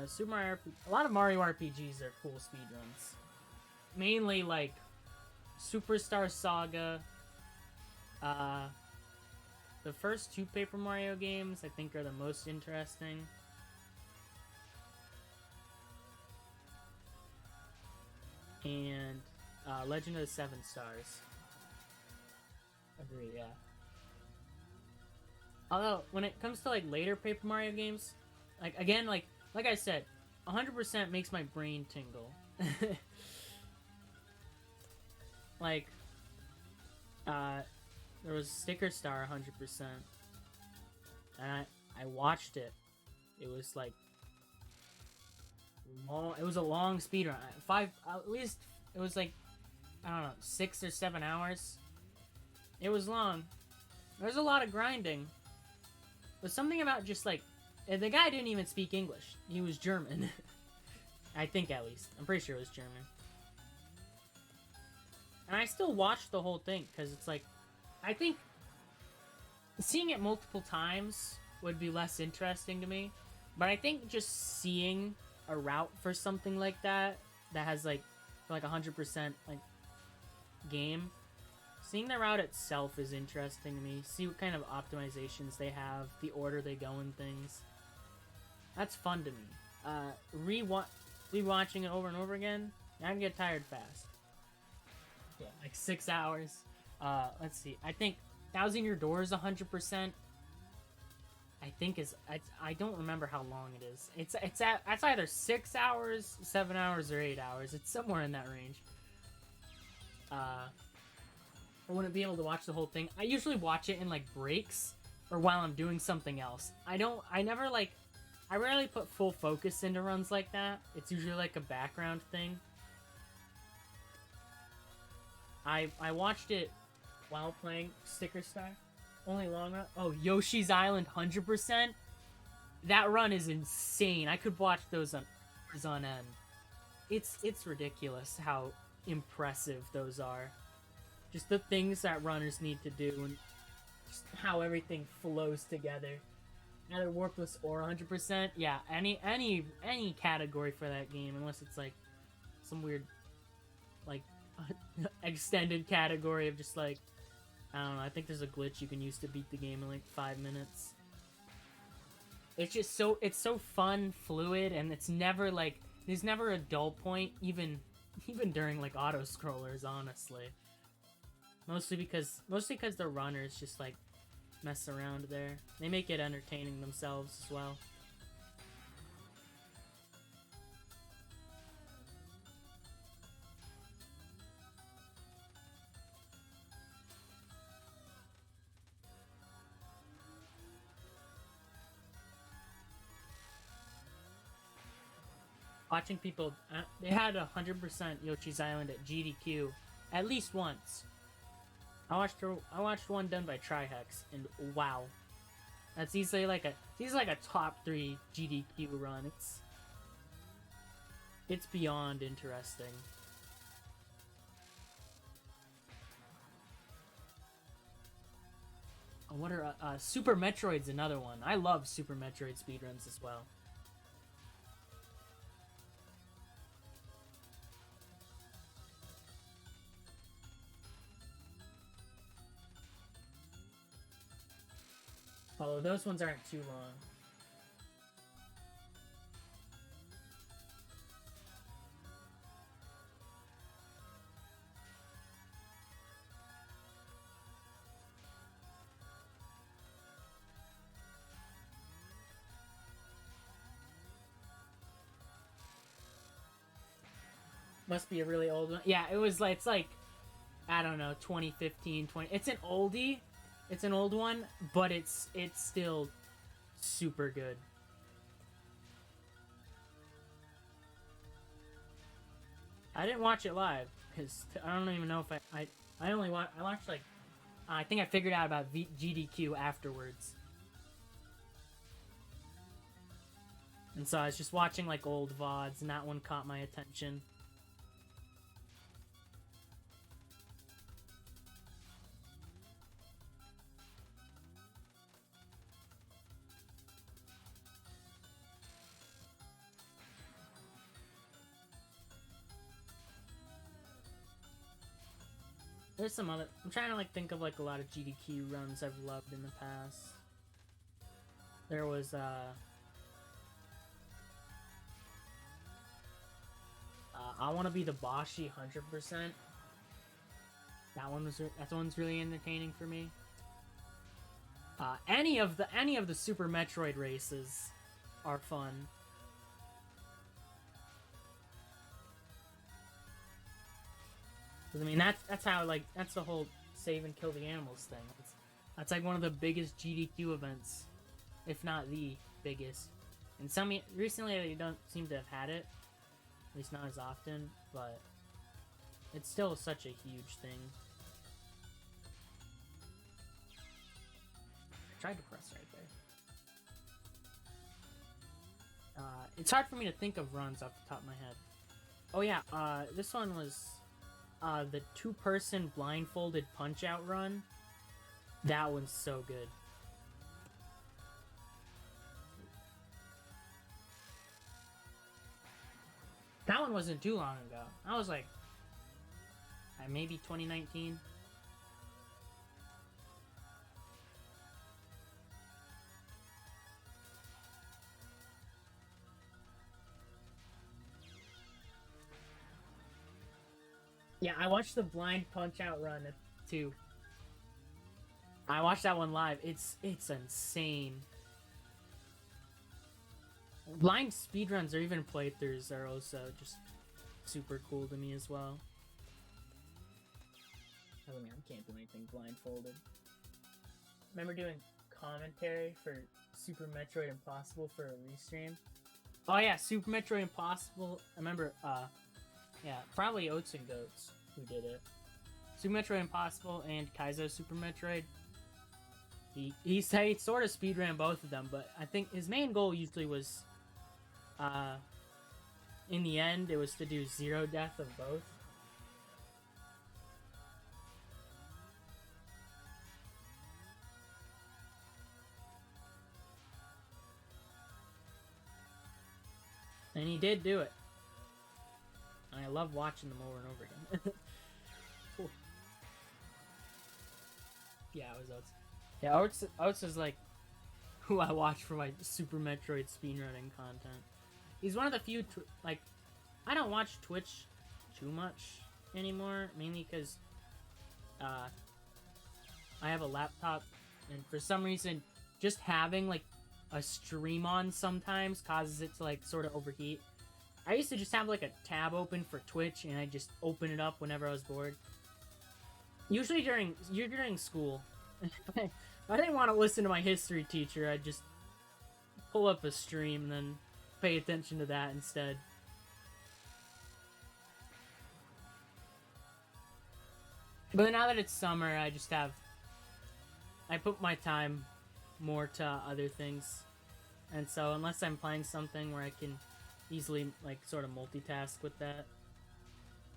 Super Mario a lot of Mario RPGs are cool speedruns. Mainly like Superstar Saga. The first 2 Paper Mario games I think are the most interesting. And Legend of the Seven Stars. Agree, yeah. Although, when it comes to like later Paper Mario games, like again, like I said, 100% makes my brain tingle. Like, there was Sticker Star 100%, and I watched it. It was like long. It was a long speedrun. At least it was like, I don't know, 6 or 7 hours. It was long. There's a lot of grinding. But something about just like, the guy didn't even speak English. He was German. I think, at least. I'm pretty sure it was German. And I still watched the whole thing, because it's like, I think seeing it multiple times would be less interesting to me. But I think just seeing a route for something like that has like 100% like game, seeing the route itself is interesting to me. See what kind of optimizations they have, the order they go in things. That's fun to me. Rewatching it over and over again, I can get tired fast. Yeah, like 6 hours. Let's see. I think Thousand Year Door is 100%. I think I don't remember how long it is. It's either 6 hours, 7 hours, or 8 hours. It's somewhere in that range. I wouldn't be able to watch the whole thing. I usually watch it in like breaks or while I'm doing something else. I rarely put full focus into runs like that. It's usually like a background thing. I watched it while playing Sticker Star. Only long run. Oh, Yoshi's Island 100%. That run is insane. I could watch those on end. It's ridiculous how impressive those are. Just the things that runners need to do and just how everything flows together. Either warpless or 100%. Yeah, any category for that game, unless it's like some weird like extended category of just like, I don't know, I think there's a glitch you can use to beat the game in like 5 minutes. It's just it's so fun, fluid, and it's never like, there's never a dull point, even during like auto scrollers, honestly. Mostly because the runners just like mess around there. They make it entertaining themselves as well. Watching people, they had 100% Yoshi's Island at GDQ at least once. I watched one done by Trihex, and wow, that's easily like a top 3 GDQ run. It's beyond interesting. What are Super Metroid's another one. I love Super Metroid speedruns as well. Although those ones aren't too long. Must be a really old one. Yeah, it's like, I don't know, 2015, 20. It's an oldie. It's an old one, but it's still super good. I didn't watch it live because I don't even know if I watched like, I think I figured out about GDQ afterwards. And so I was just watching like old VODs, and that one caught my attention. There's some other, I'm trying to like think of like a lot of GDQ runs I've loved in the past. There was I Want to Be the Boshi 100%. That one's really entertaining for me. Any of the Super Metroid races are fun. I mean, that's how, like, that's the whole save and kill the animals thing. That's like one of the biggest GDQ events, if not the biggest. And recently they don't seem to have had it, at least not as often, but it's still such a huge thing. I tried to press right there. It's hard for me to think of runs off the top of my head. Oh yeah, this one was the 2-person blindfolded Punch-Out run. That one's so good. That one wasn't too long ago. I was like, maybe 2019. Yeah, I watched the blind punch out run too. I watched that one live. It's insane. Blind speedruns or even playthroughs are also just super cool to me as well. I mean, I can't do anything blindfolded. Remember doing commentary for Super Metroid Impossible for a restream? Oh yeah, Super Metroid Impossible. I remember, yeah, probably Oats and Goats who did it. Super Metroid Impossible and Kaizo Super Metroid. He sort of speedran both of them, but I think his main goal usually was, in the end, it was to do 0 death of both. And he did do it. And I love watching them over and over again. Cool. Yeah, it was Oats. Yeah, Oats is like who I watch for my Super Metroid speedrunning content. He's one of the few, like, I don't watch Twitch too much anymore, mainly because I have a laptop, and for some reason, just having, like, a stream on sometimes causes it to, like, sort of overheat. I used to just have, like, a tab open for Twitch, and I just open it up whenever I was bored. Usually during school. I didn't want to listen to my history teacher, I'd just pull up a stream and then pay attention to that instead. But now that it's summer, I put my time more to other things. And so unless I'm playing something where I can easily, like, sort of multitask with that,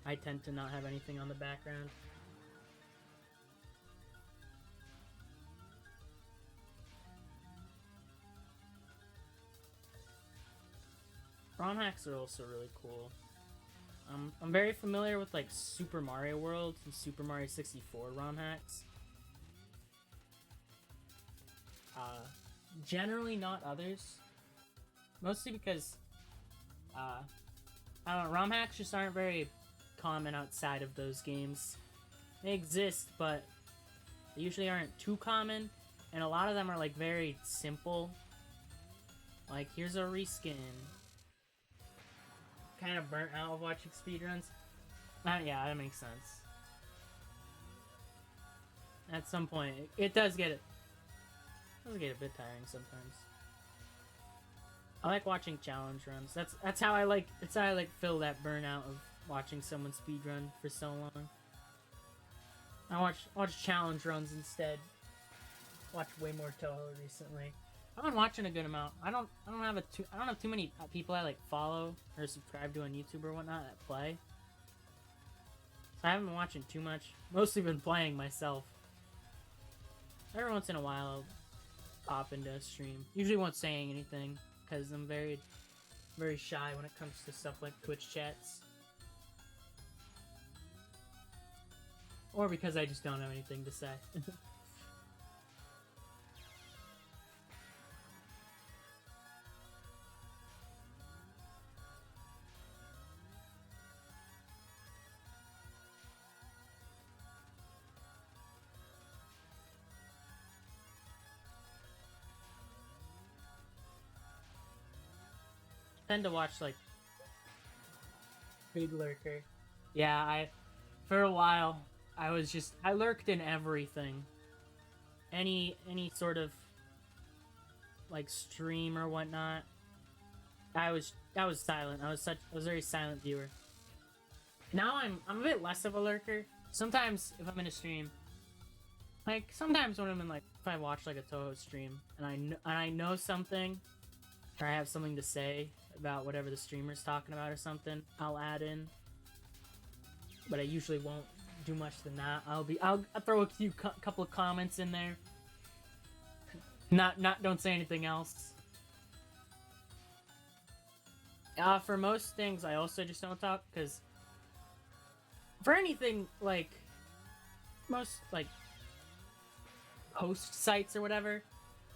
I tend to not have anything on the background. ROM hacks are also really cool. I'm very familiar with, like, Super Mario World and Super Mario 64 ROM hacks. Generally not others. Mostly because, I don't know, ROM hacks just aren't very common outside of those games. They exist, but they usually aren't too common, and a lot of them are, like, very simple. Like, here's a reskin. Kind of burnt out of watching speedruns. Yeah, that makes sense. At some point, it does get a bit tiring sometimes. I like watching challenge runs. That's how I like fill that burnout of watching someone speedrun for so long. I watch challenge runs instead. Watch way more Toho recently. I've been watching a good amount. I don't have too many people I, like, follow or subscribe to on YouTube or whatnot that play. So I haven't been watching too much. Mostly been playing myself. Every once in a while I'll pop into a stream. Usually won't say anything because I'm very, very shy when it comes to stuff like Twitch chats. Or because I just don't have anything to say. Tend to watch, like, Big Lurker. Yeah, for a while I lurked in everything. Any sort of, like, stream or whatnot. I was silent. I was a very silent viewer. Now I'm a bit less of a lurker. Sometimes if I'm in a stream, like, sometimes when I'm in, like, if I watch, like, a Toho stream and I know something, or I have something to say about whatever the streamer's talking about or something, I'll add in. But I usually won't do much than that. I'll throw a couple of comments in there. Don't say anything else. For most things, I also just don't talk, because for anything, like, most, like, host sites or whatever,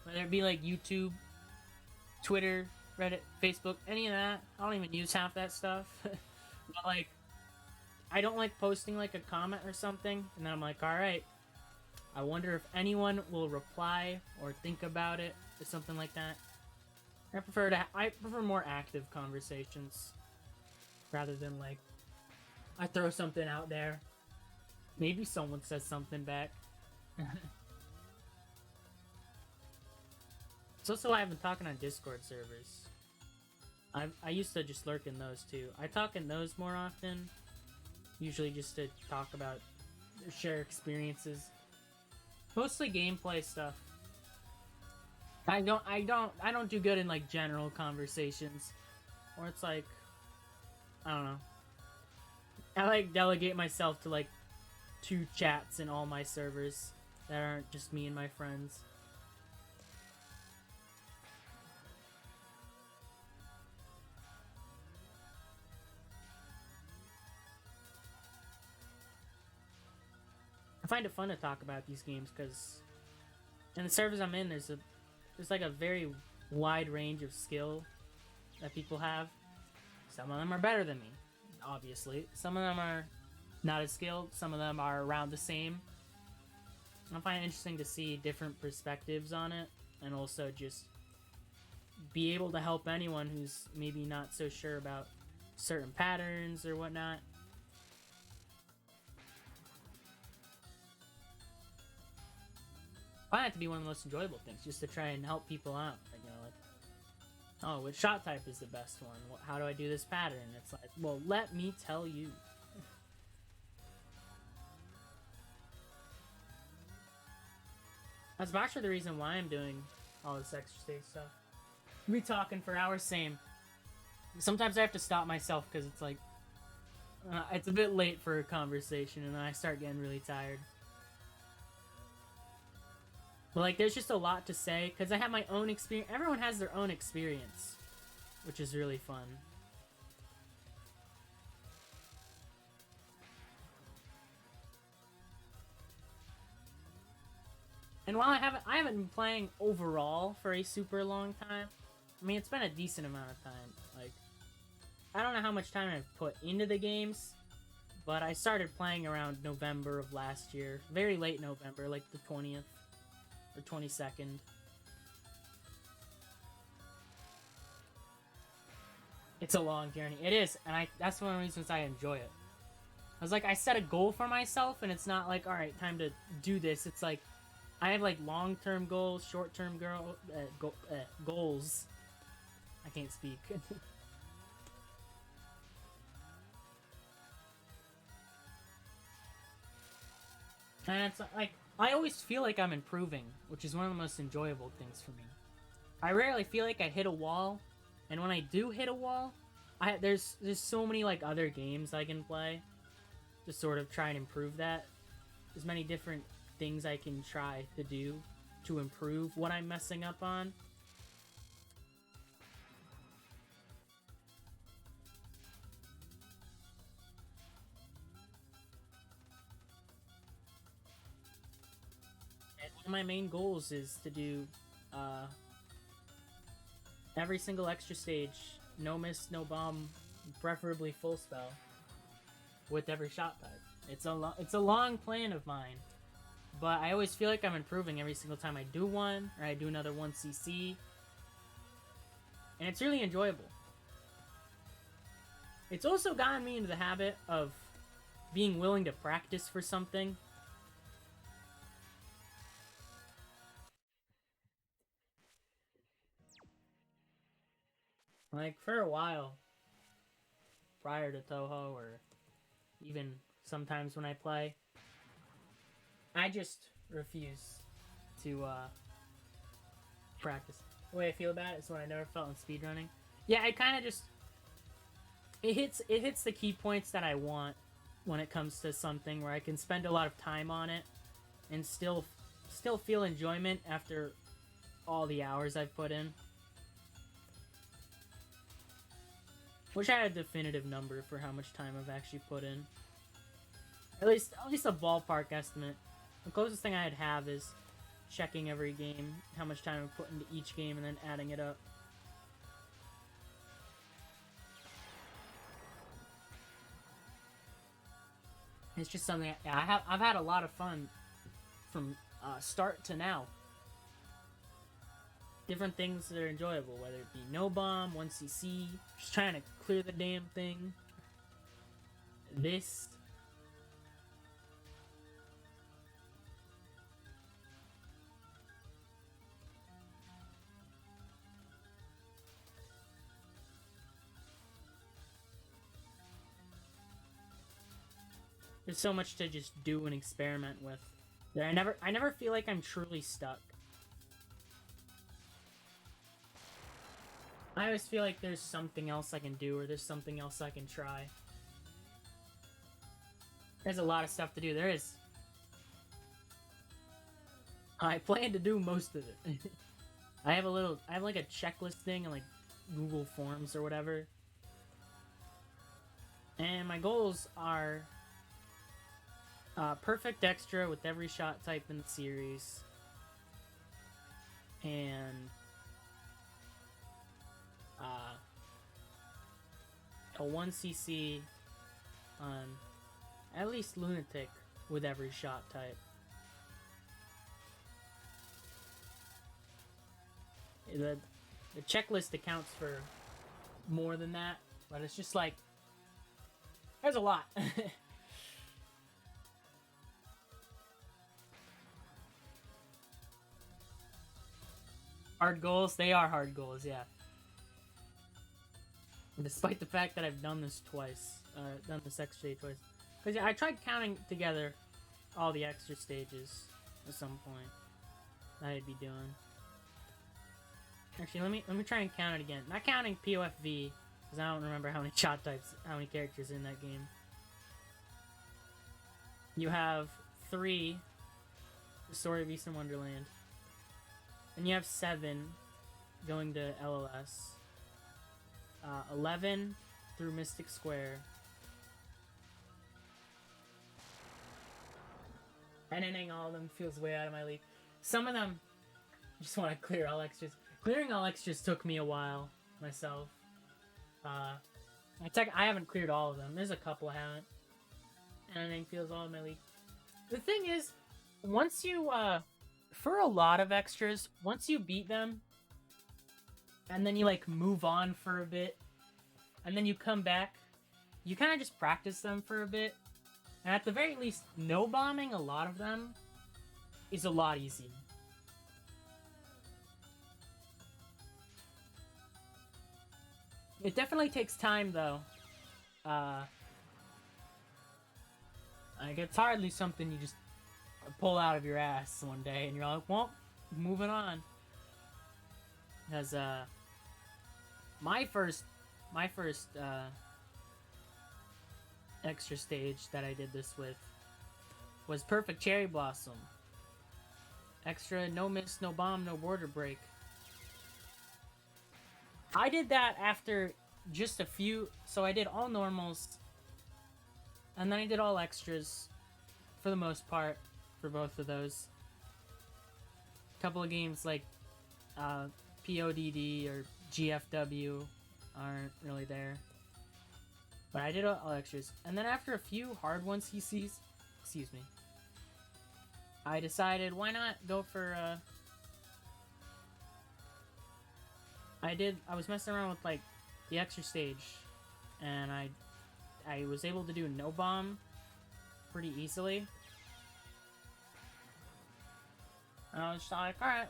whether it be, like, YouTube, Twitter, Reddit, Facebook, any of that, I don't even use half that stuff. But, like, I don't like posting like a comment or something, and then I'm like, all right, I wonder if anyone will reply or think about it or something like that. I prefer more active conversations rather than like I throw something out there. Maybe someone says something back. It's also why I've been talking on Discord servers. I used to just lurk in those too. I talk in those more often, usually just to talk about, share experiences. Mostly gameplay stuff. I don't do good in like general conversations, or it's like, I don't know. I like delegate myself to like 2 chats in all my servers that aren't just me and my friends. I find it fun to talk about these games because in the servers I'm in, there's like a very wide range of skill that people have. Some of them are better than me, obviously. Some of them are not as skilled. Some of them are around the same. I find it interesting to see different perspectives on it, and also just be able to help anyone who's maybe not so sure about certain patterns or whatnot. I find that to be one of the most enjoyable things, just to try and help people out. Like, you know, like, oh, which shot type is the best one? How do I do this pattern? It's like, well, let me tell you. That's actually the reason why I'm doing all this extra stage stuff. We talking for hours, same. Sometimes I have to stop myself because it's like, it's a bit late for a conversation, and then I start getting really tired. But like, there's just a lot to say because I have my own experience. Everyone has their own experience, which is really fun. And while I haven't been playing overall for a super long time. I mean, it's been a decent amount of time. Like, I don't know how much time I've put into the games, but I started playing around November of last year. Very late November, like the 20th or 22nd. It's a long journey. It is, and that's one of the reasons I enjoy it. I was like, I set a goal for myself, and it's not like, all right, time to do this. It's like, I have like long-term goals, short-term goals. I can't speak. And it's like, I always feel like I'm improving, which is one of the most enjoyable things for me. I rarely feel like I hit a wall, and when I do hit a wall, there's so many like other games I can play to sort of try and improve that. There's many different things I can try to do to improve what I'm messing up on. And one of my main goals is to do every single extra stage, no miss, no bomb, preferably full spell, with every shot type. It's a long plan of mine, but I always feel like I'm improving every single time I do one, or I do another 1cc, and it's really enjoyable. It's also gotten me into the habit of being willing to practice for something. Like, for a while, prior to Toho, or even sometimes when I play, I just refuse to practice. The way I feel about it is what I never felt in speedrunning. Yeah, I kind of just... It hits the key points that I want when it comes to something where I can spend a lot of time on it and still feel enjoyment after all the hours I've put in. Wish I had a definitive number for how much time I've actually put in. At least a ballpark estimate. The closest thing I'd have is checking every game, how much time I've put into each game, and then adding it up. It's just something I've had a lot of fun from start to now. Different things that are enjoyable, whether it be no bomb, 1cc, just trying to clear the damn thing. This. There's so much to just do and experiment with. That I never feel like I'm truly stuck. I always feel like there's something else I can do, or there's something else I can try. There's a lot of stuff to do. There is. I plan to do most of it. I have like a checklist thing on like Google Forms or whatever. And my goals are perfect extra with every shot type in the series. And a 1cc on at least Lunatic with every shot type. The checklist accounts for more than that, but it's just like there's a lot. Hard goals? They are hard goals, yeah. Despite the fact that I've done this twice, done this extra stage twice. Because yeah, I tried counting together all the extra stages at some point that I'd be doing. Actually, let me try and count it again. Not counting POFV, because I don't remember how many shot types, how many characters in that game. You have 3, The Story of East and Wonderland. And you have 7 going to LLS. 11 through Mystic Square. NNing all of them feels way out of my league. Some of them just want to clear all extras. Clearing all extras took me a while myself. I haven't cleared all of them. There's a couple I haven't. NNing feels all in my league. The thing is, once you for a lot of extras, once you beat them, and then you like move on for a bit, and then you come back, you kind of just practice them for a bit, and at the very least, no bombing a lot of them is a lot easier. It definitely takes time though. Like it's hardly something you just pull out of your ass one day and you're like, well, moving on. Because my first extra stage that I did this with was Perfect Cherry Blossom. Extra, no miss, no bomb, no border break. I did that after just a few, so I did all normals, and then I did all extras for the most part for both of those. A couple of games like PODD or GFW aren't really there. But I did all extras. And then after a few hard 1ccs, excuse me, I decided why not go for I was messing around with like the extra stage, and I was able to do no bomb pretty easily. And I was just like, alright,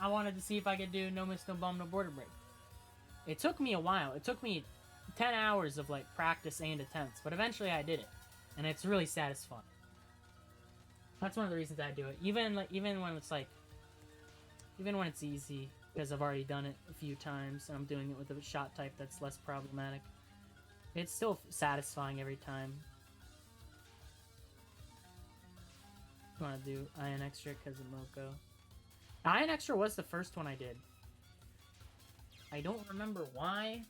I wanted to see if I could do no miss, no bomb, no border break. It took me a while. It took me 10 hours of like practice and attempts, but eventually I did it, and it's really satisfying. That's one of the reasons I do it. Even when it's easy, because I've already done it a few times, and I'm doing it with a shot type that's less problematic. It's still satisfying every time. I want to do Ion Extra because of Moko. Ion Extra was the first one I did. I don't remember why.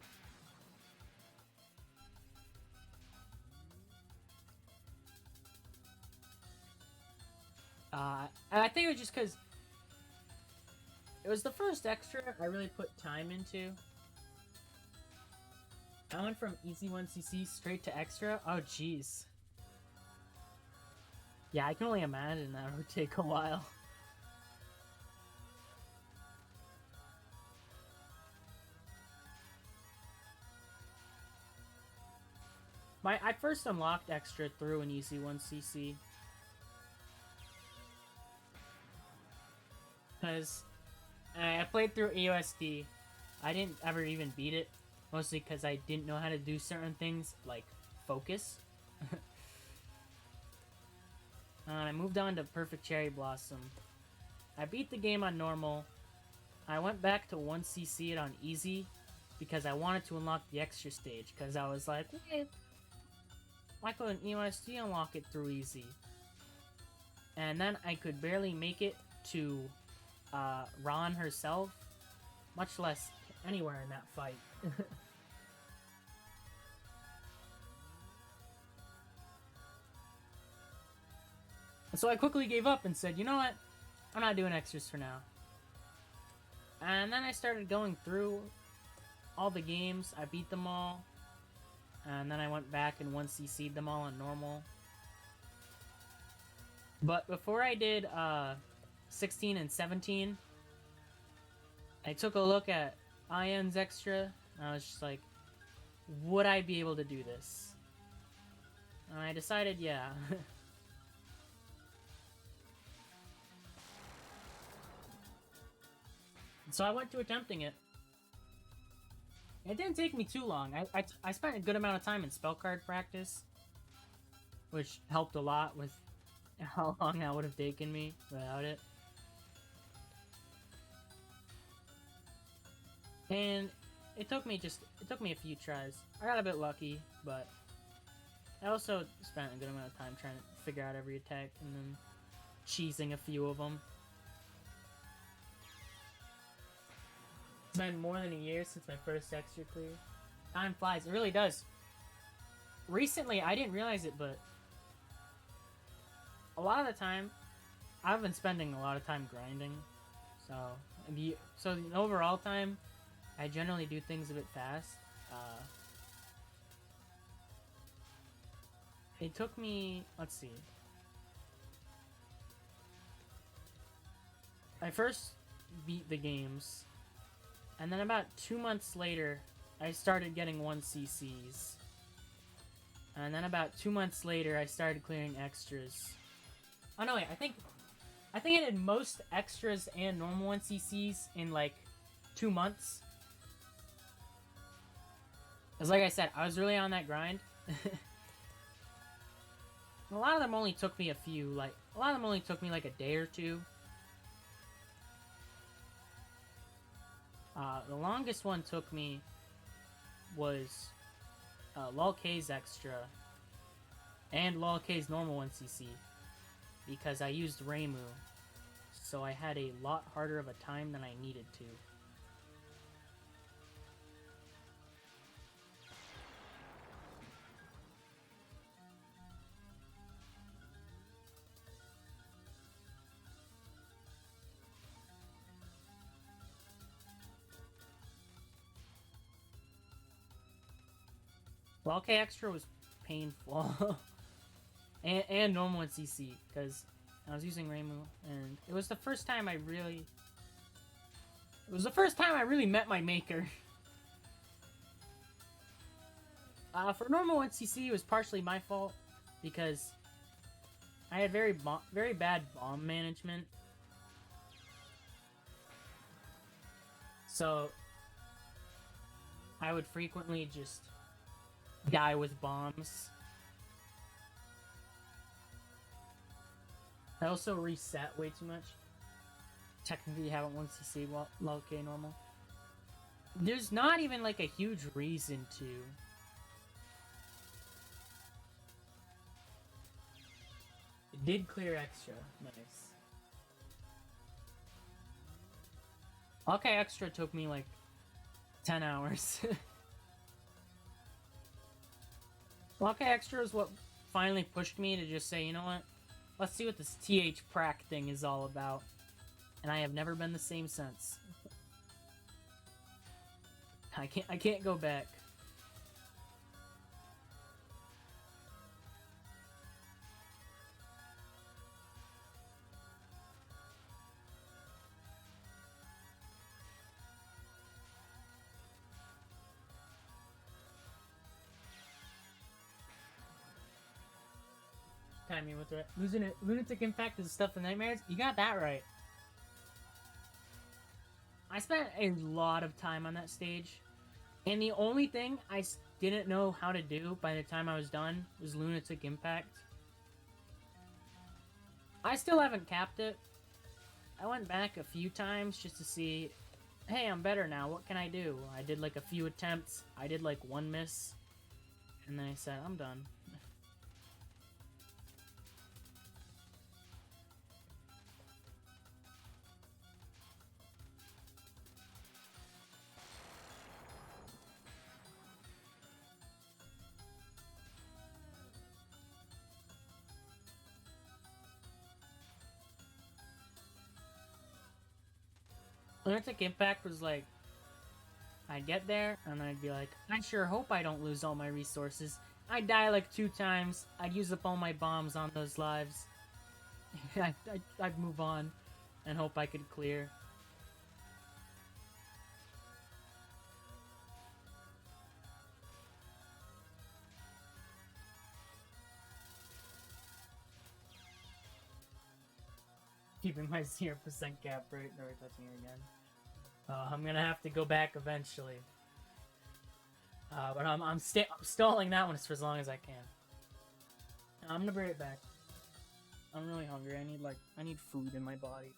I think it was just because it was the first extra I really put time into. I went from easy 1cc straight to extra. Oh, jeez. Yeah, I can only imagine that would take a while. I first unlocked extra through an easy 1cc. Because I played through EoSD. I didn't ever even beat it. Mostly because I didn't know how to do certain things, like focus. And I moved on to Perfect Cherry Blossom. I beat the game on normal. I went back to 1cc it on easy because I wanted to unlock the extra stage. Because I was like, wait, why couldn't EoSD unlock it through easy? And then I could barely make it to Ron herself, much less anywhere in that fight. So I quickly gave up and said, you know what? I'm not doing extras for now. And then I started going through all the games. I beat them all. And then I went back and 1cc'd them all on normal. But before I did 16 and 17, I took a look at Ian's extra. And I was just like, would I be able to do this? And I decided, yeah. So I went to attempting it. It didn't take me too long. I spent a good amount of time in spell card practice, which helped a lot with how long that would have taken me without it. And it took me a few tries. I got a bit lucky, but I also spent a good amount of time trying to figure out every attack and then cheesing a few of them. It's been more than a year since my first extra clear. Time flies. It really does. Recently, I didn't realize it, but a lot of the time, I've been spending a lot of time grinding. So the overall time, I generally do things a bit fast. It took me, let's see. I first beat the games. And then about 2 months later, I started getting 1cc's. And then about 2 months later, I started clearing extras. Oh no, wait, I think I did most extras and normal 1cc's in like 2 months. Because like I said, I was really on that grind. A lot of them only took me like a day or two. The longest one took me was Lol K's extra and Lol K's normal 1cc because I used Reimu, so I had a lot harder of a time than I needed to. Lol K extra was painful. and normal 1cc because I was using Reimu, and it was the first time I really met my maker. For normal 1cc, it was partially my fault because I had very bad bomb management. So I would frequently just die with bombs. I also reset way too much. Technically, you haven't 1cc Lol K normal. There's not even like a huge reason to. It did clear extra. Nice. Lol K extra took me like 10 hours. Lol K extra is what finally pushed me to just say, you know what? Let's see what this TH prac thing is all about. And I have never been the same since. I can't go back. timing with it. Losing it. Lunatic Impact is stuff in nightmares. You got that right. I spent a lot of time on that stage, and the only thing I didn't know how to do by the time I was done was Lunatic Impact. I still haven't capped it. I went back a few times just to see, hey, I'm better now, what can I do? I did like a few attempts, I did like one miss, and then I said, I'm done. Lunatic Impact was like, I'd get there, and I'd be like, I sure hope I don't lose all my resources. I'd die like 2 times, I'd use up all my bombs on those lives. I'd move on, and hope I could clear. Keeping my 0% cap right, never touching it again. I'm gonna have to go back eventually. But I'm stalling that one for as long as I can. I'm gonna bring it back. I'm really hungry. I need food in my body.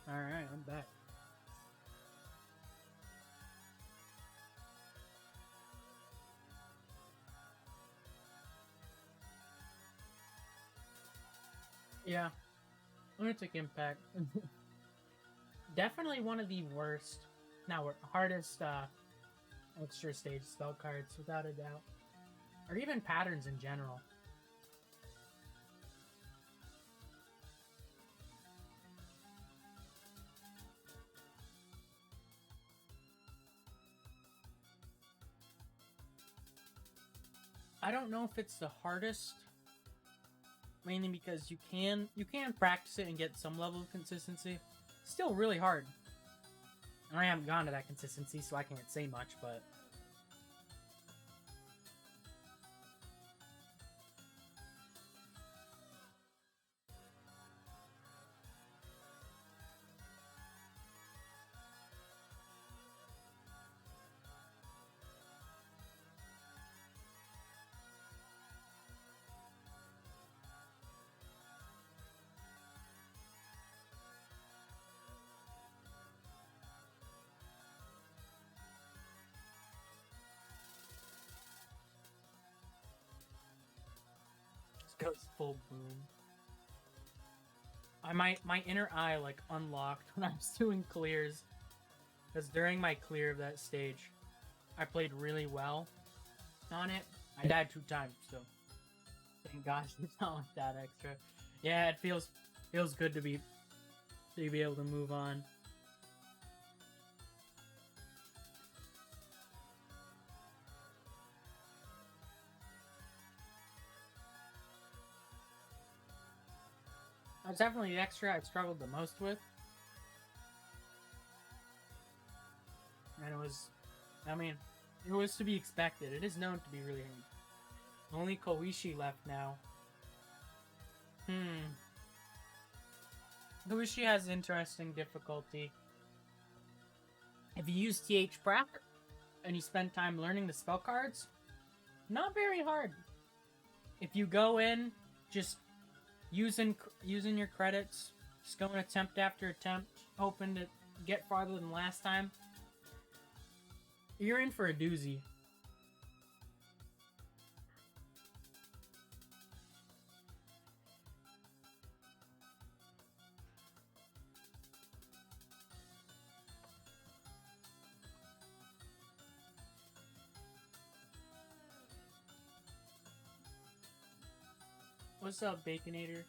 Alright, I'm back. Yeah. Lunatic Impact. Definitely one of the worst, hardest extra stage spell cards, without a doubt. Or even patterns in general. I don't know if it's the hardest, mainly because you can practice it and get some level of consistency. It's still really hard. And I haven't gone to that consistency, so I can't say much, but goes full boom. My inner eye like unlocked when I was doing clears, because during my clear of that stage, I played really well on it. I died 2 times, so thank gosh it's not like that extra. Yeah, it feels good to be able to move on. That's definitely the extra I struggled the most with. And it was, I mean, it was to be expected. It is known to be really hard. Only Koishi left now. Koishi has interesting difficulty. If you use TH Prac and you spend time learning the spell cards, not very hard. If you go in, just using your credits, just going attempt after attempt, hoping to get farther than last time, you're in for a doozy. What's up, Baconator?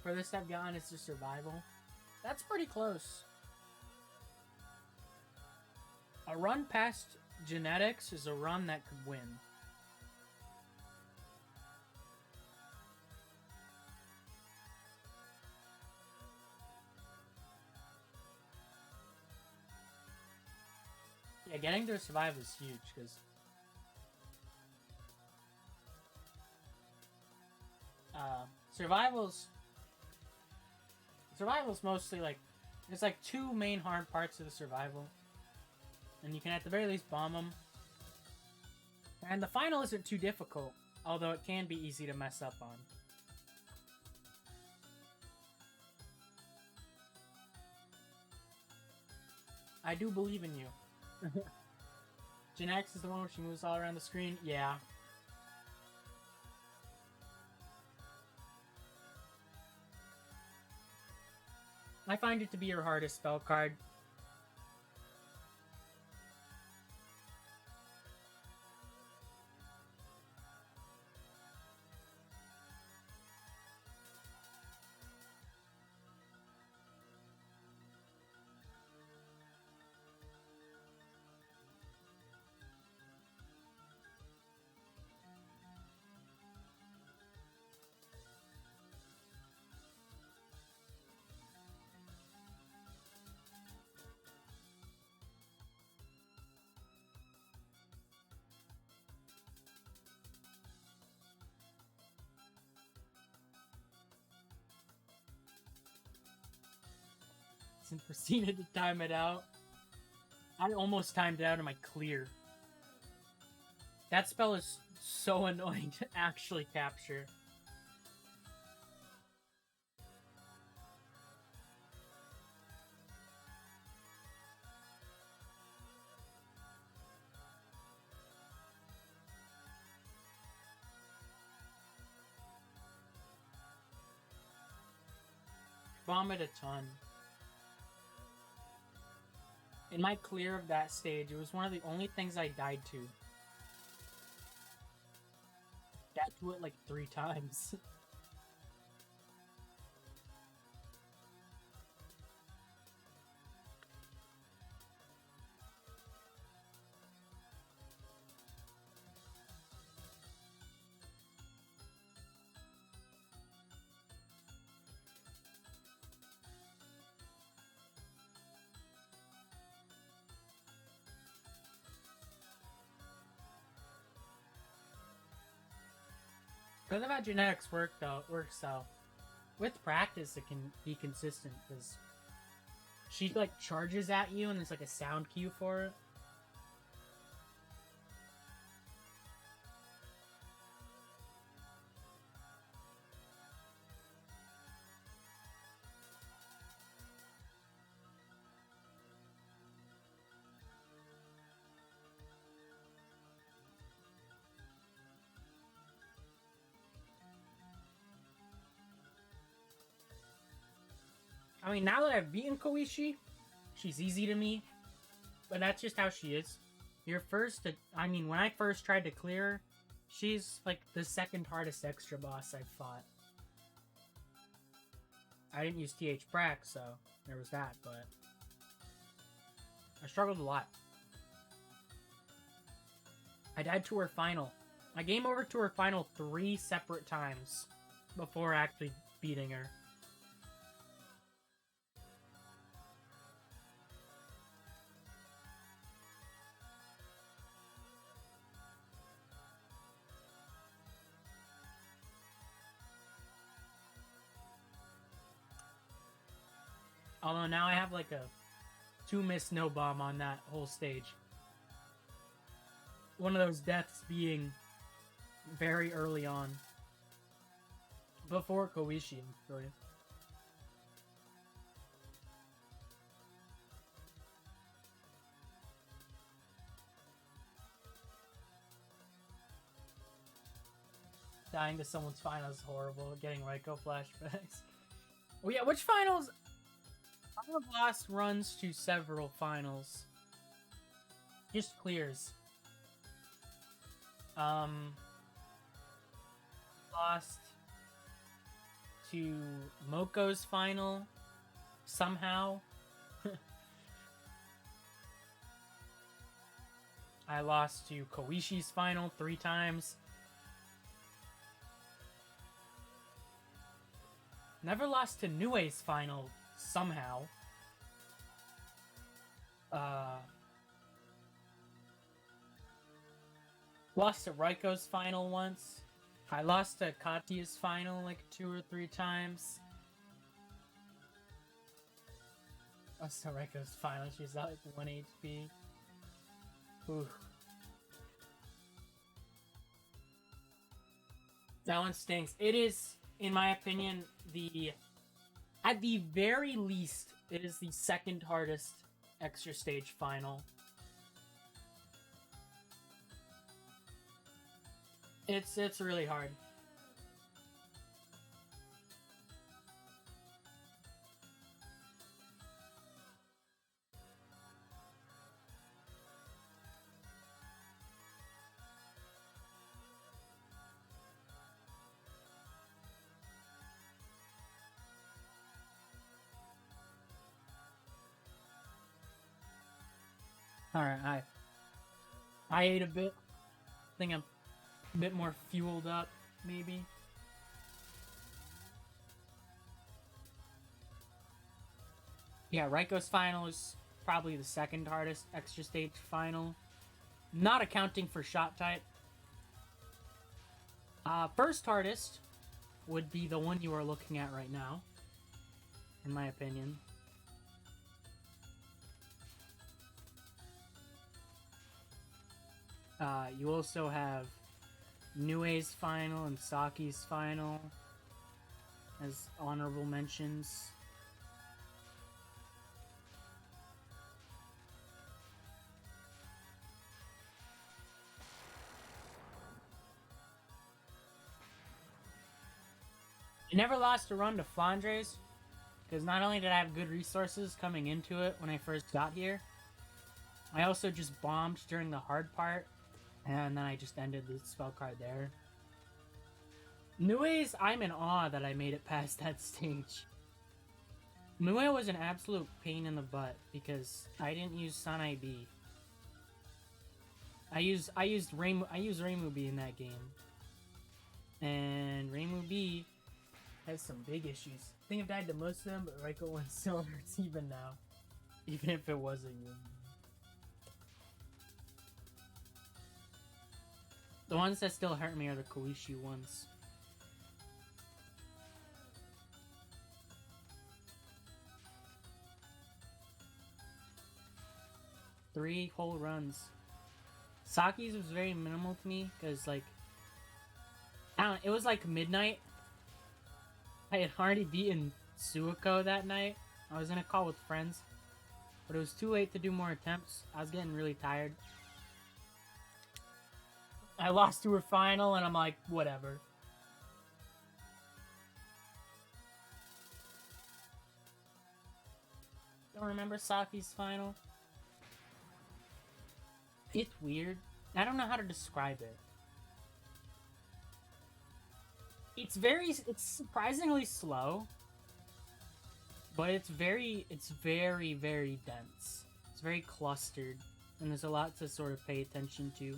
Furthest I've gotten is to survival. That's pretty close. A run past genetics is a run that could win. Yeah, getting to survive is huge, because survival's mostly like, there's like 2 main hard parts of the survival, and you can at the very least bomb them. And the final isn't too difficult, although it can be easy to mess up on. I do believe in you. Gen X is the one where she moves all around the screen? Yeah. I find it to be your hardest spell card. And proceeded to time it out. I almost timed it out in my clear. That spell is so annoying to actually capture. Bomb it a ton. In my clear of that stage, it was one of the only things I died to. Died to it like 3 times. Because of how genetics works though, with practice it can be consistent, because she like charges at you and there's like a sound cue for it. I mean, now that I've beaten Koishi, she's easy to me. But that's just how she is. I mean, when I first tried to clear her, she's like the second hardest extra boss I've fought. I didn't use TH Prac, so there was that, but I struggled a lot. I died to her final. I game over to her final 3 separate times before actually beating her. Although now I have like a 2 miss no bomb on that whole stage. One of those deaths being very early on. Before Koishi, actually. Dying to someone's final is horrible. Getting Reiko flashbacks. Oh yeah, which finals? Final Blast runs to several finals. Just clears. Lost to Moko's final somehow. I lost to Koishi's final 3 times. Never lost to Nue's final somehow. Lost to Reiko's final once. I lost to Katya's final like 2 or 3 times. Lost to Reiko's final, she's at like 1 HP. Ooh. That one stinks. It is, in my opinion, at the very least, it is the second hardest extra stage final. It's really hard. Alright, I ate a bit. I think I'm a bit more fueled up, maybe. Yeah, Reiko's final is probably the second hardest extra stage final. Not accounting for shot type. First hardest would be the one you are looking at right now, in my opinion. You also have Nue's final and Saki's final as honorable mentions. I never lost a run to Flandres, because not only did I have good resources coming into it when I first got here, I also just bombed during the hard part, and then I just ended the spell card there. Nue's, I'm in awe that I made it past that stage. Nue was an absolute pain in the butt, because I didn't use Sanai B. I used Reimu B in that game. And Reimu B has some big issues. I think I've died to most of them, but Reiko 1 still hurts even now. Even if it was a Yumi. The ones that still hurt me are the Koishi ones. Three whole runs. Saki's was very minimal to me, because, like, I don't know, it was like midnight. I had already beaten Suiko that night. I was in a call with friends, but it was too late to do more attempts. I was getting really tired. I lost to her final, and I'm like, whatever. don't remember Saki's final. It's weird. I don't know how to describe it. It's surprisingly slow, but it's very, very dense. It's very clustered, and there's a lot to sort of pay attention to.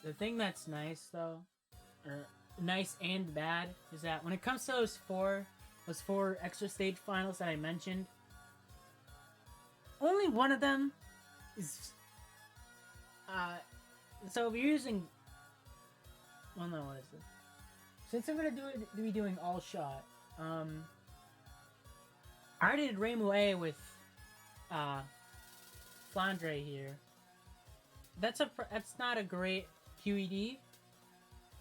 The thing that's nice, though, or nice and bad, is that when it comes to those four extra stage finals that I mentioned, only one of them is. So if you're using, well, no, what is it? Since I'm gonna be doing all shot, I already did Reimu A with, Flandre here. That's not a great QED,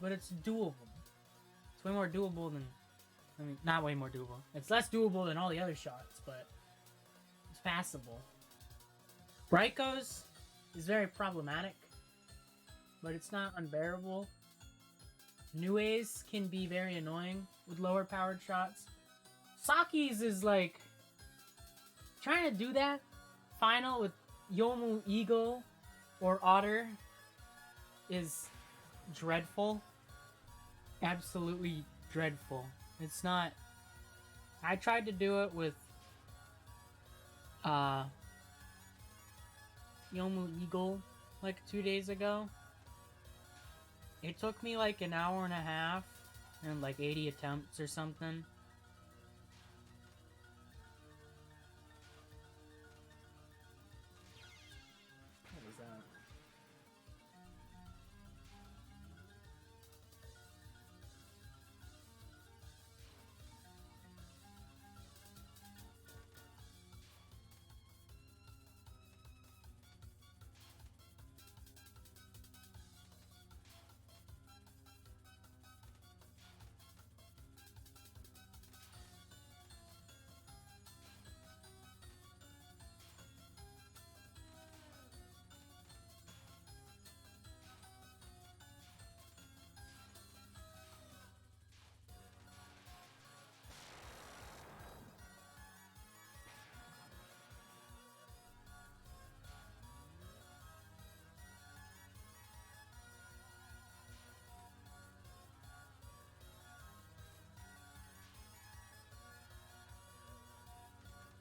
but it's doable. It's way more doable than, I mean, not way more doable. It's less doable than all the other shots, but it's passable. Raiko's is very problematic, but it's not unbearable. Nue's can be very annoying with lower powered shots. Saki's is like trying to do that final with Yomu Eagle or Otter is dreadful. Absolutely dreadful. It's not. I tried to do it with Yomu Eagle like 2 days ago. It took me like an hour and a half and like 80 attempts or something. What was that?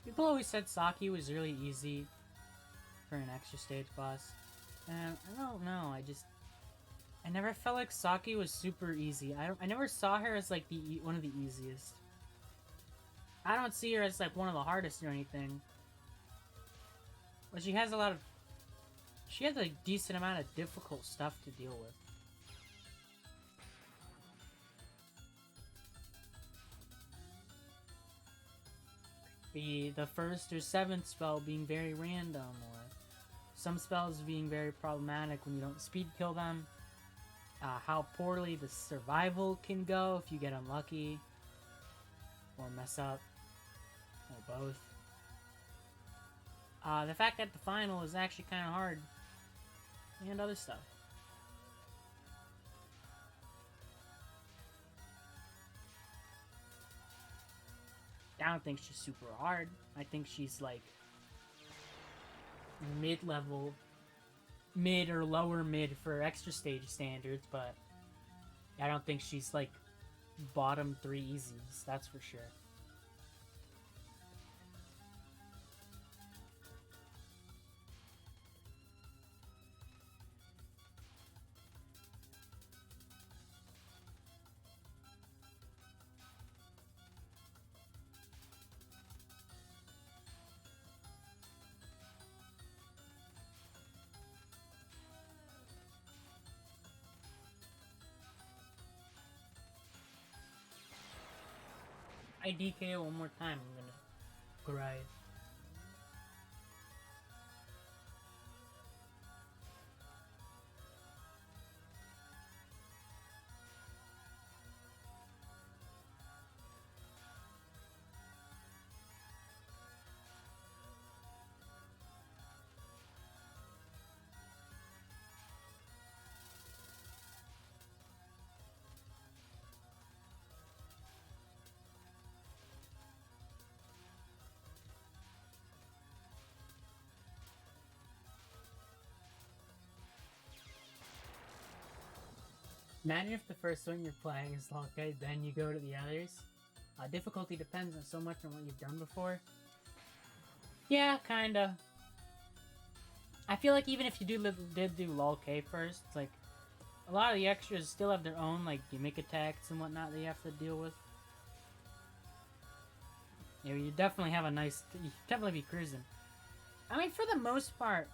People always said Saki was really easy for an extra stage boss. And I don't know, I never felt like Saki was super easy. I never saw her as like one of the easiest. I don't see her as like one of the hardest or anything. But she has a decent amount of difficult stuff to deal with. The first or seventh spell being very random, or some spells being very problematic when you don't speed kill them. How poorly the survival can go if you get unlucky, or mess up, or both. The fact that the final is actually kind of hard, and other stuff. I don't think she's super hard. I think she's like mid-level, mid or lower mid for extra stage standards, but I don't think she's like bottom 3 easies, that's for sure. I DK one more time, I'm gonna cry. Imagine if the first one you're playing is okay, then you go to the others. Difficulty depends on so much on what you've done before. Yeah, kinda. I feel like even if you did do lol K first, it's like a lot of the extras still have their own like gimmick attacks and whatnot that you have to deal with. Yeah, you definitely have a nice. You definitely be cruising. I mean, for the most part,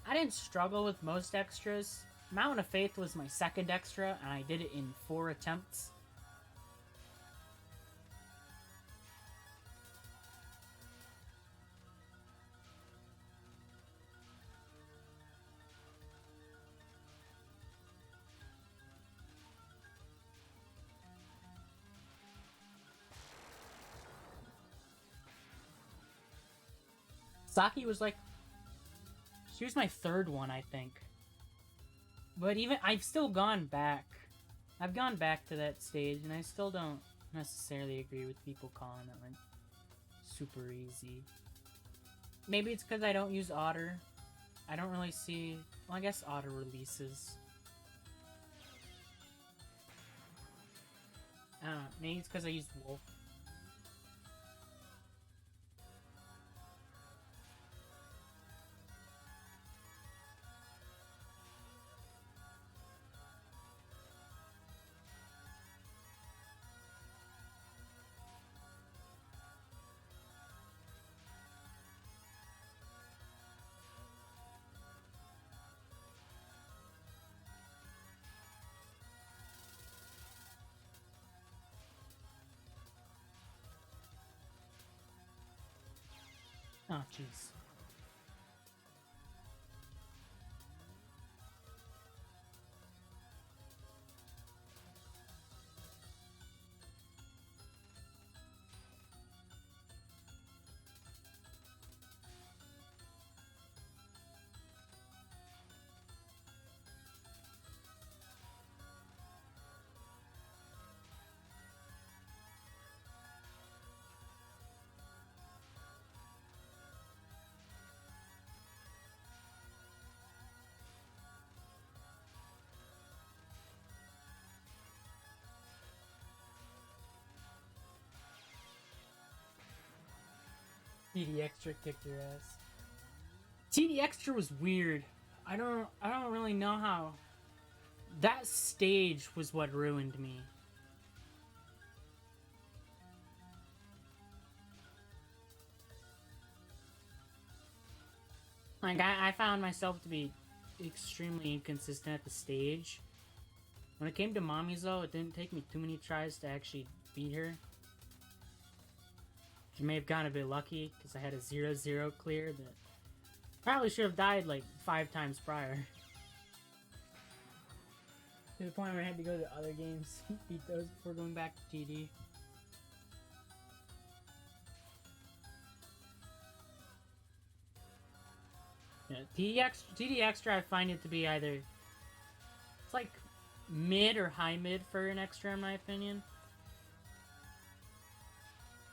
I didn't struggle with most extras. Mountain of Faith was my second extra, and I did it in 4 attempts. Saki was like... She was my third one, I think. But even... I've still gone back. I've gone back to that stage, and I still don't necessarily agree with people calling it, like, super easy. Maybe it's because I don't use Otter. I don't really see... Well, I guess Otter releases. I don't know. Maybe it's because I use Wolf. Oh, jeez. TD Extra kicked your ass. TD Extra was weird. I don't really know how. That stage was what ruined me. Like, I found myself to be extremely inconsistent at the stage. When it came to Mommies, though, it didn't take me too many tries to actually beat her. I may have gotten a bit lucky, because I had a 0-0 clear that probably should have died like 5 times prior. To the point where I had to go to other games, beat those before going back to TD. Yeah, TD Extra, I find it to be either... It's like mid or high mid for an extra, in my opinion.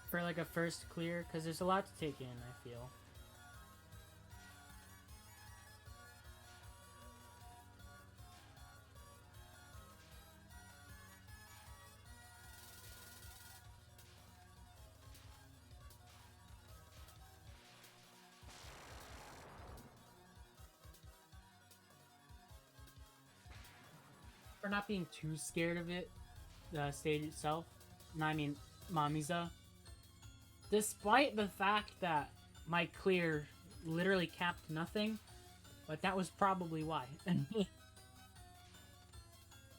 For like a first clear, because there's a lot to take in, I feel. for not being too scared of it, the stage itself. No, I mean Marisa. Despite the fact that my clear literally capped nothing, but that was probably why.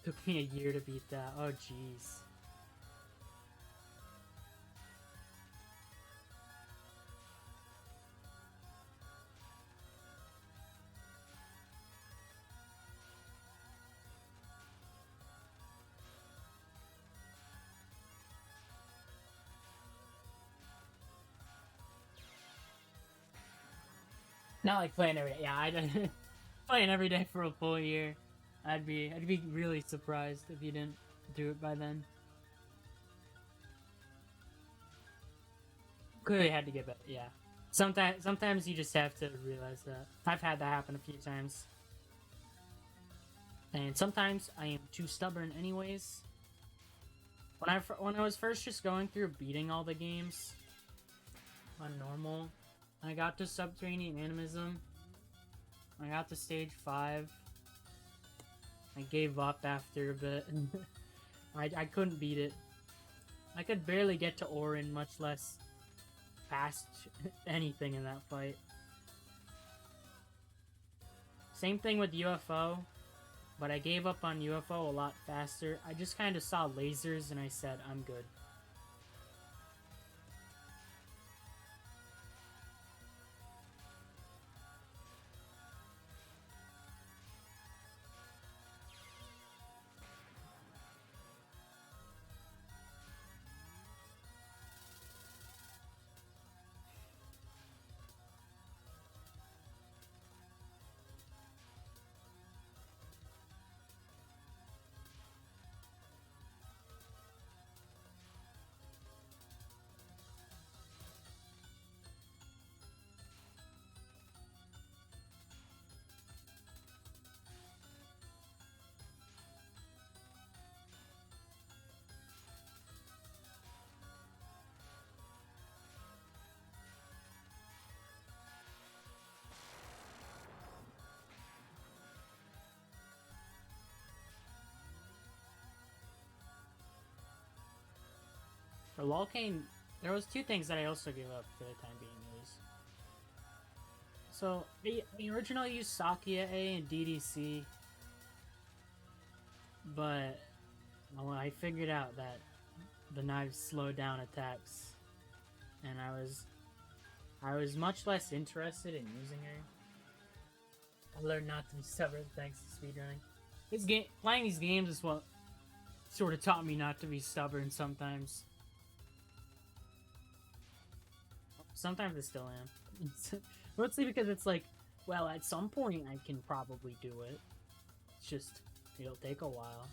Took me a year to beat that. Oh jeez. Not like playing every day. Yeah, I playing every day for a full year. I'd be really surprised if you didn't do it by then. Clearly had to get better. Yeah. Sometimes you just have to realize that. I've had that happen a few times. And sometimes I am too stubborn anyways. When I was first just going through beating all the games on normal, I got to Subterranean Animism. I got to stage 5. I gave up after a bit. I couldn't beat it. I could barely get to Orin, much less past anything in that fight. Same thing with UFO, but I gave up on UFO a lot faster. I just kind of saw lasers and I said, I'm good. For Lolcane, there was 2 things that I also gave up for the time being. So, the original used Sakia A and DDC, but well, I figured out that the knives slow down attacks, and I was much less interested in using her. I learned not to be stubborn thanks to speedrunning. Playing these games is what sort of taught me not to be stubborn sometimes. Sometimes I still am. Mostly because it's like, well, at some point I can probably do it. It's just, it'll take a while.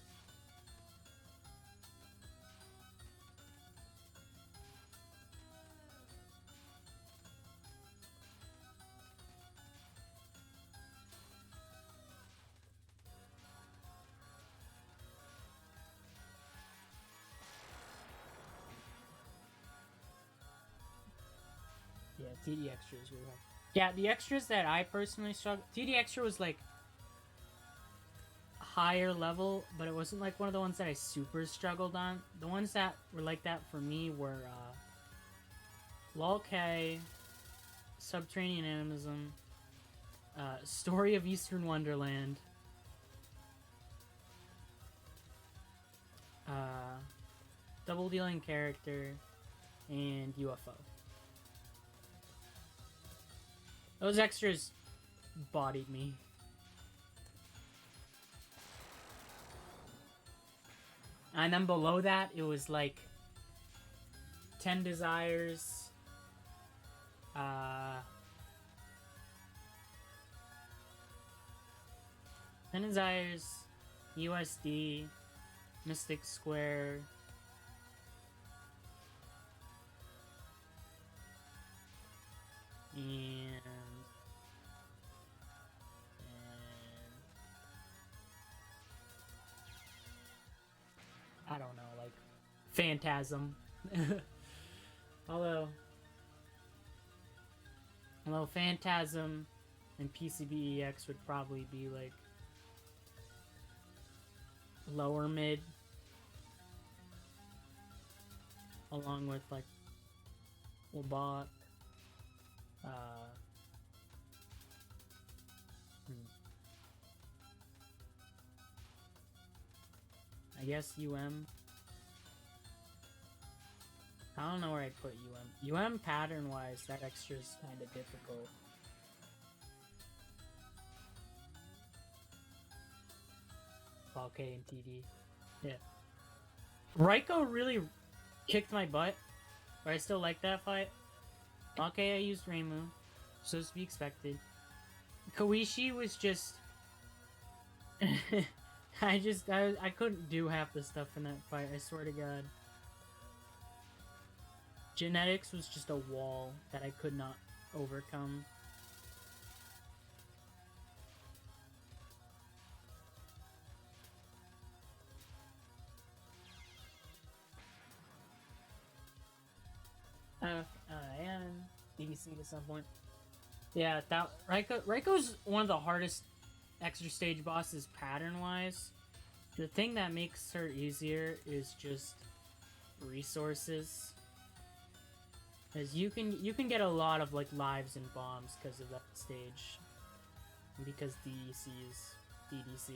Yeah, TD Extra is really hard. Yeah, the extras that I personally struggled... TD Extra was, like, higher level, but it wasn't, like, one of the ones that I super struggled on. The ones that were like that for me were, LOL-K, Subterranean Animism, Story of Eastern Wonderland, Double Dealing Character, and UFO. Those extras bodied me. And then below that, it was like 10 Desires, 10 Desires, EoSD, Mystic Square, and I don't know, like Phantasm. although Phantasm and PCBEX would probably be like lower mid, along with like Labot. I guess UM. I don't know where I'd put UM. UM pattern-wise, that extra's kind of difficult. Okay, and TD. Yeah. Raiko really kicked my butt, but I still like that fight. Okay, I used Reimu, so to be expected. Koishi was just... I couldn't do half the stuff in that fight, I swear to god. Genetics was just a wall that I could not overcome. And BBC to some point. Yeah, that Raiko's one of the hardest extra stage bosses pattern-wise. The thing that makes her easier is just resources. Because you can get a lot of like lives and bombs because of that stage. Because DEC is DDC.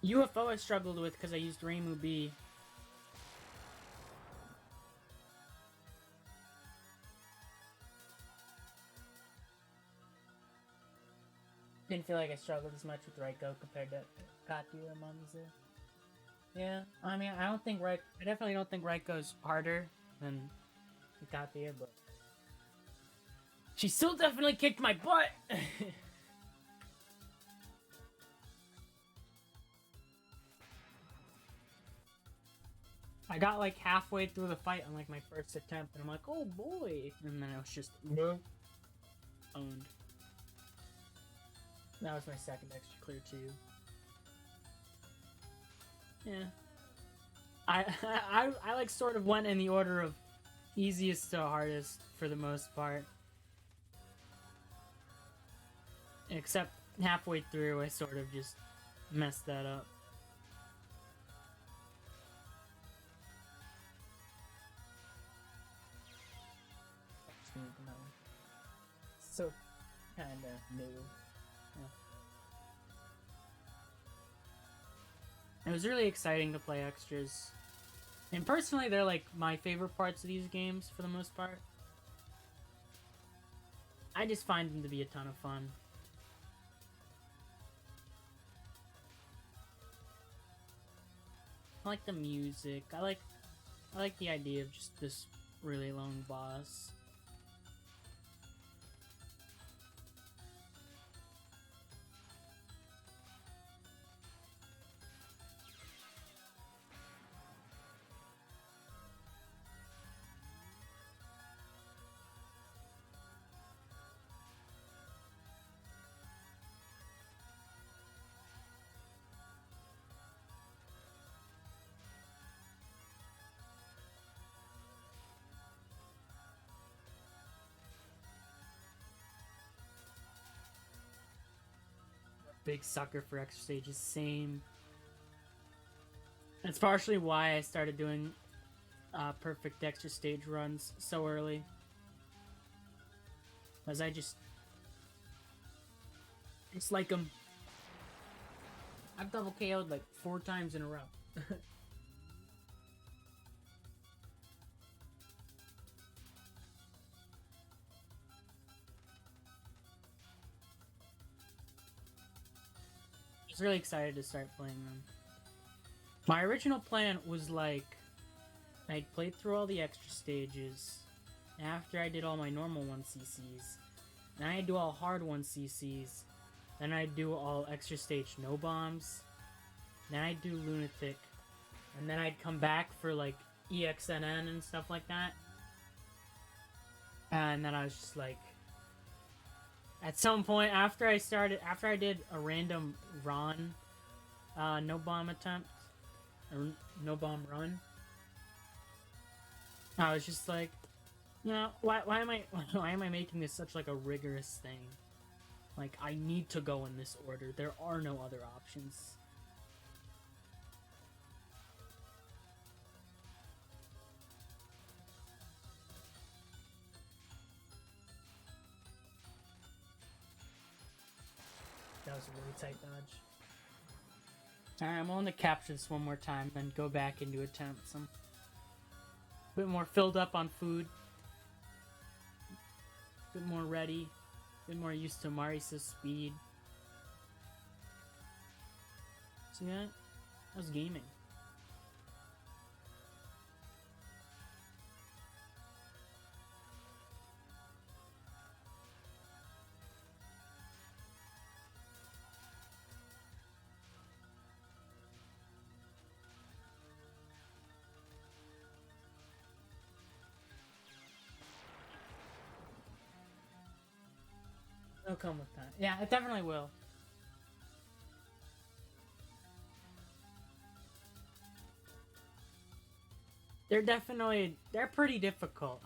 UFO I struggled with because I used Reimu B. Didn't feel like I struggled as much with Raiko compared to Katu or Marisa. Yeah, I mean, I definitely don't think Raiko's harder than Katia, but she still definitely kicked my butt. I got like halfway through the fight on like my first attempt, and I'm like, oh boy, and then I was just owned. That was my second extra clear too. Yeah. I like sort of went in the order of easiest to hardest for the most part. Except halfway through I sort of just messed that up. So kinda new. It was really exciting to play extras. And personally, they're like my favorite parts of these games for the most part. I just find them to be a ton of fun. I like the music. I like the idea of just this really long boss. Big sucker for extra stages, same. That's partially why I started doing perfect extra stage runs so early. Because I just like them. I've double KO'd like 4 times in a row. I was really excited to start playing them. My original plan was like, I'd played through all the extra stages. After I did all my normal 1cc's, then I'd do all hard 1cc's. Then I'd do all extra stage no bombs. Then I'd do Lunatic. And then I'd come back for like ExNN and stuff like that. And then I was just like, at some point after I did a random Ron no bomb attempt, or no bomb run, I was just like, You know, why am I why am I making this such like a rigorous thing? Like, I need to go in this order. There are no other options. That was a really tight dodge. Alright, I'm willing to capture this one more time, then go back into attempts. I'm a bit more filled up on food. A bit more ready. A bit more used to Marisa's speed. So yeah, I was gaming. It'll come with that. Yeah, it definitely will. They're pretty difficult.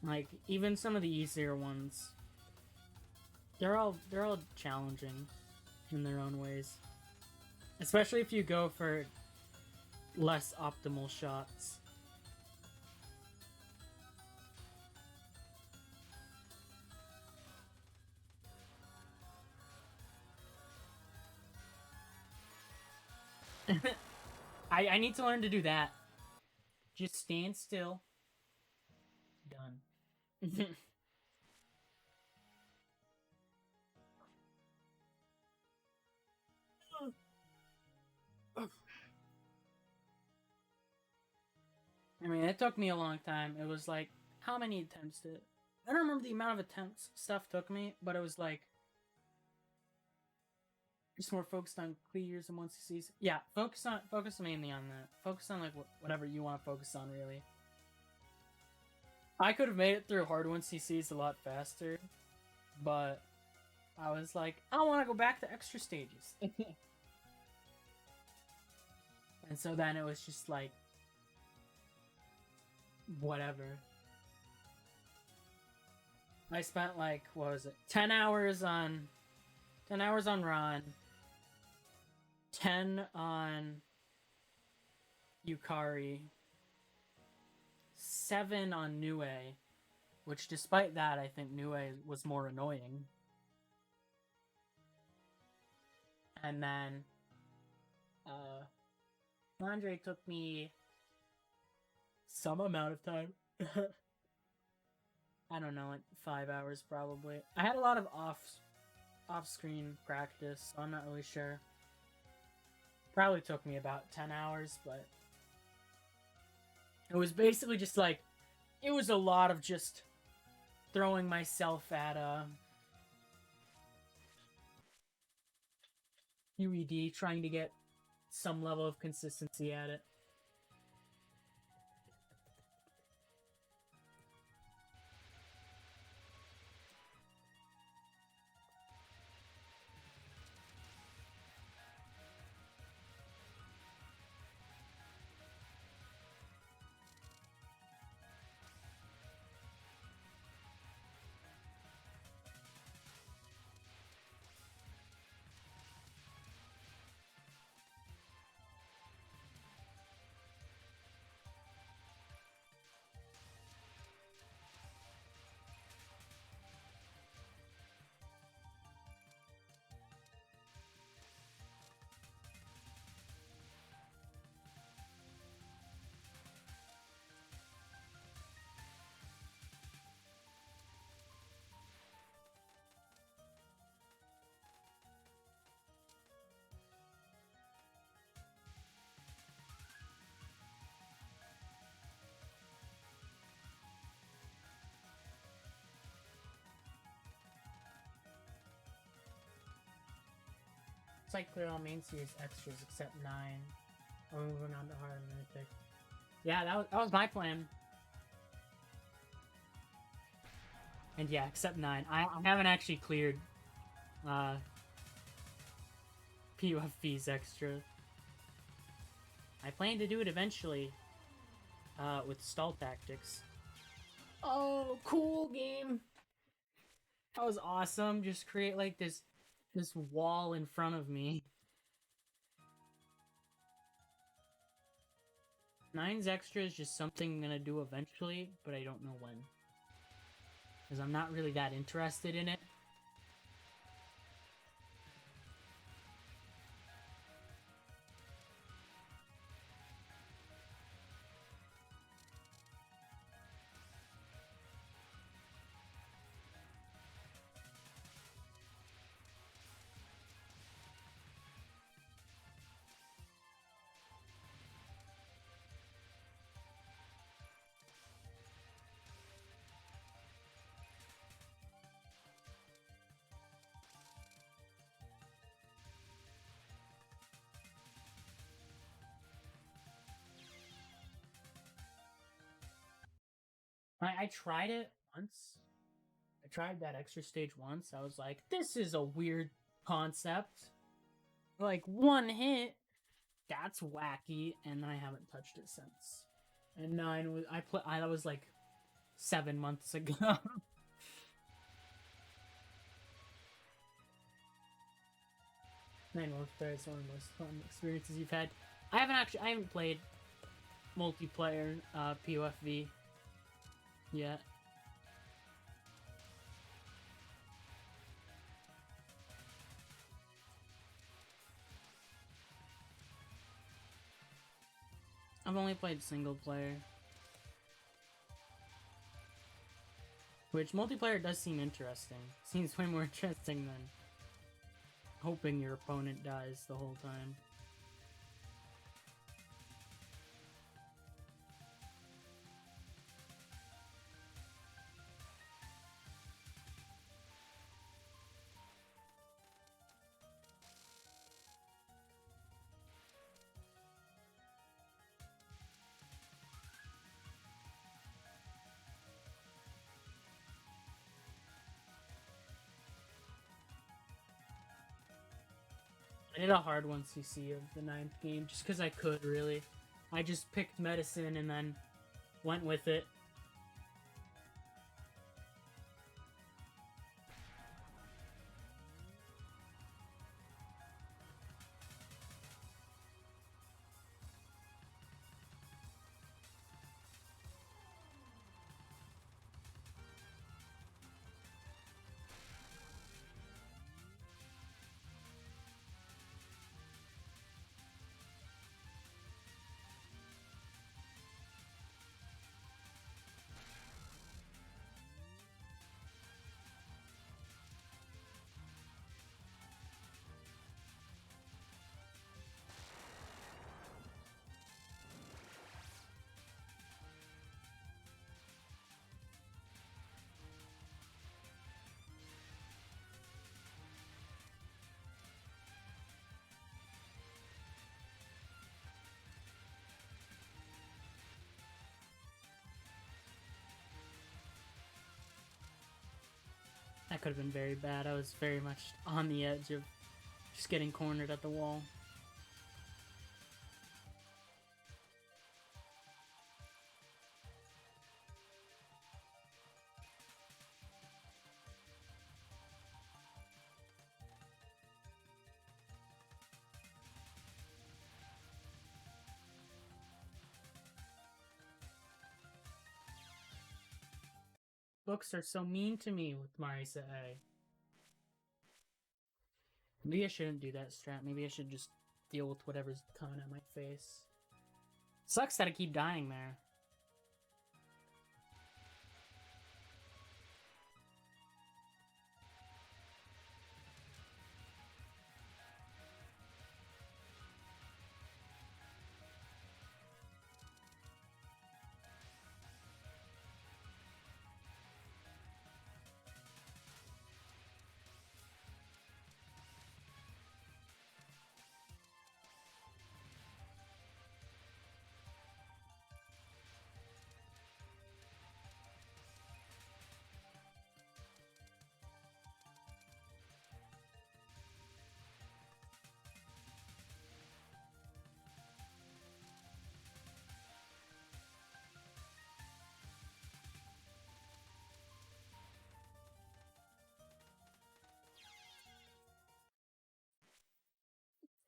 Like, even some of the easier ones. They're all challenging in their own ways. Especially if you go for less optimal shots. I need to learn to do that. Just stand still. Done. I mean, it took me a long time. It was like, how many attempts did it? I don't remember the amount of attempts stuff took me, but it was like just more focused on clears and 1cc's. Yeah, focus mainly on that. Focus on like whatever you want to focus on, really. I could have made it through hard 1cc's a lot faster, but I was like, I want to go back to extra stages. And so then it was just like, whatever. I spent like, what was it? 10 hours on Ron, 10 on Yukari, 7 on Nue, which despite that, I think Nue was more annoying. And then, Andre took me some amount of time. I don't know, like 5 hours probably. I had a lot of off-screen practice, so I'm not really sure. Probably took me about 10 hours, but it was basically just like, it was a lot of just throwing myself at UED, trying to get some level of consistency at it. It's like clear all main series extras except 9. Or moving on to hard and mythic. Yeah, that was my plan. And yeah, except 9. I haven't actually cleared PUFV's extra. I plan to do it eventually. with stall tactics. Oh, cool game. That was awesome. Just create like this wall in front of me. 9's extra is just something I'm gonna do eventually, but I don't know when. Because I'm not really that interested in it. I tried it once. I tried that extra stage once. I was like, this is a weird concept. Like, one hit, that's wacky, and I haven't touched it since. And 9 was that was like 7 months ago. 9 multiplayer is one of the most fun experiences you've had. I haven't played multiplayer POFV yet. I've only played single player. Which multiplayer does seem interesting. Seems way more interesting than hoping your opponent dies the whole time. I did a hard 1cc of the 9th game just because I could, really. I just picked medicine and then went with it. That could have been very bad. I was very much on the edge of just getting cornered at the wall. Books are so mean to me with Marisa A. Maybe I shouldn't do that strat. Maybe I should just deal with whatever's coming at my face. Sucks that I keep dying there.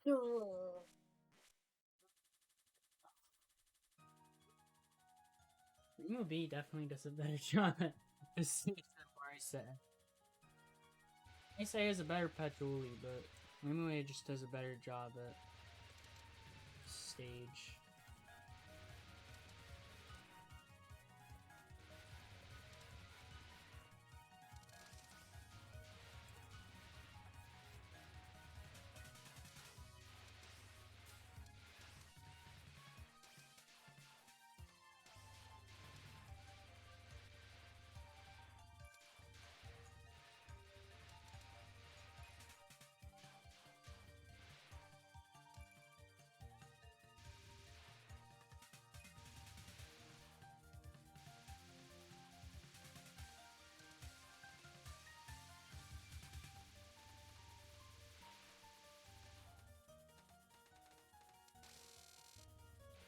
Reimu B definitely does a better job at this than Marisa. Marisa is a better Patchouli, but Reimu A just does a better job at stage.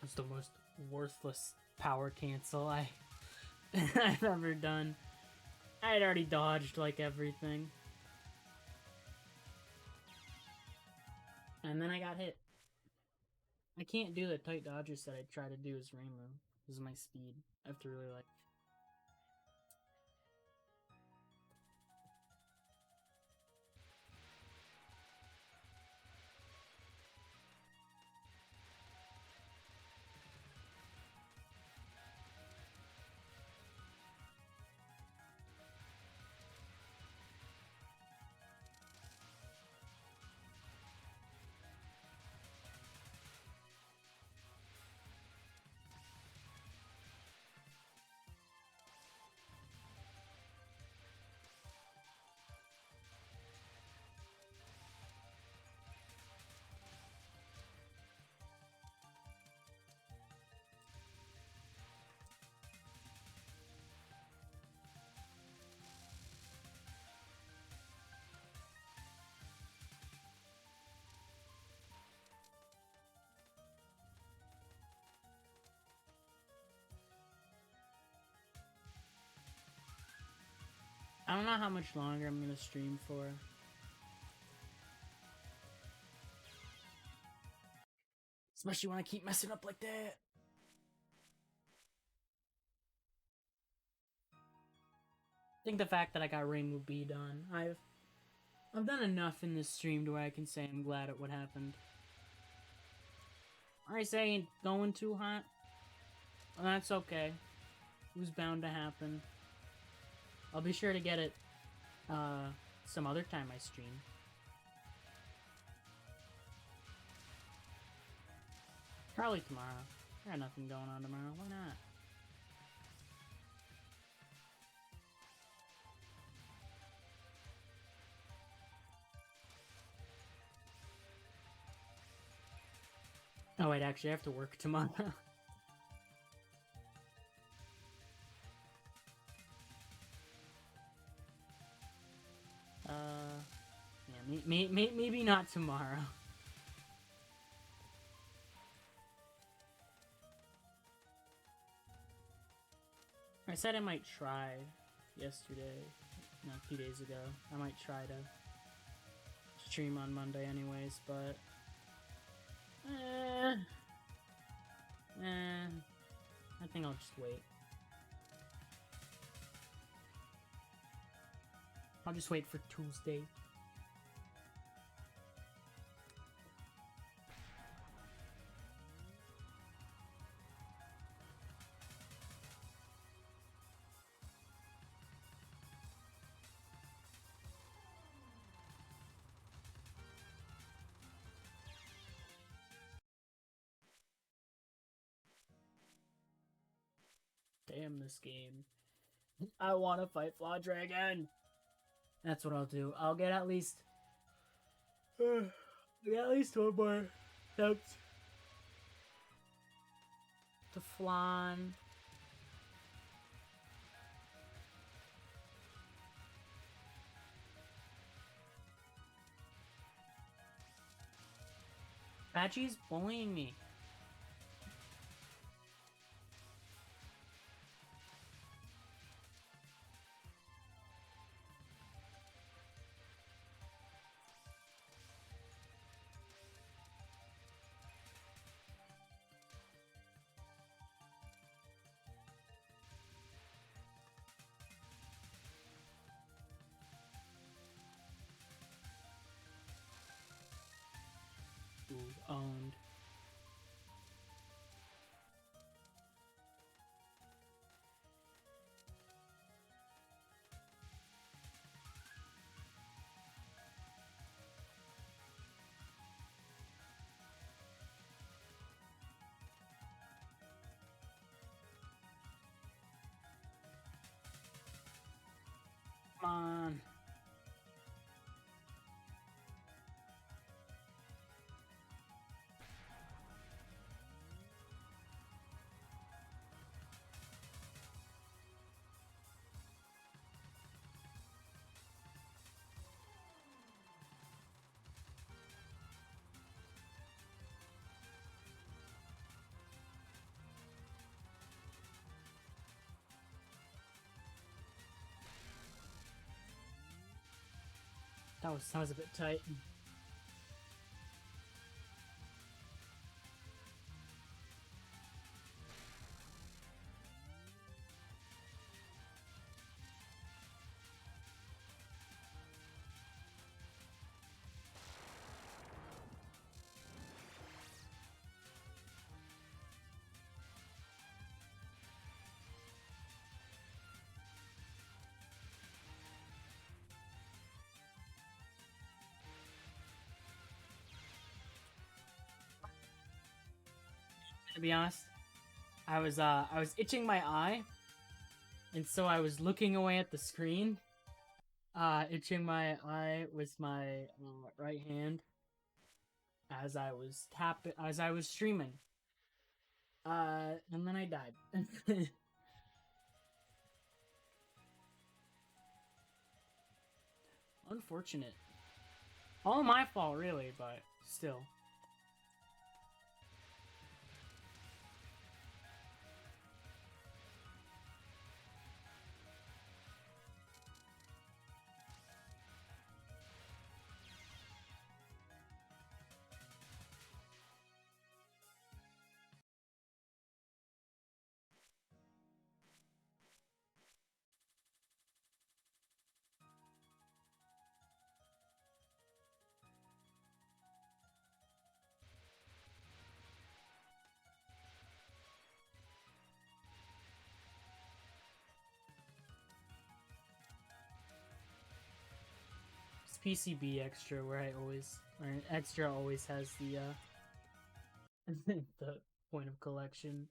It's the most worthless power cancel I've ever done. I had already dodged like everything. And then I got hit. I can't do the tight dodges that I try to do as Reimu. This is my speed. I have to really like. I don't know how much longer I'm gonna stream for. Especially when I keep messing up like that. I think the fact that I got Reimu B done, I've done enough in this stream to where I can say I'm glad at what happened. I say ain't going too hot. Well, that's okay. It was bound to happen. I'll be sure to get it some other time I stream. Probably tomorrow. I got nothing going on tomorrow. Why not? Oh wait, actually I have to work tomorrow. Yeah, maybe not tomorrow. I said I might try yesterday, no, 2 days ago. I might try to stream on Monday anyways, but I think I'll just wait. I'll just wait for Tuesday. Damn this game. I want to fight Flaw Dragon. That's what I'll do. I'll get at least one more attempt to Flan. Patchy's bullying me. That was a bit tight. To be honest, I was itching my eye, and so I was looking away at the screen, itching my eye with my right hand as I was streaming. And then I died. Unfortunate. All my fault, really, but still. PCB extra where extra always has the the point of collection.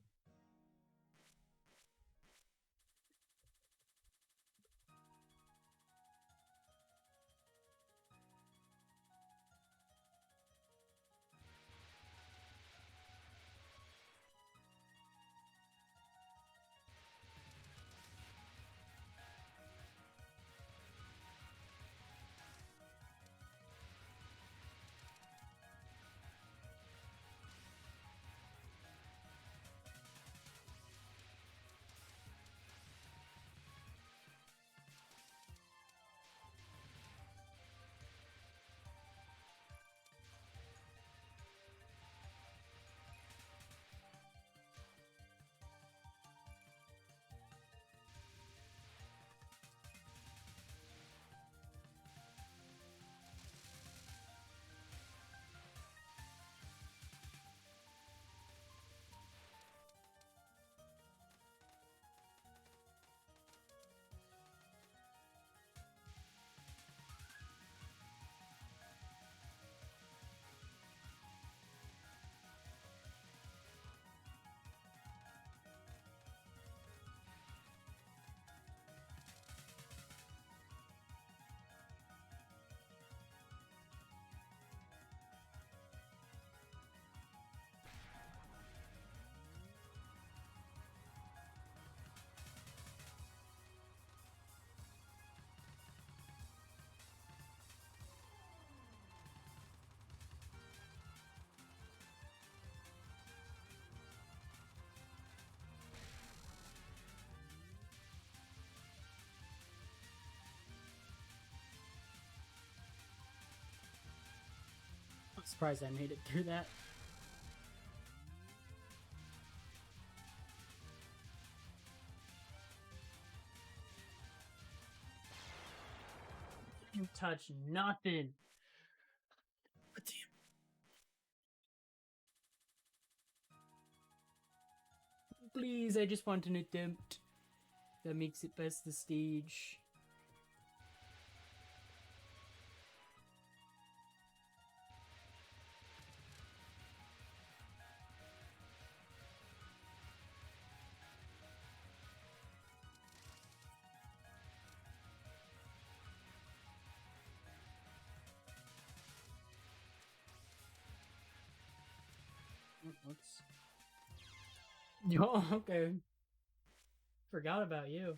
I'm surprised I made it through that. You touch nothing. Please, I just want an attempt that makes it past the stage. Oops. Oh, okay. Forgot about you.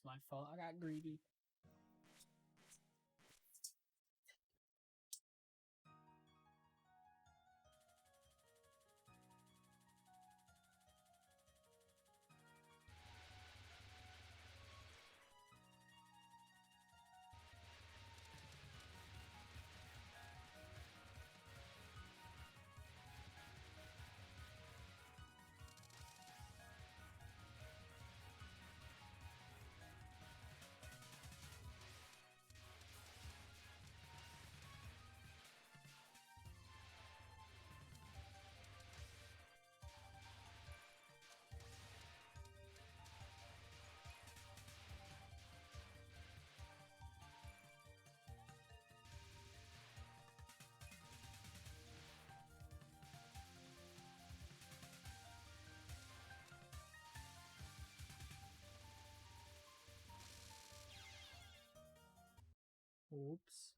my fault. I got greedy. Oops.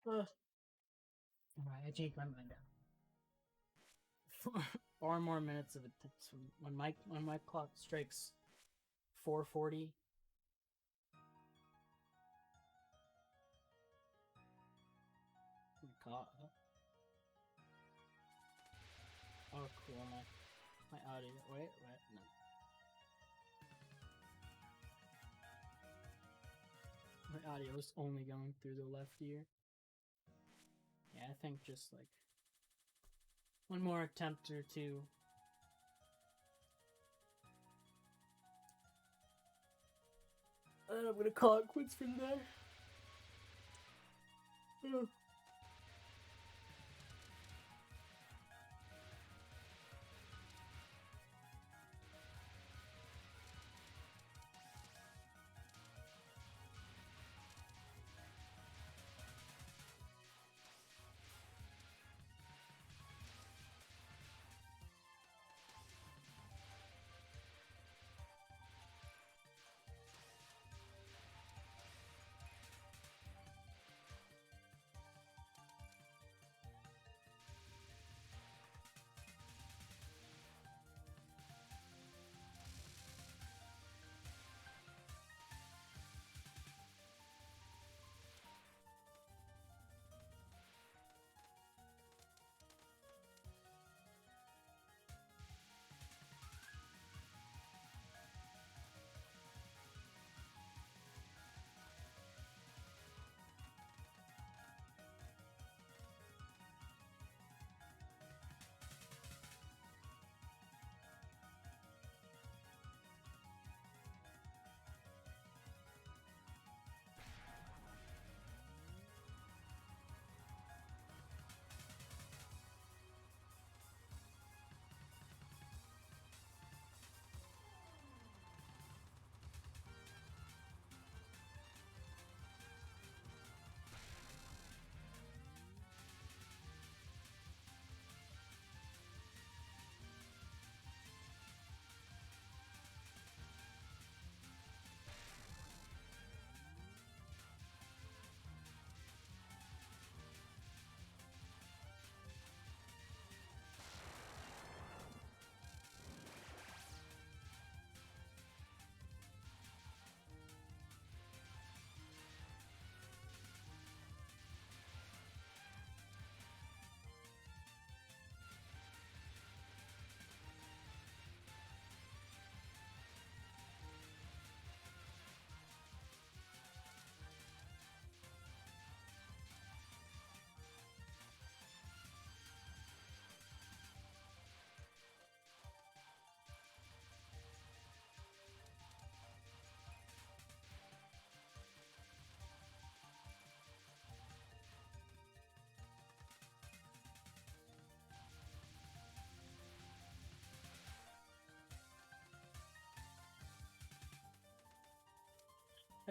Alright, I changed my mind now. 4 more minutes of it. When my clock strikes 4:40. Oh, cool. My audio. Wait, no. My audio is only going through the left ear. Yeah, I think just like one more attempt or two. And I'm gonna call it quits from there.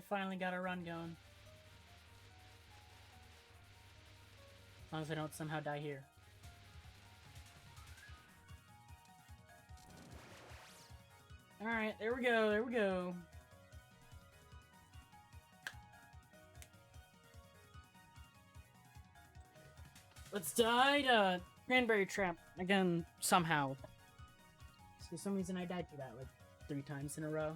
finally got a run going. As long as I don't somehow die here. Alright, there we go, there we go. Let's die to Cranberry Trap again, somehow. For some reason I died to that like 3 times in a row.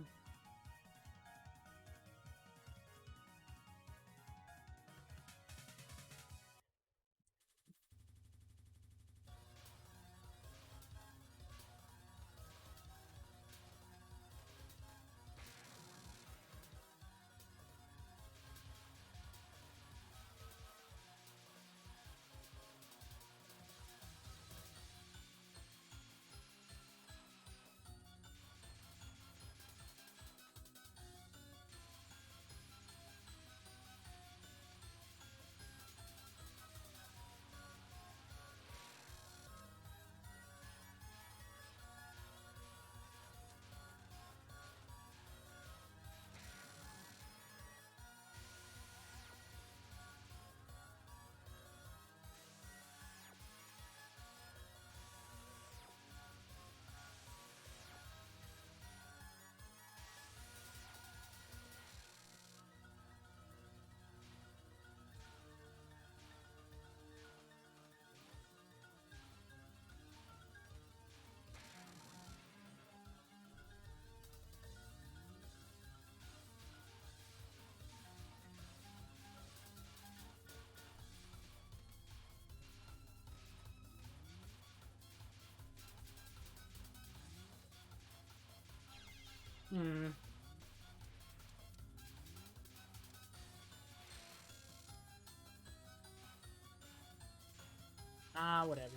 Whatever.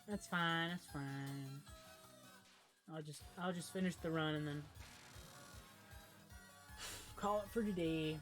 That's fine, that's fine. I'll just finish the run and then call it for today.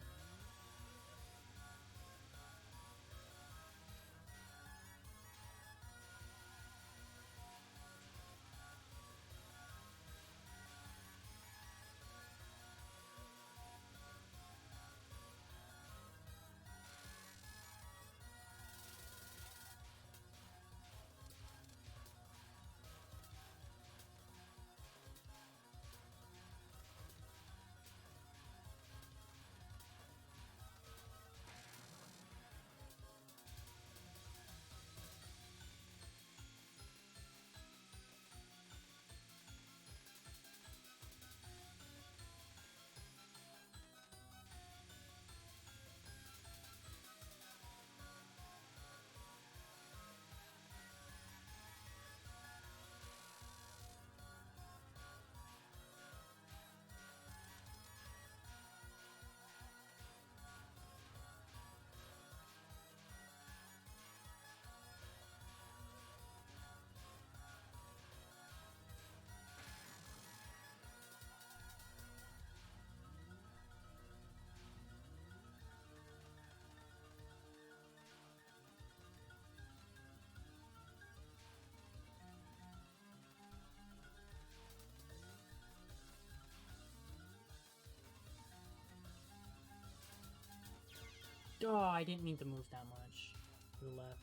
Oh, I didn't mean to move that much to the left.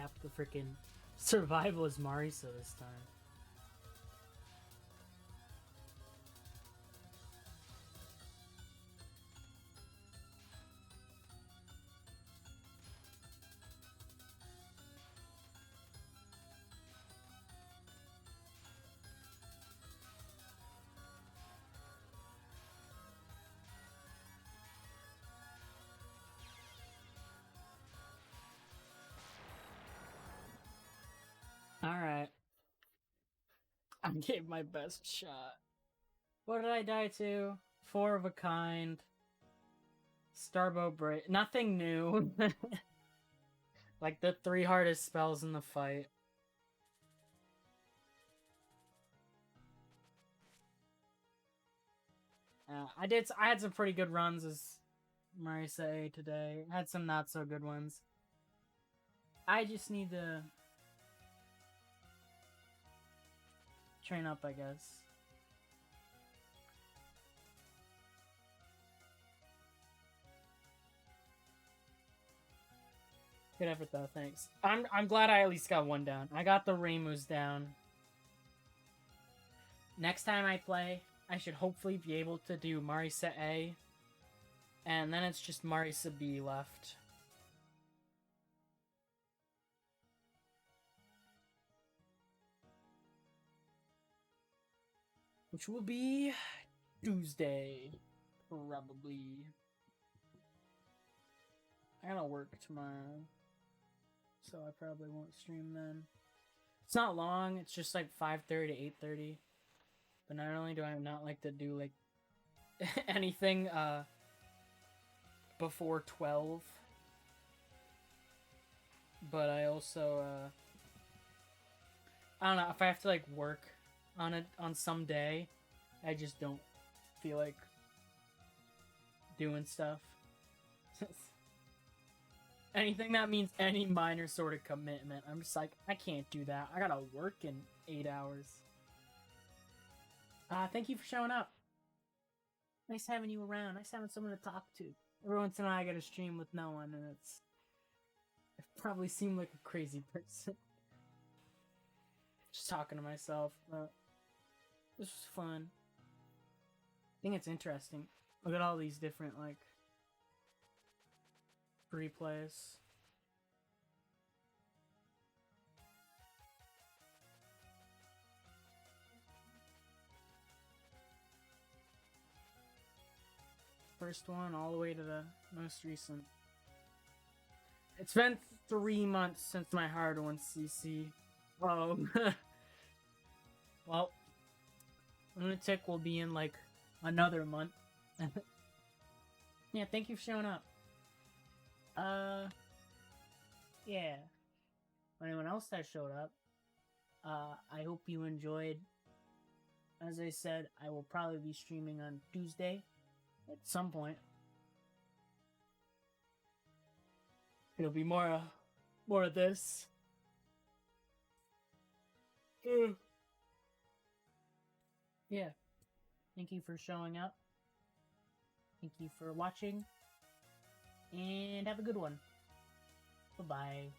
cap the freaking survival as Marisa this time. Alright. I gave my best shot. What did I die to? 4 of a kind. Starbow Break. Nothing new. Like the 3 hardest spells in the fight. I had some pretty good runs as Marisa A today. I had some not so good ones. I just need to train up, I guess. Good effort though, thanks. I'm glad I at least got one down. I got the Reimus down. Next time I play, I should hopefully be able to do Marisa A. And then it's just Marisa B left. Which will be Tuesday, probably. I gotta work tomorrow, so I probably won't stream then. It's not long, it's just like 5:30 to 8:30. But not only do I not like to do like anything before 12, but I also I don't know, if I have to like work on it on some day, I just don't feel like doing stuff. Anything that means any minor sort of commitment, I'm just like, I can't do that. I gotta work in 8 hours. Thank you for showing up. Nice having you around. Nice having someone to talk to. Every once in a while I get a stream with no one, and I probably seem like a crazy person. Just talking to myself, but this was fun. I think it's interesting. Look at all these different, like, replays. First one all the way to the most recent. It's been 3 months since my hard one CC. Oh. Well, Lunatic will be in like another month. Yeah, thank you for showing up. Yeah. Anyone else that showed up, I hope you enjoyed. As I said, I will probably be streaming on Tuesday at some point. It'll be more of this. Yeah. Thank you for showing up. Thank you for watching. And have a good one. Bye-bye.